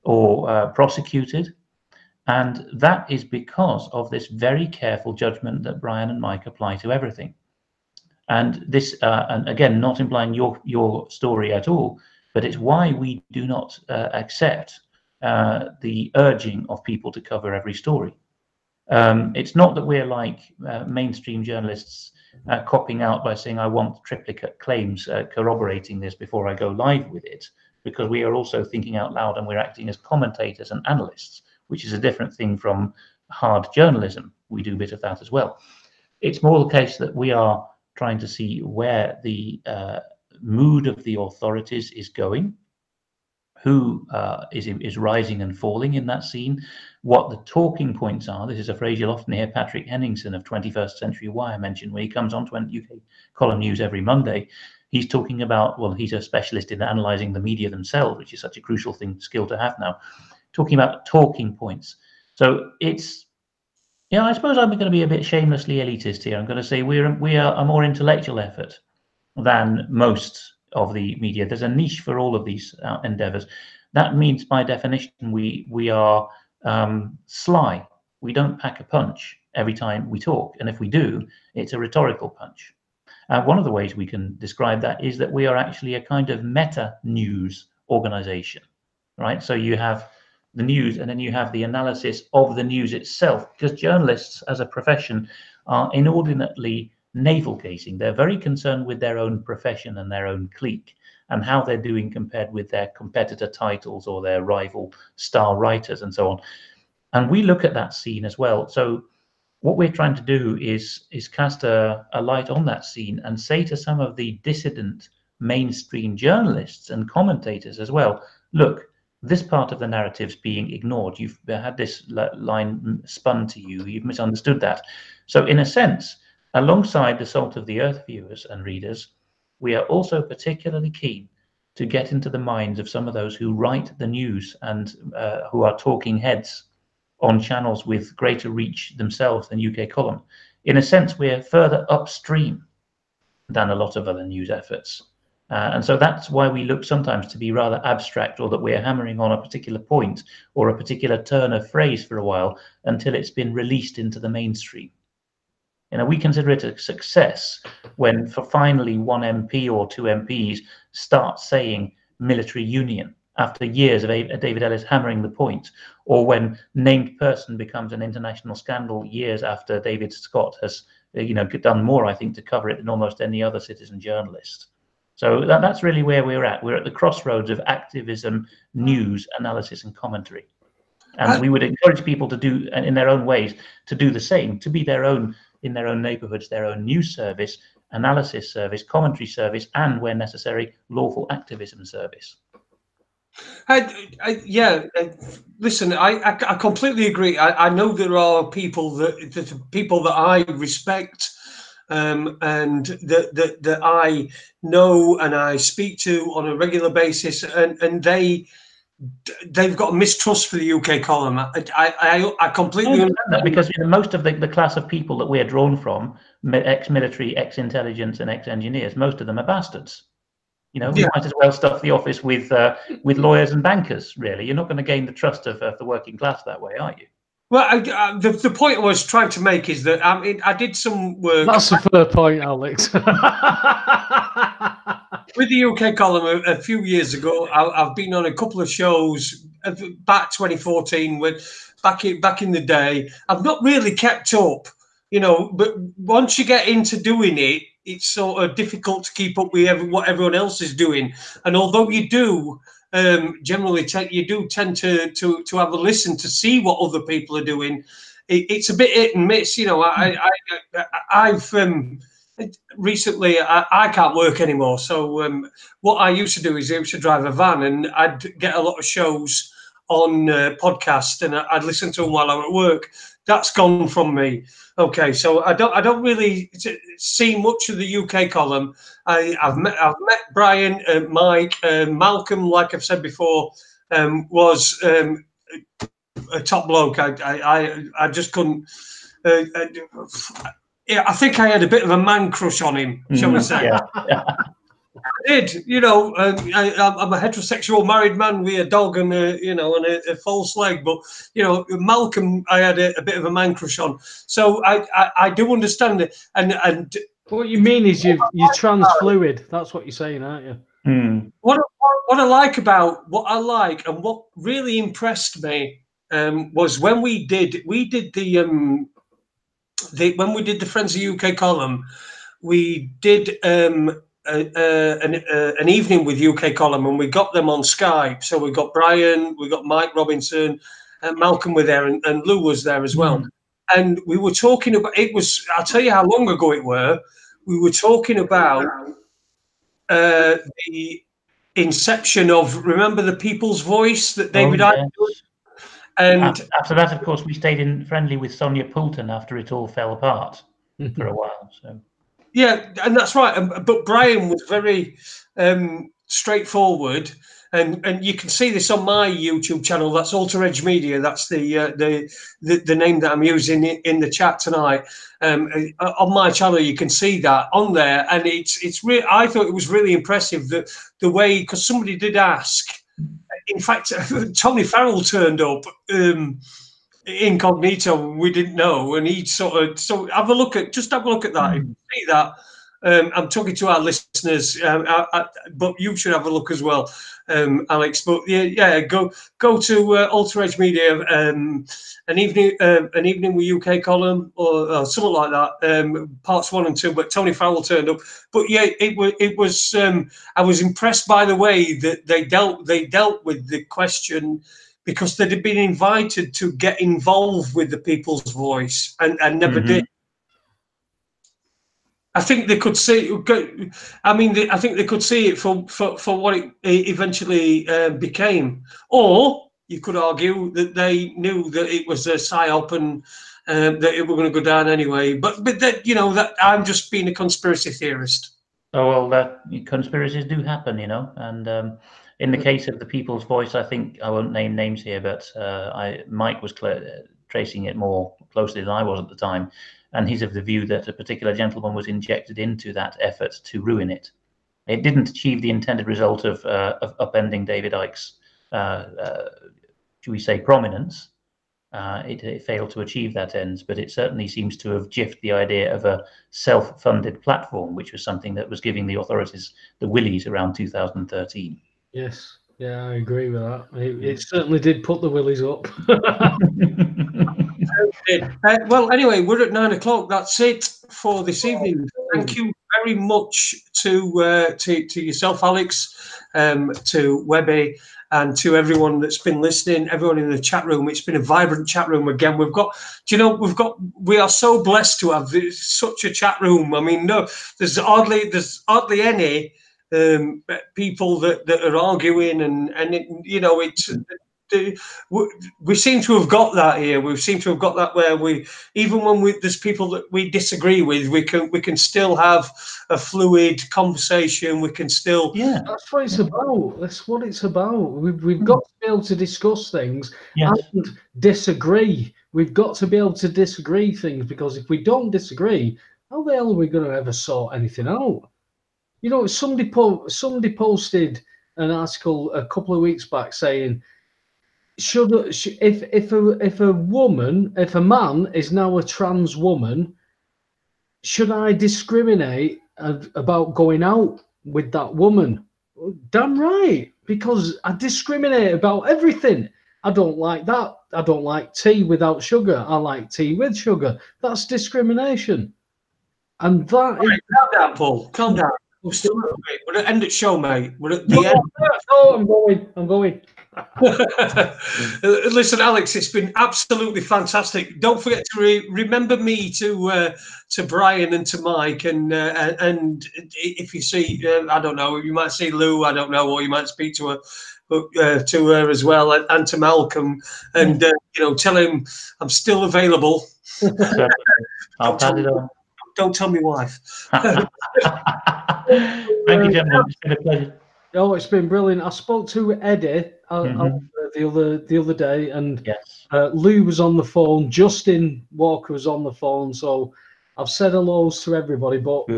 Speaker 3: or prosecuted, and that is because of this very careful judgment that Brian and Mike apply to everything. And this, and again, not implying your story at all, but it's why we do not accept the urging of people to cover every story. It's not that we're like mainstream journalists copping out by saying, I want triplicate claims corroborating this before I go live with it, because we are also thinking out loud and we're acting as commentators and analysts, which is a different thing from hard journalism. We do a bit of that as well. It's more the case that we are trying to see where the mood of the authorities is going, who is rising and falling in that scene, what the talking points are. This is a phrase you'll often hear Patrick Henningsen of 21st Century Wire mention when he comes on to UK Column News every Monday. He's talking about, well, he's a specialist in analysing the media themselves, which is such a crucial skill to have now, talking about talking points. So it's, I suppose I'm going to be a bit shamelessly elitist here. I'm going to say we are a more intellectual effort than most of the media. There's a niche for all of these endeavors. That means, by definition, we are sly. We don't pack a punch every time we talk, and if we do, it's a rhetorical punch. One of the ways we can describe that is that we are actually a kind of meta news organization, right? So you have the news, and then you have the analysis of the news itself, because journalists as a profession are inordinately navel-gazing. They're very concerned with their own profession and their own clique and how they're doing compared with their competitor titles or their rival star writers and so on. And we look at that scene as well. So what we're trying to do is cast a light on that scene and say to some of the dissident mainstream journalists and commentators as well, look, this part of the narrative's being ignored. You've had this line spun to you. You've misunderstood that. So in a sense, alongside the Salt of the Earth viewers and readers, we are also particularly keen to get into the minds of some of those who write the news and who are talking heads on channels with greater reach themselves than UK Column. In a sense, we're further upstream than a lot of other news efforts. And so that's why we look sometimes to be rather abstract, or that we're hammering on a particular point or a particular turn of phrase for a while until it's been released into the mainstream. You know, we consider it a success when for finally one MP or two MPs start saying military union after years of David Ellis hammering the point, or when named person becomes an international scandal years after David Scott has, done more, I think, to cover it than almost any other citizen journalist. So that's really where we're at. We're at the crossroads of activism, news, analysis, and commentary. And we would encourage people to do, in their own ways, to do the same, to be their own, in their own neighborhoods, their own news service, analysis service, commentary service, and, where necessary, lawful activism service.
Speaker 1: Listen, I completely agree. I know there are people that I respect, and that I know and I speak to on a regular basis, and they've got a mistrust for the UK column. I completely understand
Speaker 3: that, because most of the class of people that we're drawn from, ex-military, ex-intelligence, and ex-engineers, most of them are bastards. You know, we might as well stuff the office with lawyers and bankers. Really, you're not going to gain the trust of the working class that way, are you?
Speaker 1: Well, the point I was trying to make is that I did some work.
Speaker 2: That's a fair point, Alex.
Speaker 1: With the UK column a few years ago. I've been on a couple of shows back 2014, back in the day. I've not really kept up, but once you get into doing it, it's sort of difficult to keep up with what everyone else is doing. And although you do generally tend to have a listen to see what other people are doing, it's a bit hit and miss. I've recently I can't work anymore, so what I used to do is I used to drive a van, and I'd get a lot of shows on podcast, and I'd listen to them while I'm at work. That's gone from me. Okay, so I don't really see much of the UK column. I've met Brian, Mike, Malcolm. Like I've said before, was a top bloke. I just couldn't. I think I had a bit of a man crush on him, shall we say?
Speaker 3: Yeah.
Speaker 1: I did. I'm a heterosexual married man with a dog and a false leg. But Malcolm, I had a bit of a man crush on. So I do understand it. And
Speaker 2: what you mean is you're trans fluid. That's what you're saying, aren't you?
Speaker 3: Mm.
Speaker 1: What I like and what really impressed me was when we did the when we did the Friends of UK column, we did an evening with UK column, and we got them on Skype. So we got Brian, we got Mike Robinson, and Malcolm were there, and Lou was there as well. And we were talking about, I'll tell you how long ago it were. We were talking about the inception of, remember the People's Voice that David Icke did? And
Speaker 3: after that, of course, we stayed friendly with Sonia Poulton after it all fell apart for a while. So
Speaker 1: yeah, and that's right. But Brian was very straightforward, and you can see this on my YouTube channel. That's Alter Edge Media. That's the name that I'm using in the chat tonight. On my channel, you can see that on there, and it's really. I thought it was really impressive that the way, because somebody did ask. In fact, Tommy Farrell turned up incognito. We didn't know, and he so have a look at that. You see that, I'm talking to our listeners, but you should have a look as well, Alex. But yeah, go to Alter Edge Media, an evening with UK column or something like that. Parts 1 and 2. But Tony Farrell turned up. But yeah, it was. I was impressed by the way that they dealt with the question, because they'd been invited to get involved with the people's voice and never did. I think they could see. I think they could see it for what it eventually became. Or you could argue that they knew that it was a psyop and that it were going to go down anyway. But that, that I'm just being a conspiracy theorist.
Speaker 3: Oh well, that conspiracies do happen, and in the case of the People's Voice, I think I won't name names here, but Mike was tracing it more closely than I was at the time. And he's of the view that a particular gentleman was injected into that effort to ruin it. It didn't achieve the intended result of upending David Icke's, should we say, prominence. It failed to achieve that end, but it certainly seems to have jiffed the idea of a self-funded platform, which was something that was giving the authorities the willies around 2013.
Speaker 2: Yes, yeah, I agree with that. It certainly did put the willies up.
Speaker 1: Well, anyway, we're at 9 o'clock. That's it for this evening. Thank you very much to yourself, Alex, to Webby, and to everyone that's been listening, everyone in the chat room. It's been a vibrant chat room again. We are so blessed to have such a chat room. I mean, no, there's hardly any people that are arguing, and it's. We seem to have got that here. We seem to have got that where even when there's people that we disagree with, we can still have a fluid conversation. We can still,
Speaker 2: that's what it's about. That's what it's about. We've got to be able to discuss things and disagree. We've got to be able to disagree things, because if we don't disagree, how the hell are we going to ever sort anything out? Somebody posted an article a couple of weeks back saying, if a man is now a trans woman, should I discriminate about going out with that woman? Damn right, because I discriminate about everything. I don't like that. I don't like tea without sugar. I like tea with sugar. That's discrimination. And that is...
Speaker 1: Calm down, Paul. Calm down. We're at the end of the show, mate. We're at the end.
Speaker 2: No, I'm going.
Speaker 1: Listen, Alex, it's been absolutely fantastic. Don't forget to remember me to Brian and to Mike, and if you see, I don't know, you might see Lou, I don't know, or you might speak to her as well, and to Malcolm, and tell him I'm still available.
Speaker 3: I'll pass it on.
Speaker 1: Don't tell me wife.
Speaker 3: Thank you, gentlemen. It's been a pleasure.
Speaker 2: Oh, it's been brilliant. I spoke to Eddie the other day, and Lou was on the phone. Justin Walker was on the phone. So I've said hellos to everybody. But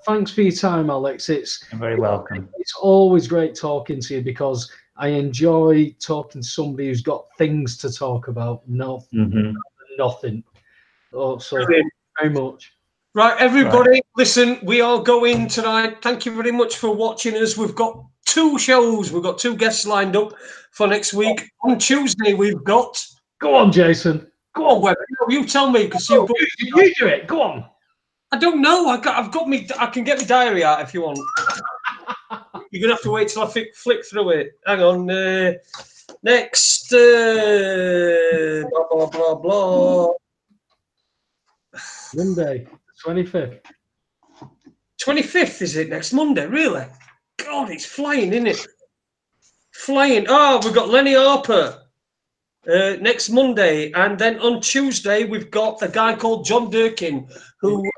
Speaker 2: thanks for your time, Alex. You're
Speaker 3: very welcome.
Speaker 2: It's always great talking to you, because I enjoy talking to somebody who's got things to talk about. Nothing. Oh, so thank you very much.
Speaker 1: Right, everybody, listen, we are going tonight. Thank you very much for watching us. We've got 2 shows. We've got 2 guests lined up for next week. On Tuesday, we've got...
Speaker 2: Go on, Jason.
Speaker 1: Go on, Webby. You tell me, because you
Speaker 2: do it. Go on.
Speaker 1: I don't know. I can get my diary out if you want. You're going to have to wait till I flick through it. Hang on. Next... blah, blah, blah, blah.
Speaker 2: Monday, 25th.
Speaker 1: 25th, is it? Next Monday, really? God, it's flying, isn't it? Flying. Oh, we've got Lenny Harper next Monday. And then on Tuesday, we've got a guy called John Durkin, who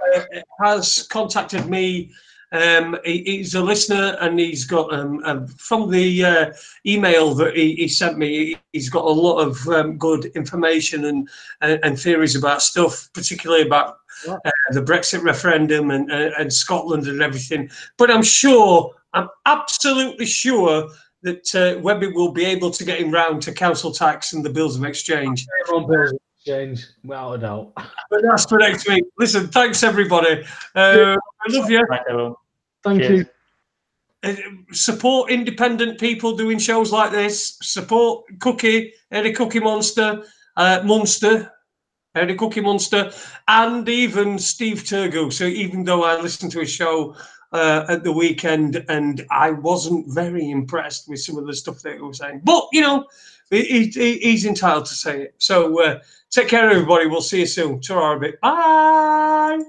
Speaker 1: has contacted me. He's a listener, and he's got, from the email that he sent me, he's got a lot of good information and theories about stuff, particularly about the Brexit referendum and Scotland and everything. But I'm absolutely sure that Webby will be able to get him round to council tax and the bills of exchange.
Speaker 2: Change, without a doubt.
Speaker 1: But that's for next week. Listen, thanks everybody. I love you.
Speaker 3: Right, everyone.
Speaker 2: Thank
Speaker 3: Cheers.
Speaker 2: you.
Speaker 1: Support independent people doing shows like this. Support Cookie, Eddie Cookie Monster, Munster, Eddie Cookie Munster, and even Steve Turgoose. So even though I listened to his show at the weekend and I wasn't very impressed with some of the stuff that he was saying, but you know, he's entitled to say it. So take care, everybody. We'll see you soon. Ta-ra a bit. Bye.